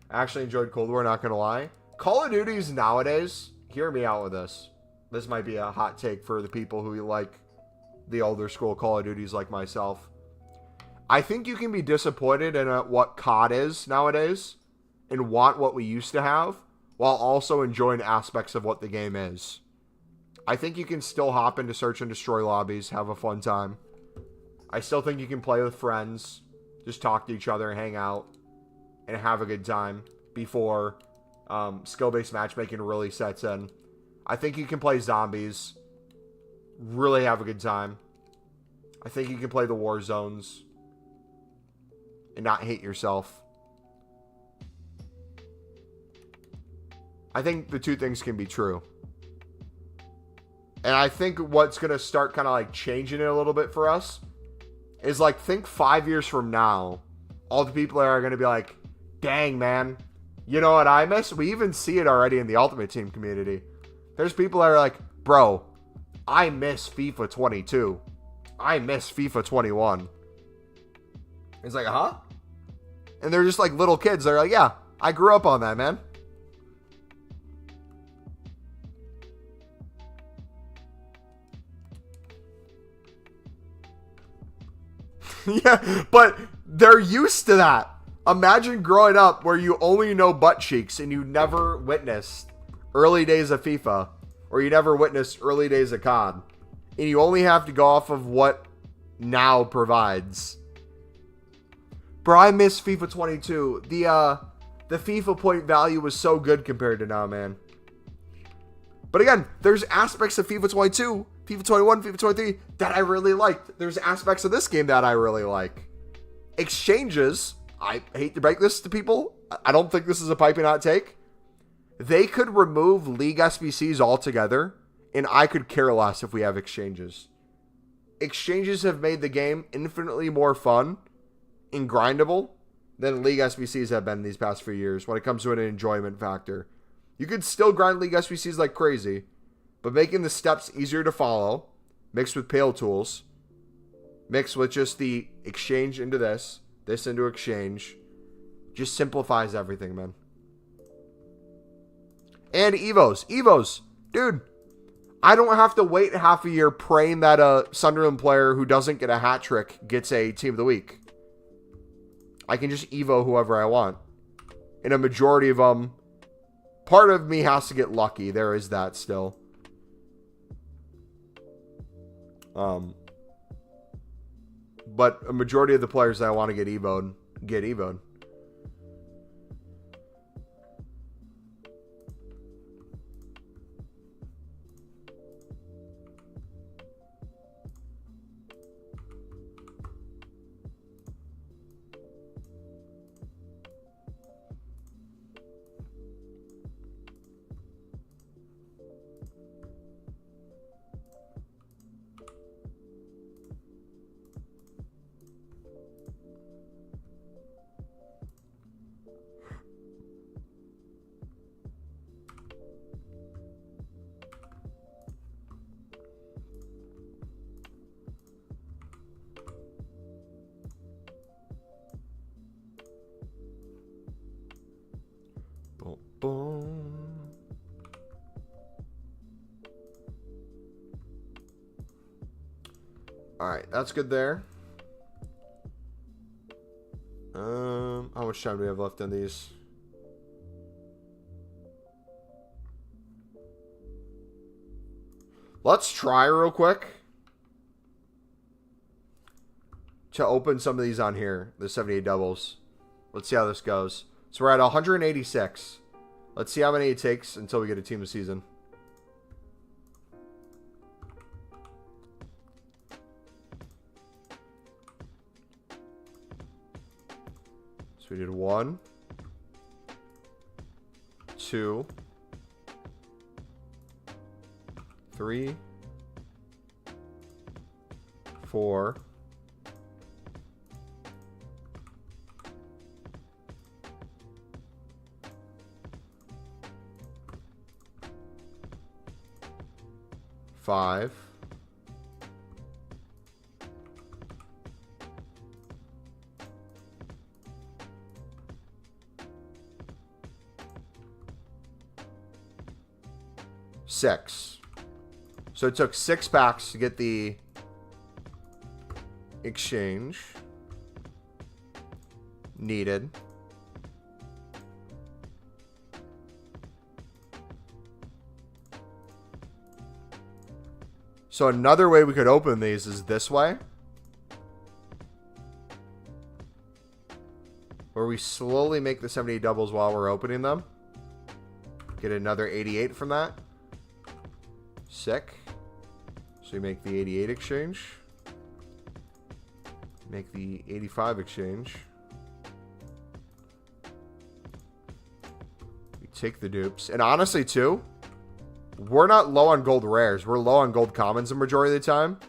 I actually enjoyed Cold War, not going to lie. Call of Duties nowadays, hear me out with this. This might be a hot take for the people who like the older school Call of Duties like myself. I think you can be disappointed in what COD is nowadays and want what we used to have while also enjoying aspects of what the game is. I think you can still hop into search and destroy lobbies, have a fun time. I still think you can play with friends, just talk to each other, hang out, and have a good time before skill-based matchmaking really sets in. I think you can play zombies, really have a good time. I think you can play the war zones and not hate yourself. I think the two things can be true. And I think what's going to start kind of like changing it a little bit for us is like, think 5 years from now, all the people are going to be like, dang, man, you know what I miss? We even see it already in the Ultimate Team community. There's people that are like, bro, I miss FIFA 22. I miss FIFA 21. It's like, huh? And they're just like little kids. They're like, yeah, I grew up on that, man. Yeah, but they're used to that. Imagine growing up where you only know butt cheeks and you never witnessed early days of FIFA, or you never witnessed early days of COD, and you only have to go off of what now provides. Bro, I miss FIFA 22. The FIFA point value was so good compared to now, man. But again, there's aspects of FIFA 22, FIFA 21, FIFA 23 that I really liked. There's aspects of this game that I really like. Exchanges, I hate to break this to people. I don't think this is a piping hot take. They could remove League SBCs altogether, and I could care less if we have exchanges. Exchanges have made the game infinitely more fun and grindable than League SBCs have been these past few years when it comes to an enjoyment factor. You could still grind League SBCs like crazy, but making the steps easier to follow, mixed with pale tools, mixed with just the exchange into this into exchange, just simplifies everything, man. And Evos. Dude, I don't have to wait half a year praying that a Sunderland player who doesn't get a hat trick gets a Team of the Week. I can just Evo whoever I want. And a majority of them, part of me has to get lucky. There is that still. But a majority of the players that I want to get Evo'd, get Evo'd. Boom. Alright, that's good there. How much time do we have left on these? Let's try real quick to open some of these on here, the 78 doubles. Let's see how this goes. So we're at 186. Let's see how many it takes until we get a team of the season. So we did 1, 2, 3, 4, 5, 6. So it took 6 packs to get the exchange needed. So another way we could open these is this way, where we slowly make the 78 doubles while we're opening them. Get another 88 from that. Sick. So we make the 88 exchange. Make the 85 exchange. We take the dupes. And honestly, too, we're not low on gold rares. We're low on gold commons the majority of the time.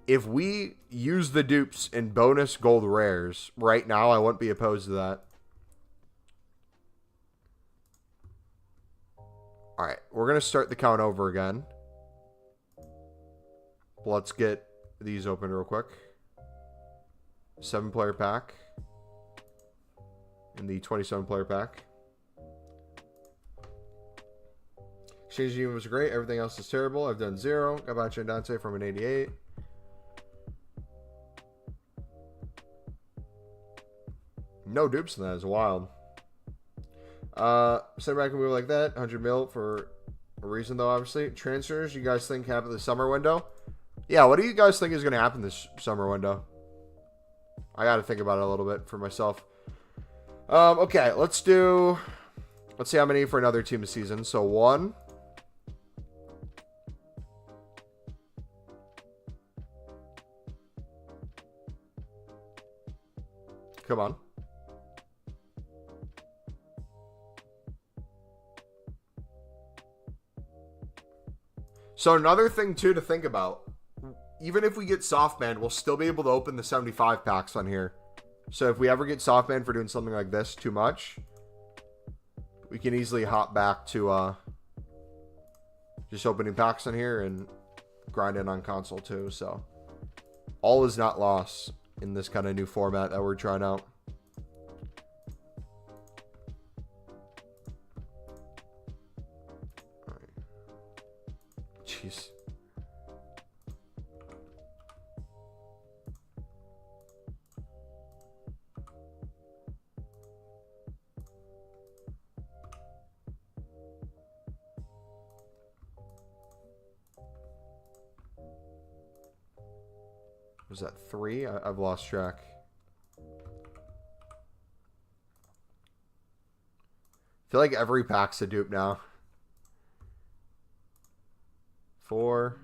If we use the dupes in bonus gold rares right now, I wouldn't be opposed to that. All right, we're going to start the count over again. But let's get these open real quick. 7-player pack. In the 27-player pack. Exchange unit was great. Everything else is terrible. I've done 0. Gabacho and Dante from an 88. No dupes in that is wild. Center back can move like that. 100 mil for a reason, though, obviously. Transfers, you guys think happen the summer window? Yeah, what do you guys think is going to happen this summer window? I got to think about it a little bit for myself. Okay, let's see how many for another team this season. So 1. Come on. So another thing, too, to think about. Even if we get soft banned, we'll still be able to open the 75 packs on here. So if we ever get soft banned for doing something like this too much, we can easily hop back to just opening packs on here and grind in on console, too. So all is not lost in this kind of new format that we're trying out. All right. Jeez. Was that 3? I've lost track. I feel like every pack's a dupe now. 4.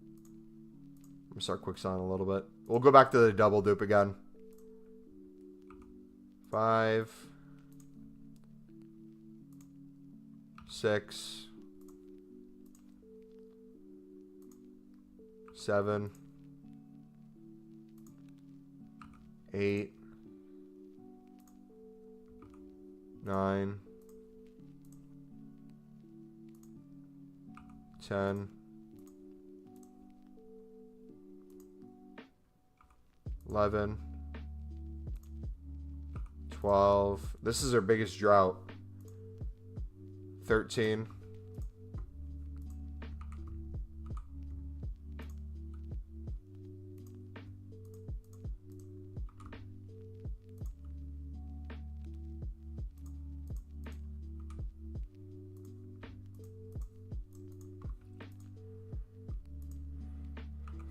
I'm gonna start quicksand a little bit. We'll go back to the double dupe again. 5. 6. 7. 8, 9, 10, 11, 12. This is our biggest drought. 13.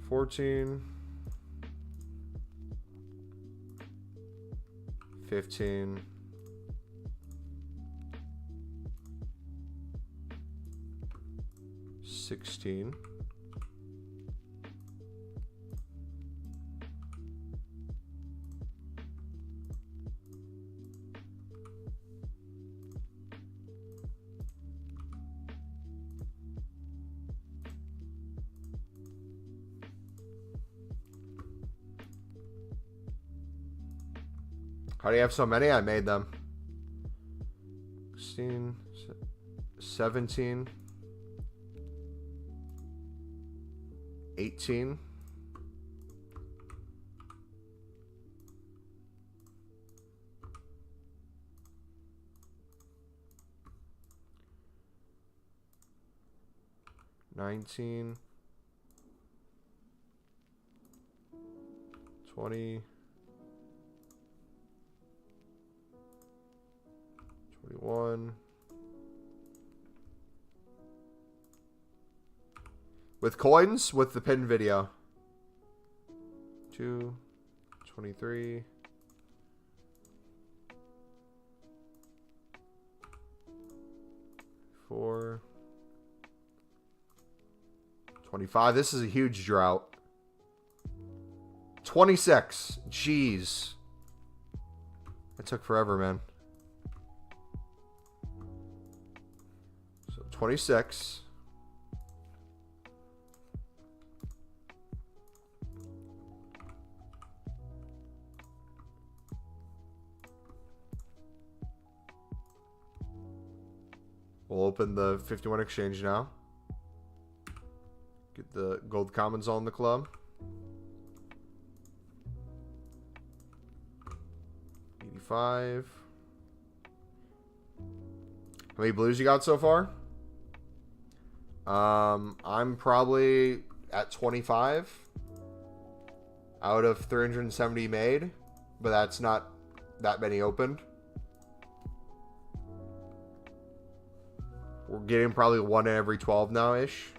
14, 15, 16, 'How do you have so many? I made them. 16, 17, 18, 19, 20, 21. With coins, with the pin video. 2, 23. 4. 25. This is a huge drought. 26. Jeez. It took forever, man. 26. We'll open the 51 exchange now. Get the gold commons all in the club. 85. How many blues you got so far? I'm probably at 25 out of 370 made, but that's not that many opened. We're getting probably 1 in every 12 now-ish.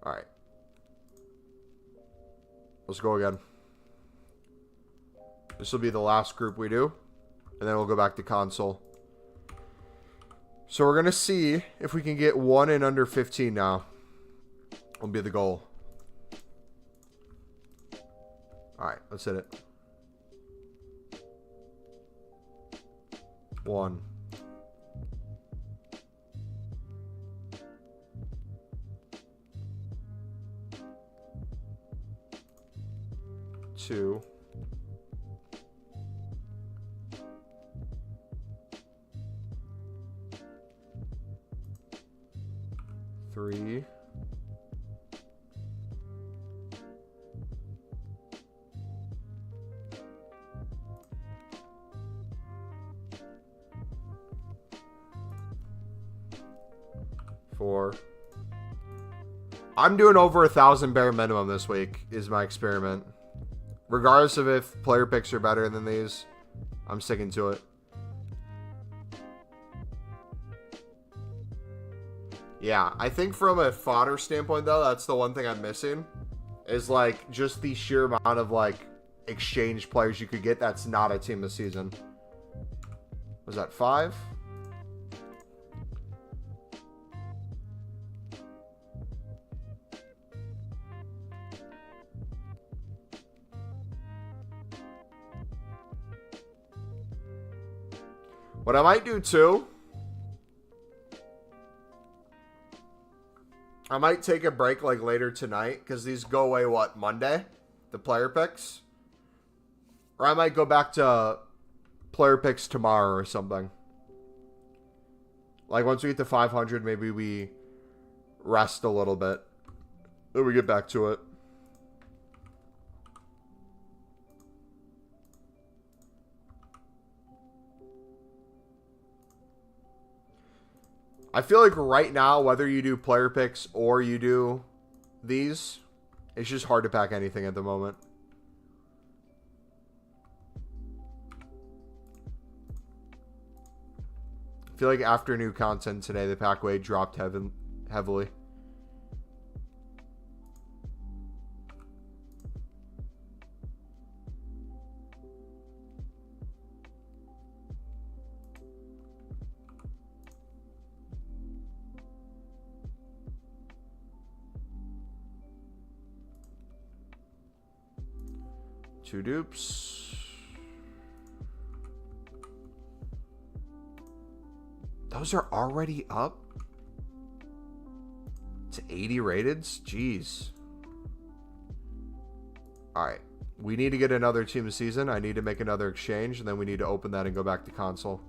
All right. Let's go again. This will be the last group we do, and then we'll go back to console. So we're going to see if we can get 1 in under 15 now. Will be the goal. All right, let's hit it. 1. 2. 3. 4. I'm doing over 1,000 bare minimum this week is my experiment. Regardless of if player picks are better than these, I'm sticking to it. Yeah, I think from a fodder standpoint, though, that's the one thing I'm missing. Is, like, just the sheer amount of, like, exchange players you could get that's not a team this season. Was that 5? What I might do, too, I might take a break, like, later tonight, because these go away, what, Monday? The player picks? Or I might go back to player picks tomorrow or something. Like, once we get to 500, maybe we rest a little bit. Then we get back to it. I feel like right now, whether you do player picks or you do these, it's just hard to pack anything at the moment. I feel like after new content today, the pack weight dropped heavily. Two dupes. Those are already up to 80 rateds? Jeez. Alright. We need to get another team of season. I need to make another exchange, and then we need to open that and go back to console.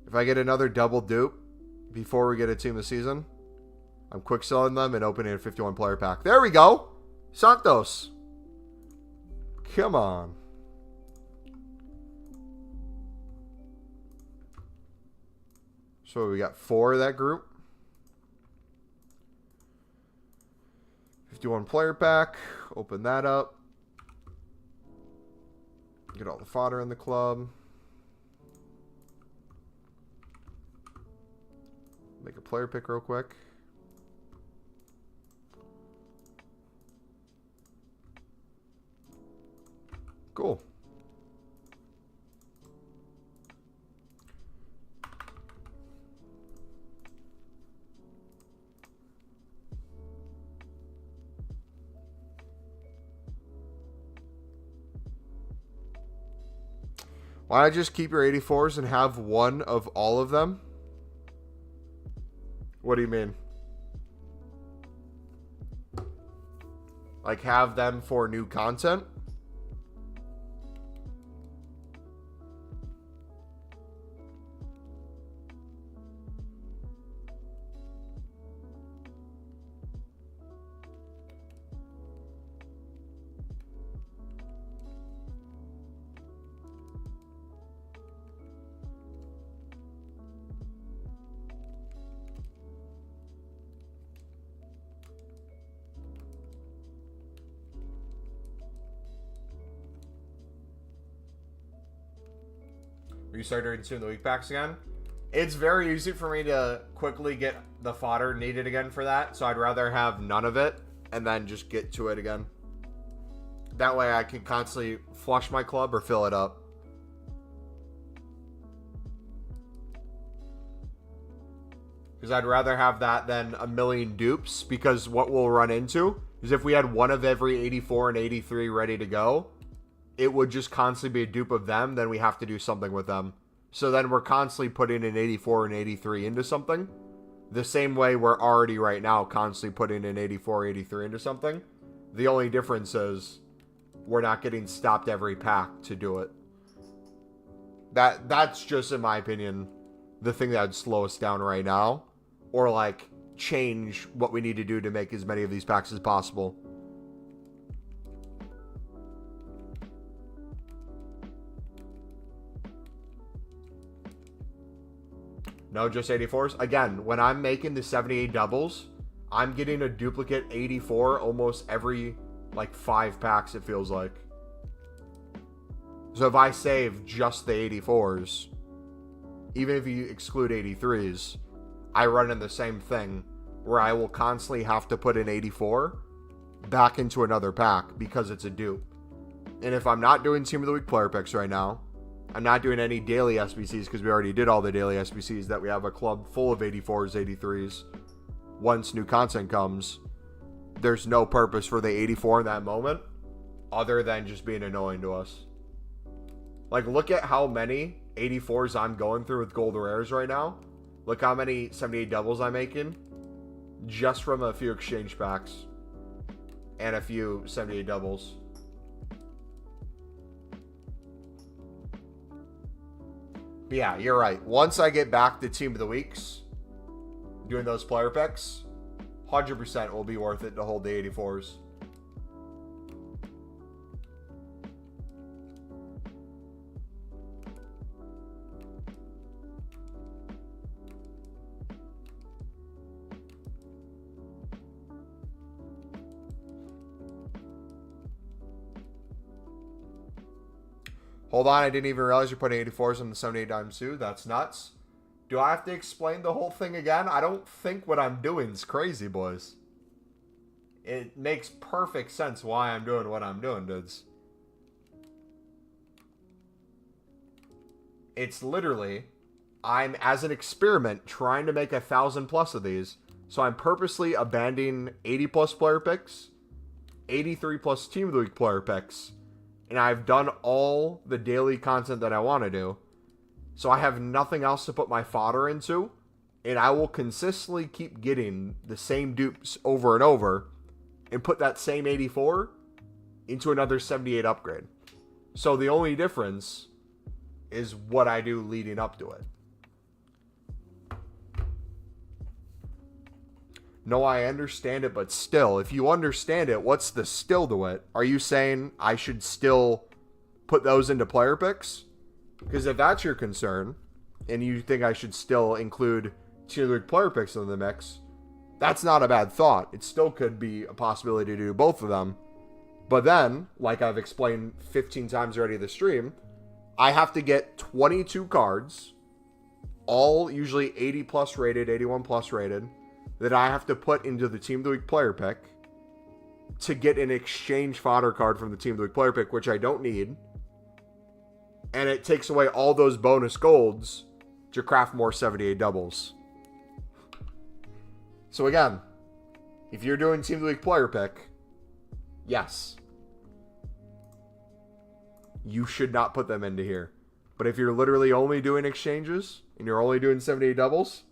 If I get another double dupe before we get a team of season, I'm quick selling them and opening a 51 player pack. There we go. Santos. Come on. So we got 4 of that group. 51 player pack. Open that up. Get all the fodder in the club. Make a player pick real quick. Cool. Why not just keep your 84s and have one of all of them? What do you mean? Like, have them for new content? You start doing Team of the Week packs again? It's very easy for me to quickly get the fodder needed again for that, so I'd rather have none of it and then just get to it again. That way I can constantly flush my club or fill it up. Because I'd rather have that than a million dupes, because what we'll run into is if we had one of every 84 and 83 ready to go, it would just constantly be a dupe of them, then we have to do something with them. So then we're constantly putting an 84 and 83 into something. The same way we're already right now constantly putting an 84, 83 into something. The only difference is we're not getting stopped every pack to do it. That's just, in my opinion, the thing that would slow us down right now. Or like change what we need to do to make as many of these packs as possible. No, just 84s. Again, when I'm making the 78 doubles, I'm getting a duplicate 84 almost every, like, 5 packs, it feels like. So if I save just the 84s, even if you exclude 83s, I run in the same thing, where I will constantly have to put an 84 back into another pack because it's a dupe. And if I'm not doing Team of the Week player picks right now, I'm not doing any daily SBCs because we already did all the daily SBCs that we have a club full of 84s, 83s. Once new content comes, there's no purpose for the 84 in that moment other than just being annoying to us. Like, look at how many 84s I'm going through with gold rares right now. Look how many 78 doubles I'm making just from a few exchange packs and a few 78 doubles. But yeah, you're right. Once I get back to Team of the Weeks, doing those player picks, 100% will be worth it to hold the 84s. Hold on, I didn't even realize you're putting 84s on the 78 dimes too. That's nuts. Do I have to explain the whole thing again? I don't think what I'm doing is crazy, boys. It makes perfect sense why I'm doing what I'm doing, dudes. It's literally, I'm, as an experiment, trying to make 1,000 plus of these. So I'm purposely abandoning 80 plus player picks, 83 plus Team of the Week player picks, and I've done all the daily content that I want to do. So I have nothing else to put my fodder into, and I will consistently keep getting the same dupes over and over and put that same 84 into another 78 upgrade. So the only difference is what I do leading up to it. No, I understand it, but still, if you understand it, what's the still to it? Are you saying I should still put those into player picks? Because if that's your concern, and you think I should still include Team of the Week player picks in the mix, that's not a bad thought. It still could be a possibility to do both of them. But then, like I've explained 15 times already this stream, I have to get 22 cards, all usually 80 plus rated, 81 plus rated, that I have to put into the Team of the Week player pick to get an exchange fodder card from the Team of the Week player pick, which I don't need. And it takes away all those bonus golds to craft more 78 doubles. So again, if you're doing Team of the Week player pick, yes, you should not put them into here. But if you're literally only doing exchanges and you're only doing 78 doubles,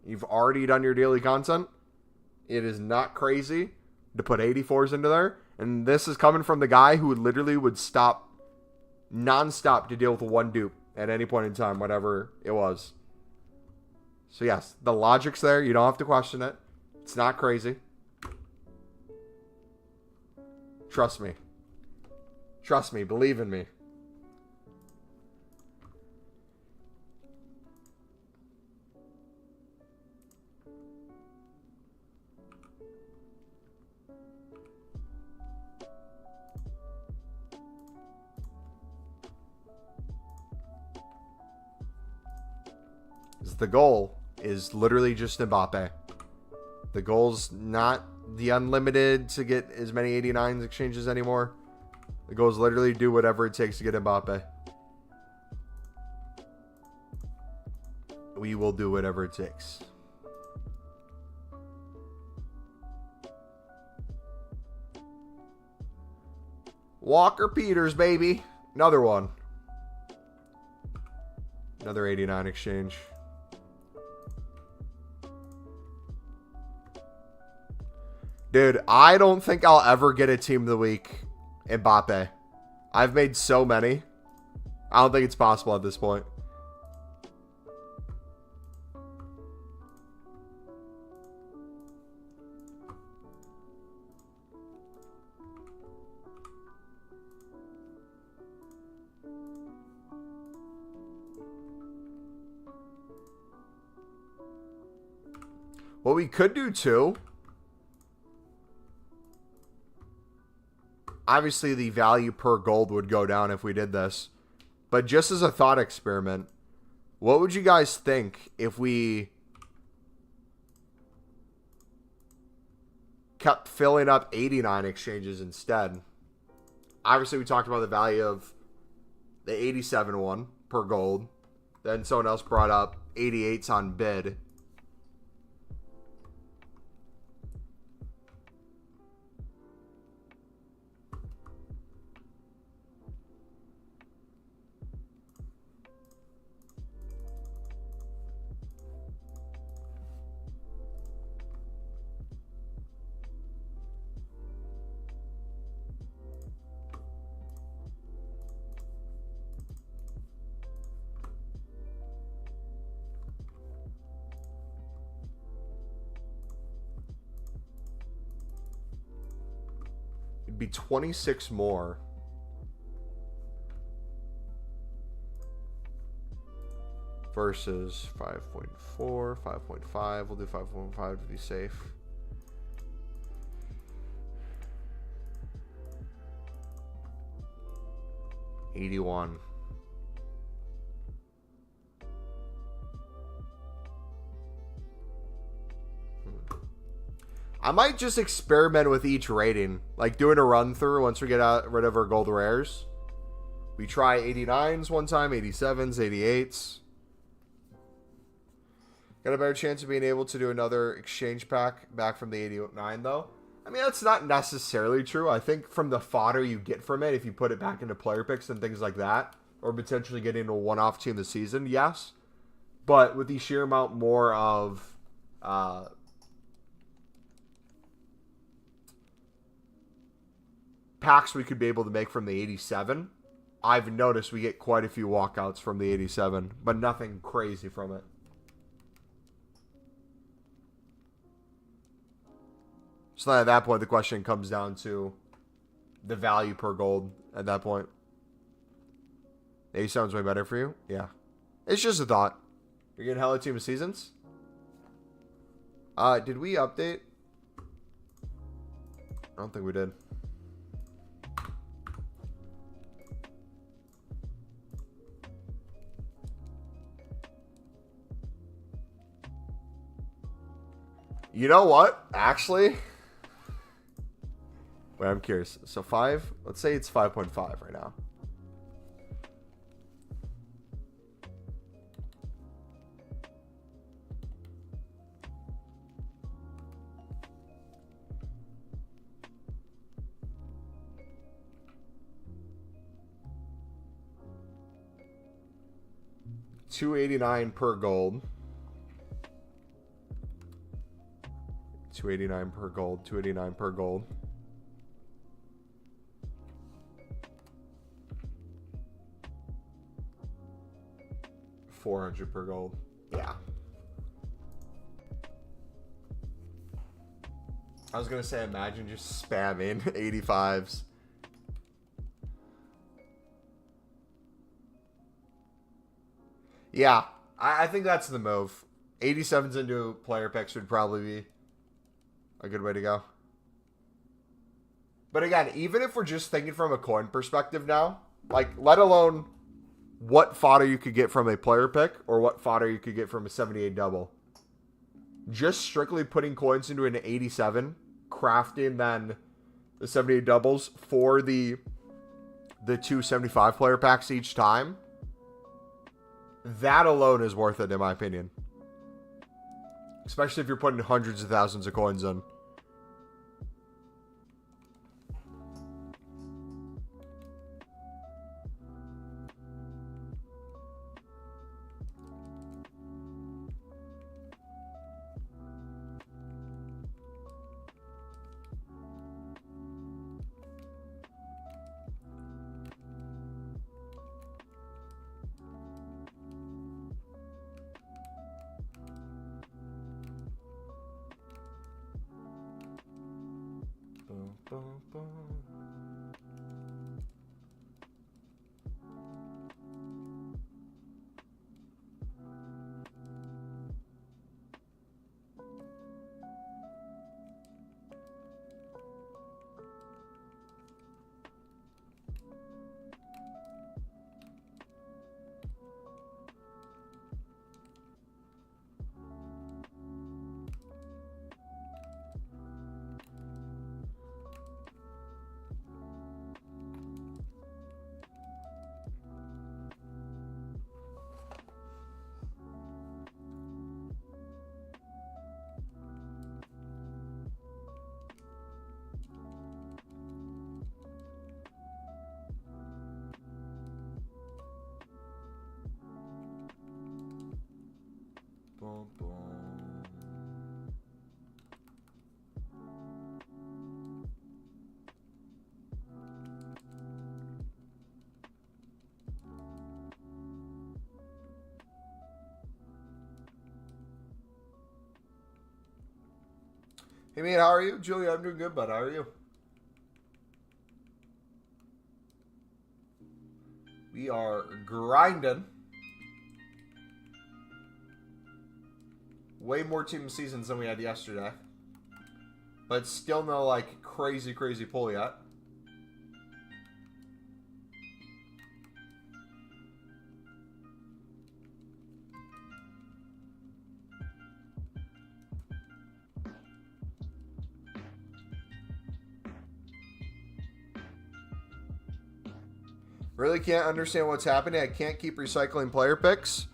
you've already done your daily content, it is not crazy to put 84s into there. And this is coming from the guy who literally would stop nonstop to deal with one dupe at any point in time, whatever it was. So yes, the logic's there. You don't have to question it. It's not crazy. Trust me. Trust me. Believe in me. The goal is literally just Mbappe. The goal's not the unlimited to get as many 89s exchanges anymore. The goal is literally do whatever it takes to get Mbappe. We will do whatever it takes. Walker Peters, baby. Another one. Another 89 exchange. Dude, I don't think I'll ever get a Team of the Week Mbappe. I've made so many. I don't think it's possible at this point. What we could do too, obviously the value per gold would go down if we did this, but just as a thought experiment, what would you guys think if we kept filling up 89 exchanges instead? Obviously we talked about the value of the 87 one per gold. Then someone else brought up 88s on bid. Be 26 more. Versus 5.4, 5.5. We'll do 5.5 to be safe. $81. I might just experiment with each rating. Like doing a run through once we get rid of our gold rares. We try 89s one time, 87s, 88s. Got a better chance of being able to do another exchange pack back from the 89 though. I mean, that's not necessarily true. I think from the fodder you get from it, if you put it back into player picks and things like that, or potentially getting a one-off team this season, yes. But with the sheer amount more of packs we could be able to make from the 87, I've noticed we get quite a few walkouts from the 87, but nothing crazy from it. So then at that point, the question comes down to the value per gold at that point. 87's way better for you? Yeah. It's just a thought. You're getting hella team of seasons? Did we update? I don't think we did. You know what? Actually, Wait, I'm curious. So 5, let's say it's 5.5 right now. $289 per gold. 289 per gold. 289 per gold. $400 per gold. Yeah. I was gonna say, imagine just spamming 85s. Yeah, I think that's the move. 87s into player picks would probably be a good way to go. But again, even if we're just thinking from a coin perspective now, like, let alone what fodder you could get from a player pick or what fodder you could get from a 78 double. Just strictly putting coins into an 87, crafting then the 78 doubles for the 275 player packs each time. That alone is worth it, in my opinion. Especially if you're putting hundreds of thousands of coins in. Boom, boom. Hey, man, how are you? Julia, I'm doing good, bud. How are you? We are grinding. Way more team seasons than we had yesterday. But still no, like, crazy pull yet. Really can't understand what's happening. I can't keep recycling player picks.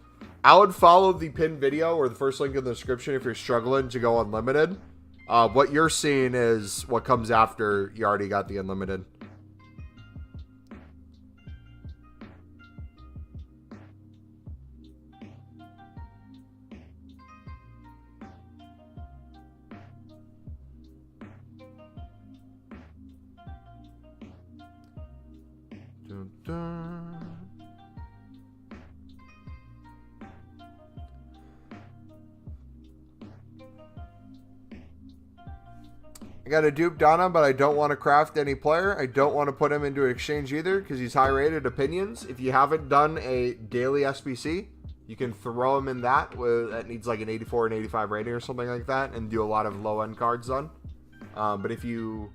I would follow the pinned video or the first link in the description if you're struggling to go unlimited. What you're seeing is what comes after you already got the unlimited. Dun, dun. I got a dupe Donna, but I don't want to craft any player. I don't want to put him into an exchange either because he's high rated opinions. If you haven't done a daily SBC, you can throw him in that. That needs like an 84 and 85 rating or something like that and do a lot of low end cards on. But if you've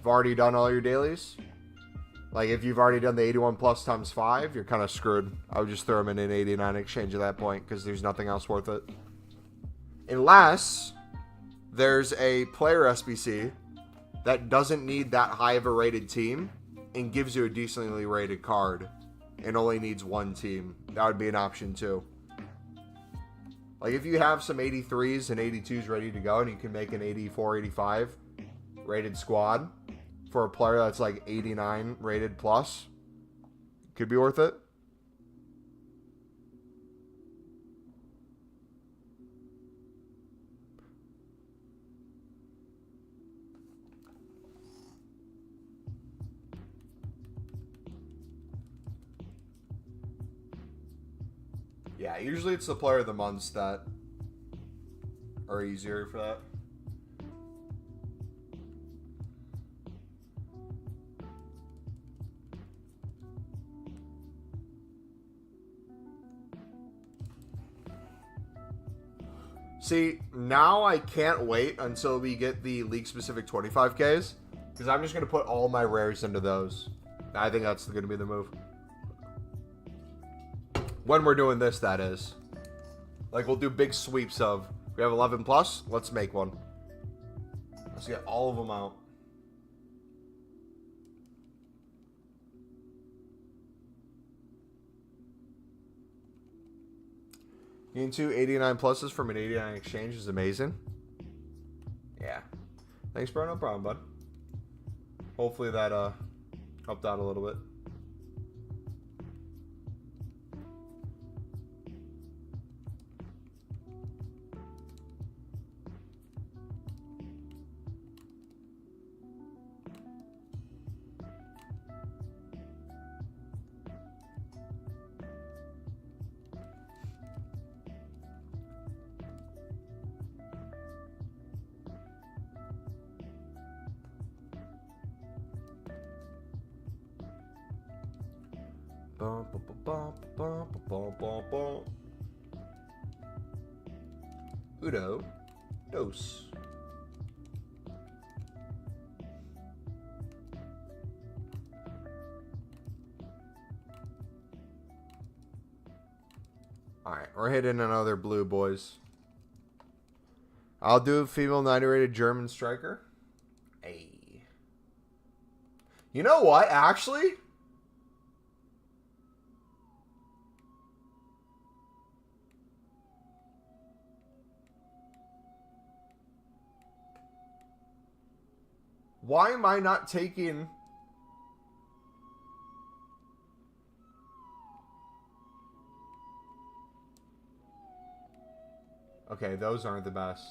already done all your dailies, like if you've already done the 81 plus times 5, you're kind of screwed. I would just throw him in an 89 exchange at that point because there's nothing else worth it. Unless there's a player SBC that doesn't need that high of a rated team and gives you a decently rated card and only needs one team. That would be an option too. Like if you have some 83s and 82s ready to go and you can make an 84, 85 rated squad for a player that's like 89 rated plus, could be worth it. Yeah, usually it's the player of the months that are easier for that. See, now I can't wait until we get the league-specific 25Ks, because I'm just going to put all my rares into those. I think that's going to be the move. When we're doing this, that is. Like, we'll do big sweeps of, we have 11 plus, let's make one. Let's get all of them out. Getting 2 89 pluses from an 89 exchange is amazing. Yeah. Thanks, bro. No problem, bud. Hopefully that helped out a little bit. Udo dos. Alright, we're hitting another blue, boys. I'll do a female 90 rated German striker. Hey. You know what, actually? Why am I not taking... Okay, those aren't the best.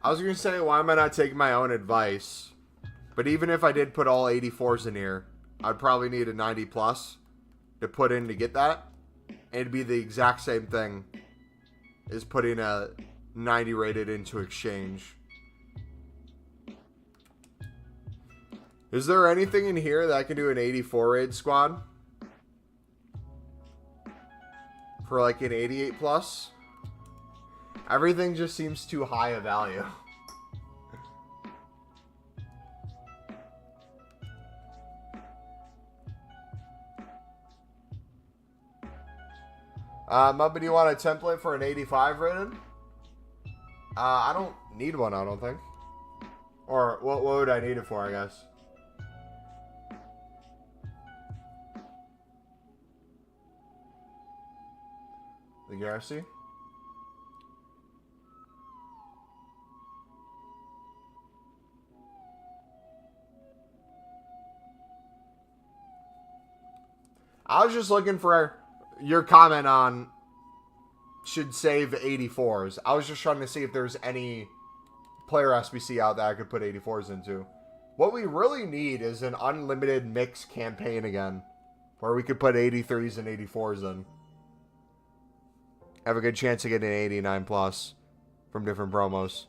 I was going to say, why am I not taking my own advice? But even if I did put all 84s in here, I'd probably need a 90 plus to put in to get that. And it'd be the exact same thing as putting a 90 rated into exchange. Is there anything in here that can do an 84 raid squad? For like an 88 plus? Everything just seems too high a value. Mubba, do you want a template for an 85 rated? I don't need one, I don't think. Or, what would I need it for, I guess? The Garrison? I was just looking for your comment on should save 84s. I was just trying to see if there's any player SBC out that I could put 84s into. What we really need is an unlimited mix campaign again, where we could put 83s and 84s in. Have a good chance to get an 89 plus from different promos.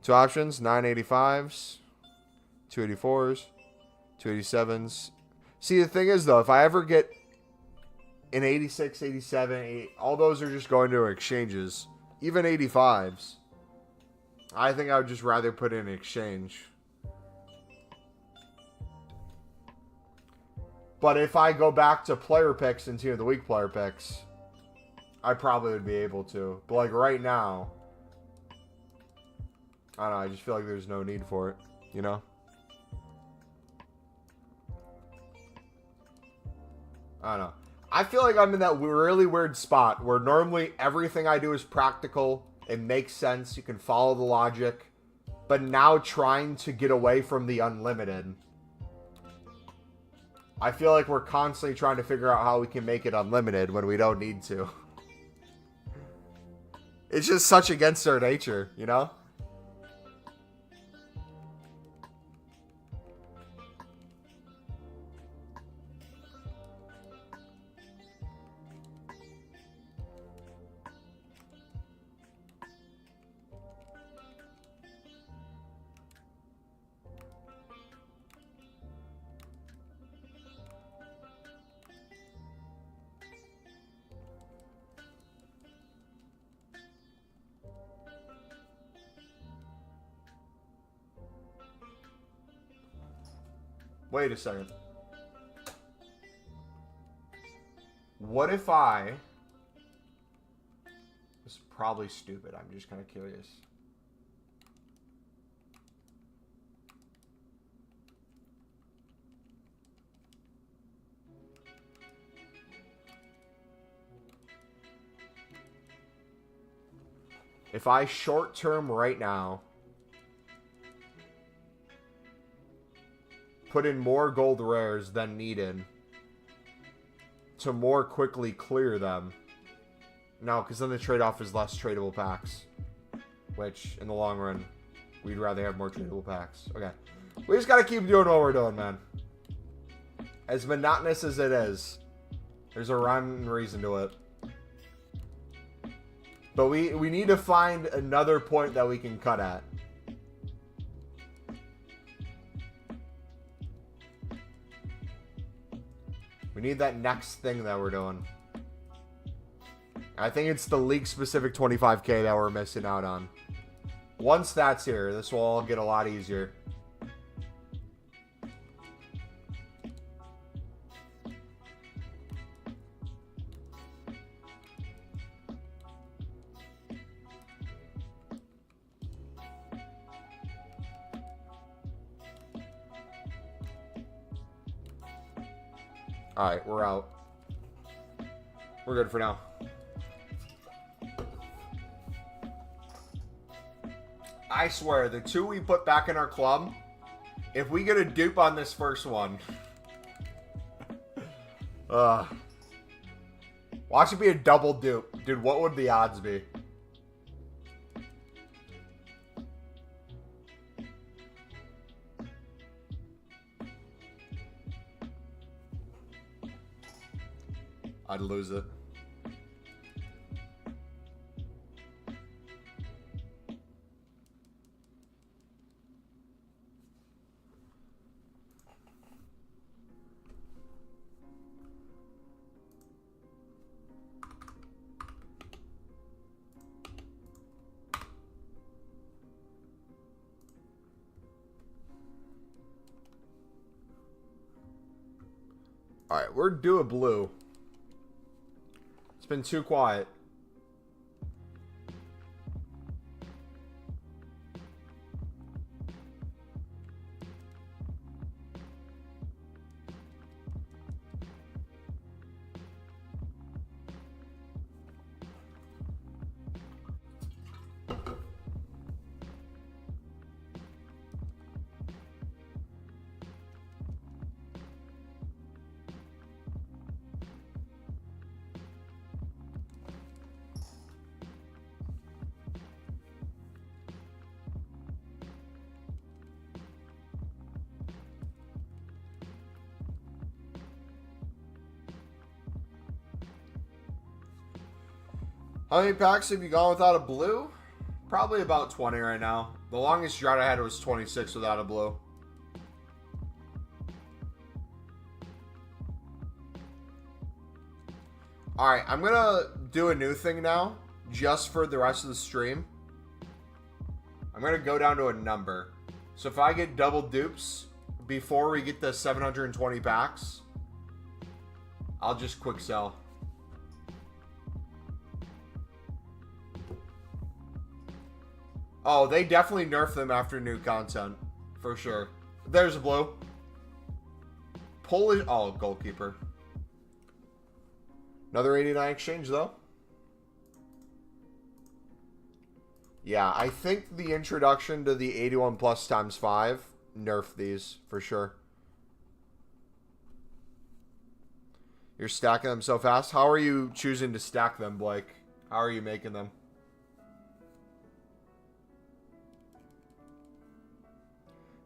Two options, 985s, 284s, 287s. See, the thing is, though, if I ever get an 86, 87, all those are just going to exchanges. Even 85s. I think I would just rather put in an exchange. But if I go back to player picks and Team of the Week player picks, I probably would be able to. But like right now, I don't know, I just feel like there's no need for it, you know? I don't know. I feel like I'm in that really weird spot where normally everything I do is practical. It makes sense. You can follow the logic. But now trying to get away from the unlimited, I feel like we're constantly trying to figure out how we can make it unlimited when we don't need to. It's just such against our nature, you know? Wait a second. What if I... This is probably stupid. I'm just kind of curious. If I short term right now put in more gold rares than needed to more quickly clear them. No, because then the trade-off is less tradable packs. Which, in the long run, we'd rather have more tradable packs. Okay. We just gotta keep doing what we're doing, man. As monotonous as it is, there's a rhyme and reason to it. But we need to find another point that we can cut at. We need that next thing that we're doing. I think it's the league-specific 25k that we're missing out on. Once that's here, this will all get a lot easier. Alright, we're out. We're good for now. I swear, the two we put back in our club, if we get a dupe on this first one... watch it be a double dupe. Dude, what would the odds be? I'd lose it. Alright, we're due a blue. It's been too quiet. How many packs have you gone without a blue? Probably about 20 right now. The longest drought I had was 26 without a blue. Alright, I'm gonna do a new thing now, just for the rest of the stream. I'm gonna go down to a number. So if I get double dupes before we get the 720 packs, I'll just quick sell. Oh, they definitely nerfed them after new content. For sure. There's a blue. Polish. Oh, goalkeeper. Another 89 exchange, though. Yeah, I think the introduction to the 81 plus times 5 nerfed these for sure. You're stacking them so fast. How are you choosing to stack them, Blake? How are you making them?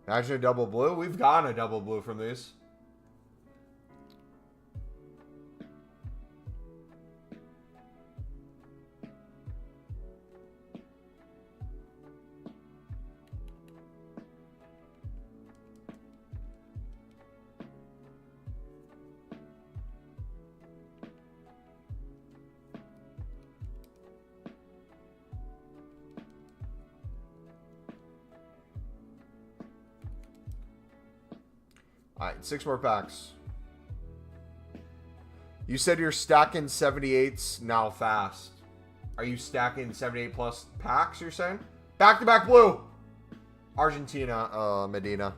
Imagine a double blue. We've gotten a double blue from these. Alright, 6 more packs. You said you're stacking 78s now fast. Are you stacking 78 plus packs, you're saying? Back-to-back blue! Argentina, Medina.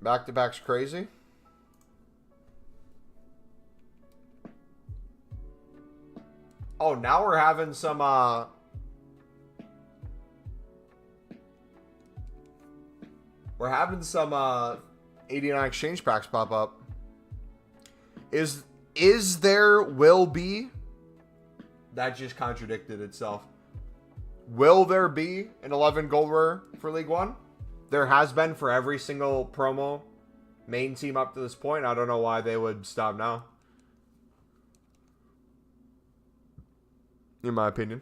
Back-to-back's crazy. Oh, now we're having some, we're having some, 89 exchange packs pop up. Is there will be? That just contradicted itself. Will there be an 11 gold rare for League One? There has been for every single promo main team up to this point. I don't know why they would stop now. In my opinion.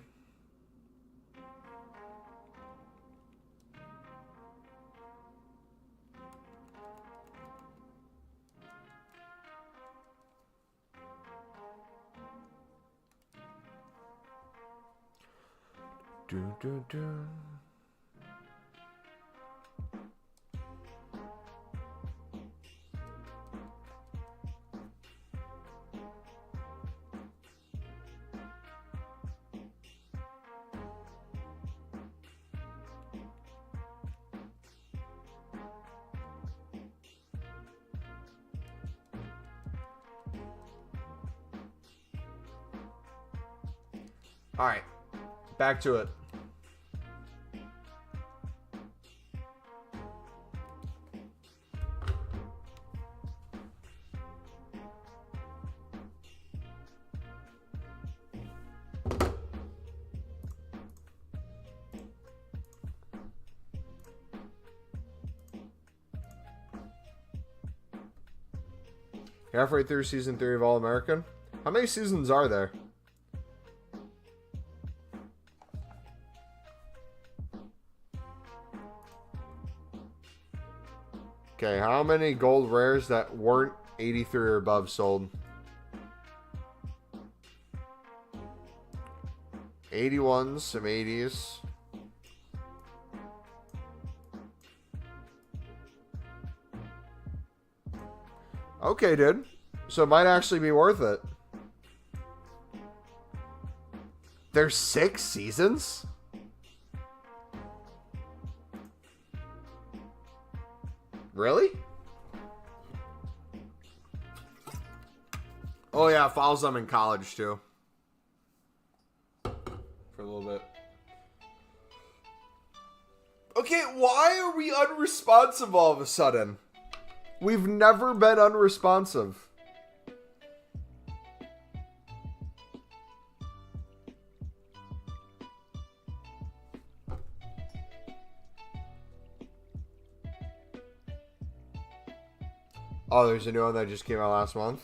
Dun, dun, dun. All right, back to it. Halfway through season 3 of All-American. How many seasons are there? Okay, how many gold rares that weren't 83 or above sold? 81s, some 80s. Okay, dude. So it might actually be worth it. There's 6 seasons? Really? Oh yeah, follows them in college too. For a little bit. Okay, why are we unresponsive all of a sudden? We've never been unresponsive. Oh, there's a new one that just came out last month.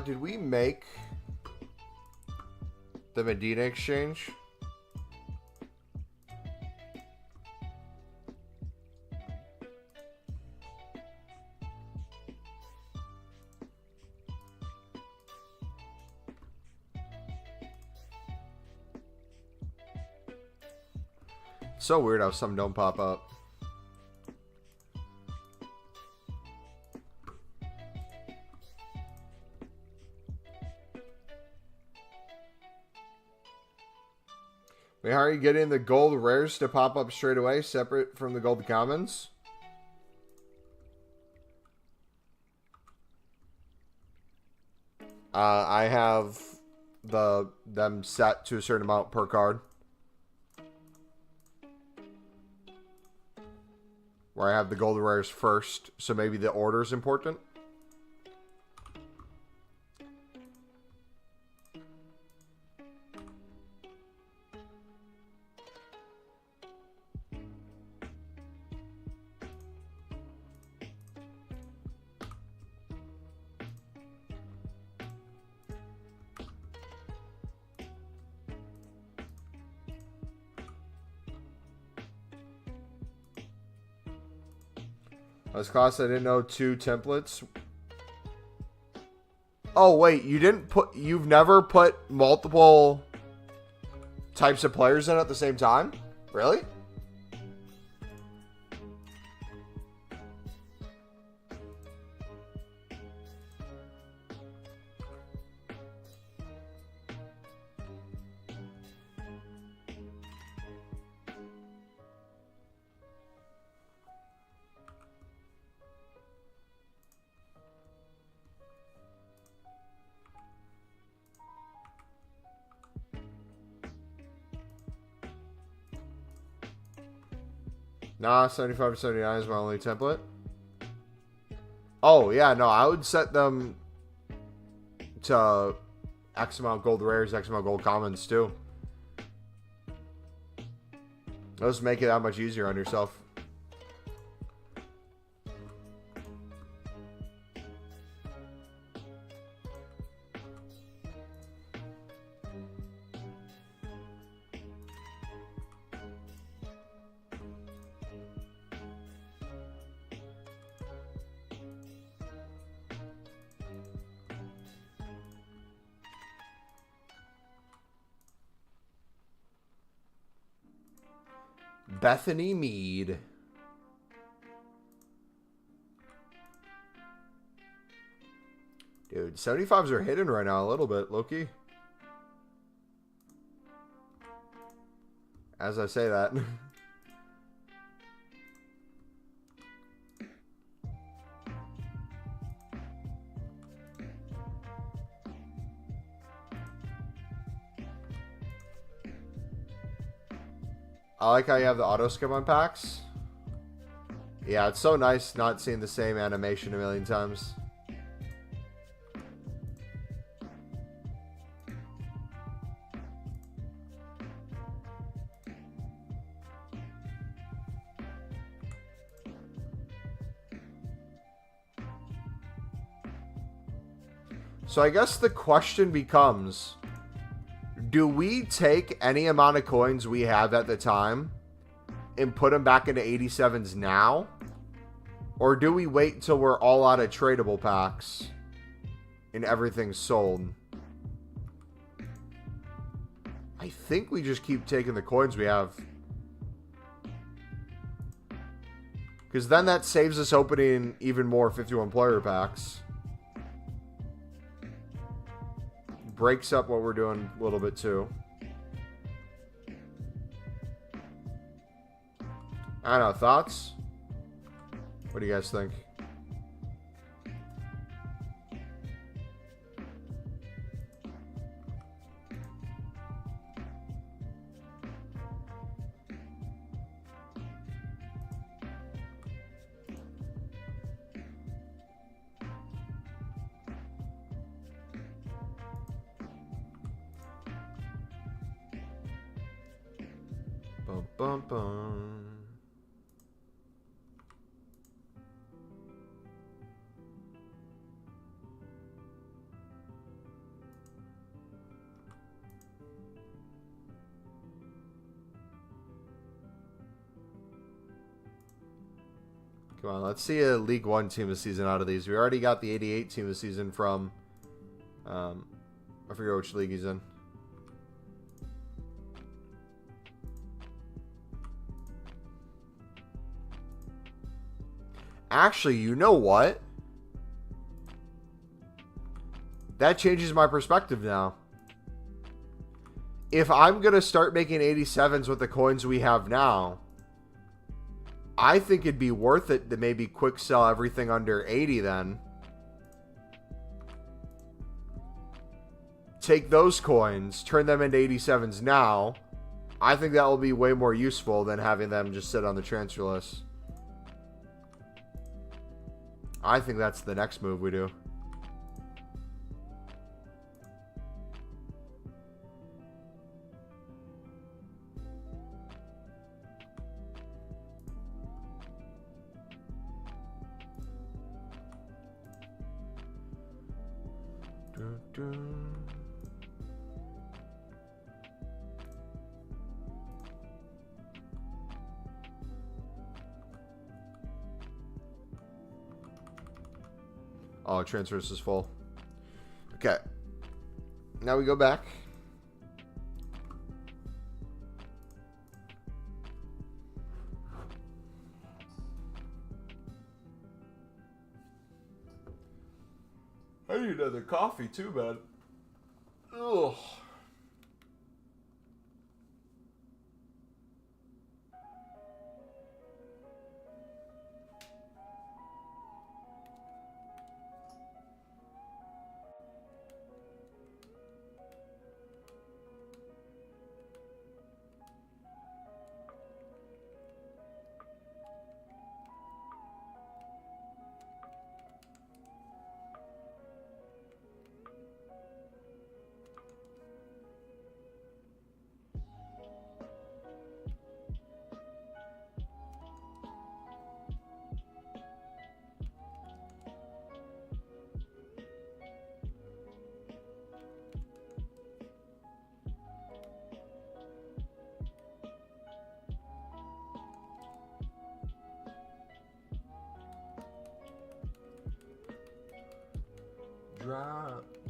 Did we make the Medina exchange? So weird how some don't pop up. Wait, how are you getting the gold rares to pop up straight away, separate from the gold commons? I have them set to a certain amount per card. Where I have the gold rares first, so maybe the order is important. This class, I didn't know 2 templates. Oh, wait, you've never put multiple types of players in at the same time? Really? Nah, 75 to 79 is my only template. Oh, yeah, no, I would set them to X amount gold rares, X amount gold commons, too. Those make it that much easier on yourself. Bethany Mead. Dude, 75s are hidden right now a little bit, Loki. As I say that. I like how you have the auto skip on packs. Yeah, it's so nice not seeing the same animation a million times. So I guess the question becomes, do we take any amount of coins we have at the time and put them back into 87s now? Or do we wait till we're all out of tradable packs and everything's sold? I think we just keep taking the coins we have. Because then that saves us opening even more 51 player packs. Breaks up what we're doing a little bit too. I don't know, thoughts? What do you guys think? Bum, bum, bum. Come on, let's see a League One team of the season out of these. We already got the 88 team of the season from, I forget which league he's in. Actually, you know what? That changes my perspective now. If I'm going to start making 87s with the coins we have now, I think it'd be worth it to maybe quick sell everything under 80 then. Take those coins, turn them into 87s now. I think that will be way more useful than having them just sit on the transfer list. I think that's the next move we do. Oh, transfer list is full. Okay. Now we go back. I need another coffee too, man. Ugh.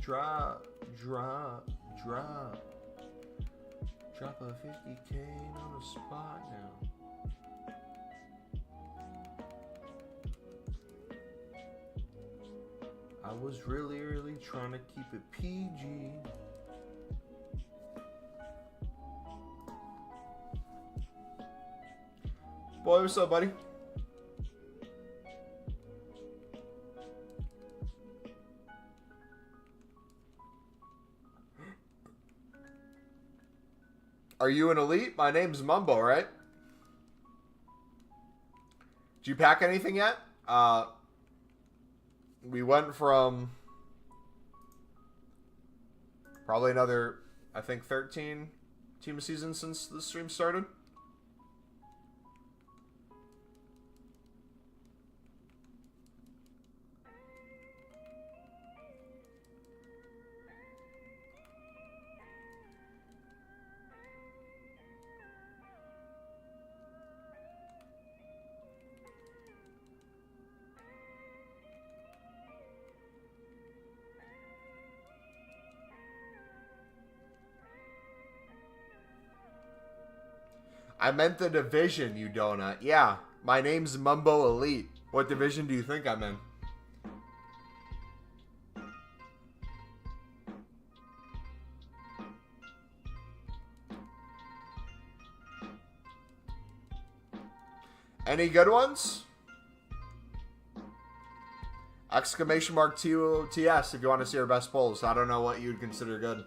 Drop a 50K on the spot now. I was really trying to keep it PG. Boy, what's up, buddy? Are you an elite? My name's Mumbo, right? Did you pack anything yet? We went from probably another, I think, 13 team of season since the stream started. I meant the division, you donut. Yeah, my name's MumboElite. What division do you think I'm in? Any good ones? Exclamation mark TS if you want to see our best polls. I don't know what you'd consider good.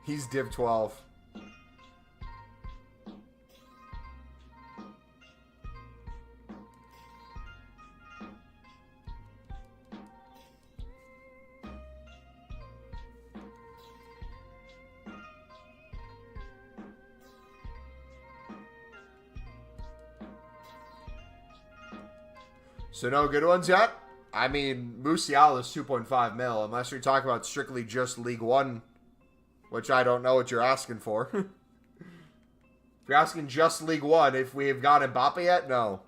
He's Div 12. So no good ones yet? I mean, Musiala is 2.5 mil, unless you're talking about strictly just League One which I don't know what you're asking for. If you're asking just League One, if we have got Mbappe yet, no.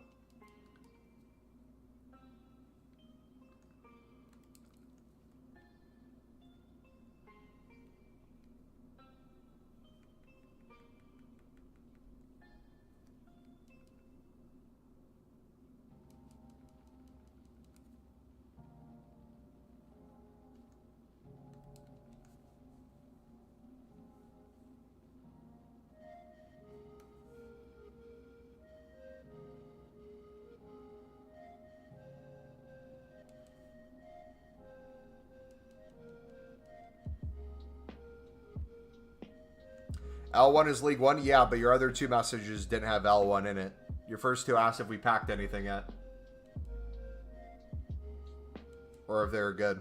L1 is League One? Yeah, but your other two messages didn't have L1 in it. Your first two asked if we packed anything yet. Or if they were good.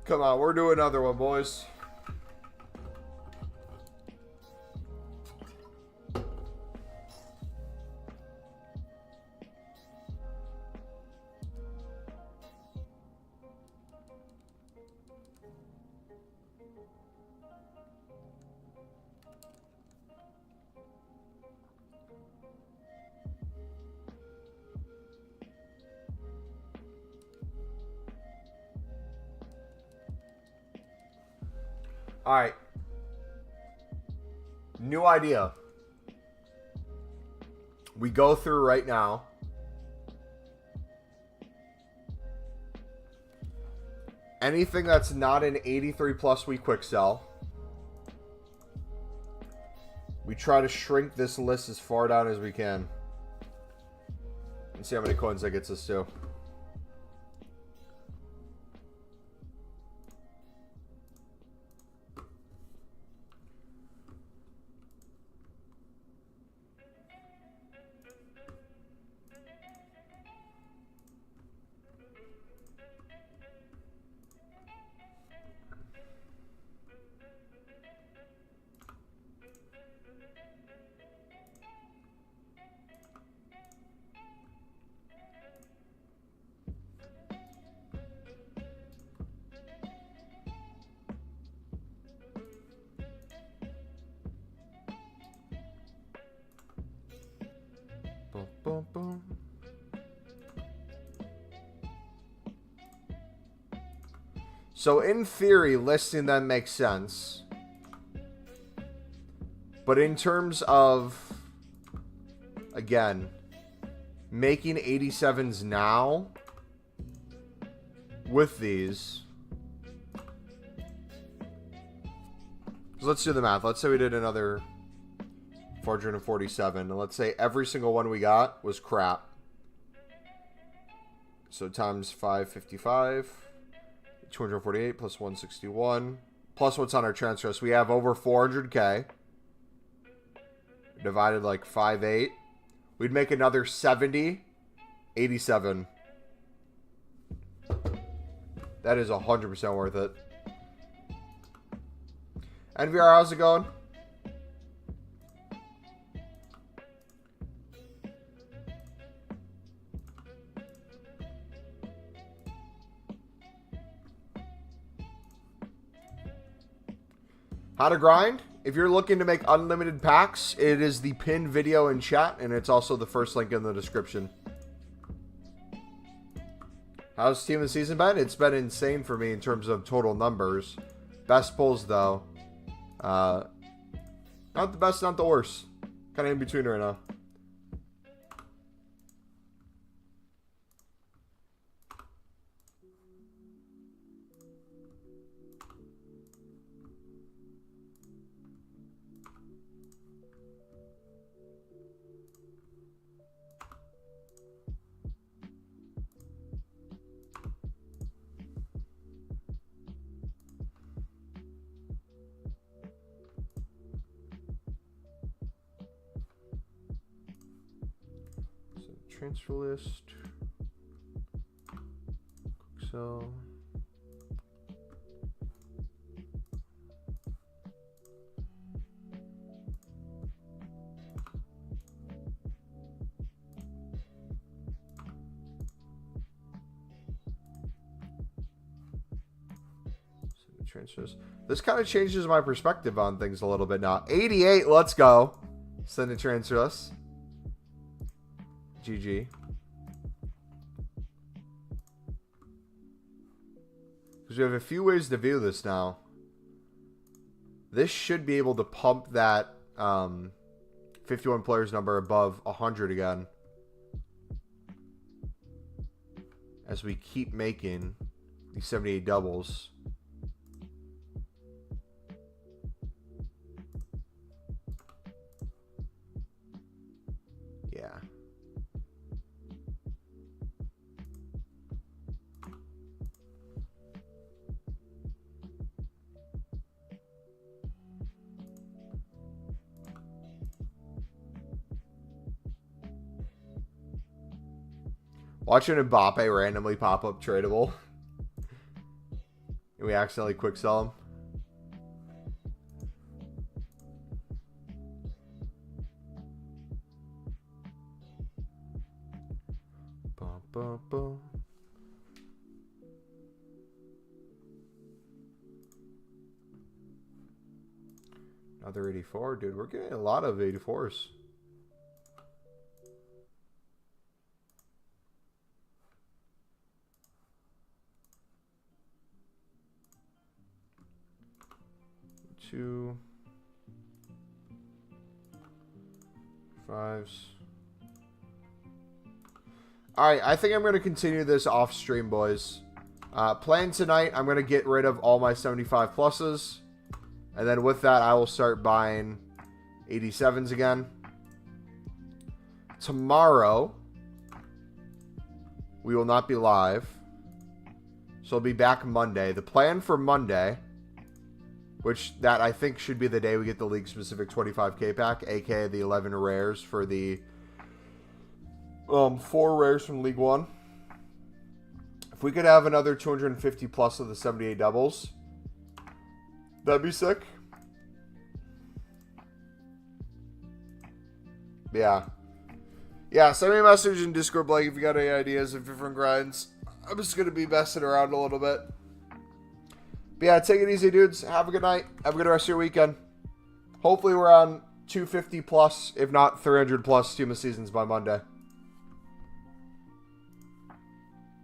Come on, we're doing another one, boys. All right. New idea. We go through right now. Anything that's not an 83 plus we quick sell. We try to shrink this list as far down as we can. And see how many coins that gets us to. Boom, boom, boom. So in theory, listing them makes sense. But in terms of, again, making 87s now with these. So let's do the math. Let's say we did another 447. And let's say every single one we got was crap. So times 555. 248 plus 161. Plus what's on our transfer list. We have over 400K. Divided like 5/8. We'd make another 70. 87. That is 100% worth it. NVR, how's it going? How to grind? If you're looking to make unlimited packs, it is the pinned video in chat, and it's also the first link in the description. How's Team of the Season been? It's been insane for me in terms of total numbers. Best pulls, though. Not the best, not the worst. Kind of in between right now. Transfer list. Quick sell. transfers. This kind of changes my perspective on things a little bit now. 88, let's go. Send a transfer us. GG. Because we have a few ways to view this now. This should be able to pump that 51 players number above 100 again. As we keep making these 78 doubles. Yeah. Watching Mbappe randomly pop up tradable. And we accidentally quick sell him. Bum, bum, bum. Another 84. Dude, we're getting a lot of 84s. Two fives. Alright, I think I'm going to continue this off stream, boys. Plan tonight, I'm going to get rid of all my 75 pluses. And then with that, I will start buying 87s again. Tomorrow, we will not be live. So I'll be back Monday. The plan for Monday, which that I think should be the day we get the league-specific 25k pack, aka the 11 rares for the 4 rares from League 1. If we could have another 250 plus of the 78 doubles, that'd be sick. Yeah. Yeah, send me a message in Discord, Blake, if you got any ideas of different grinds. I'm just going to be messing around a little bit. But yeah, take it easy, dudes. Have a good night. Have a good rest of your weekend. Hopefully we're on 250 plus, if not 300 plus Team of Seasons by Monday.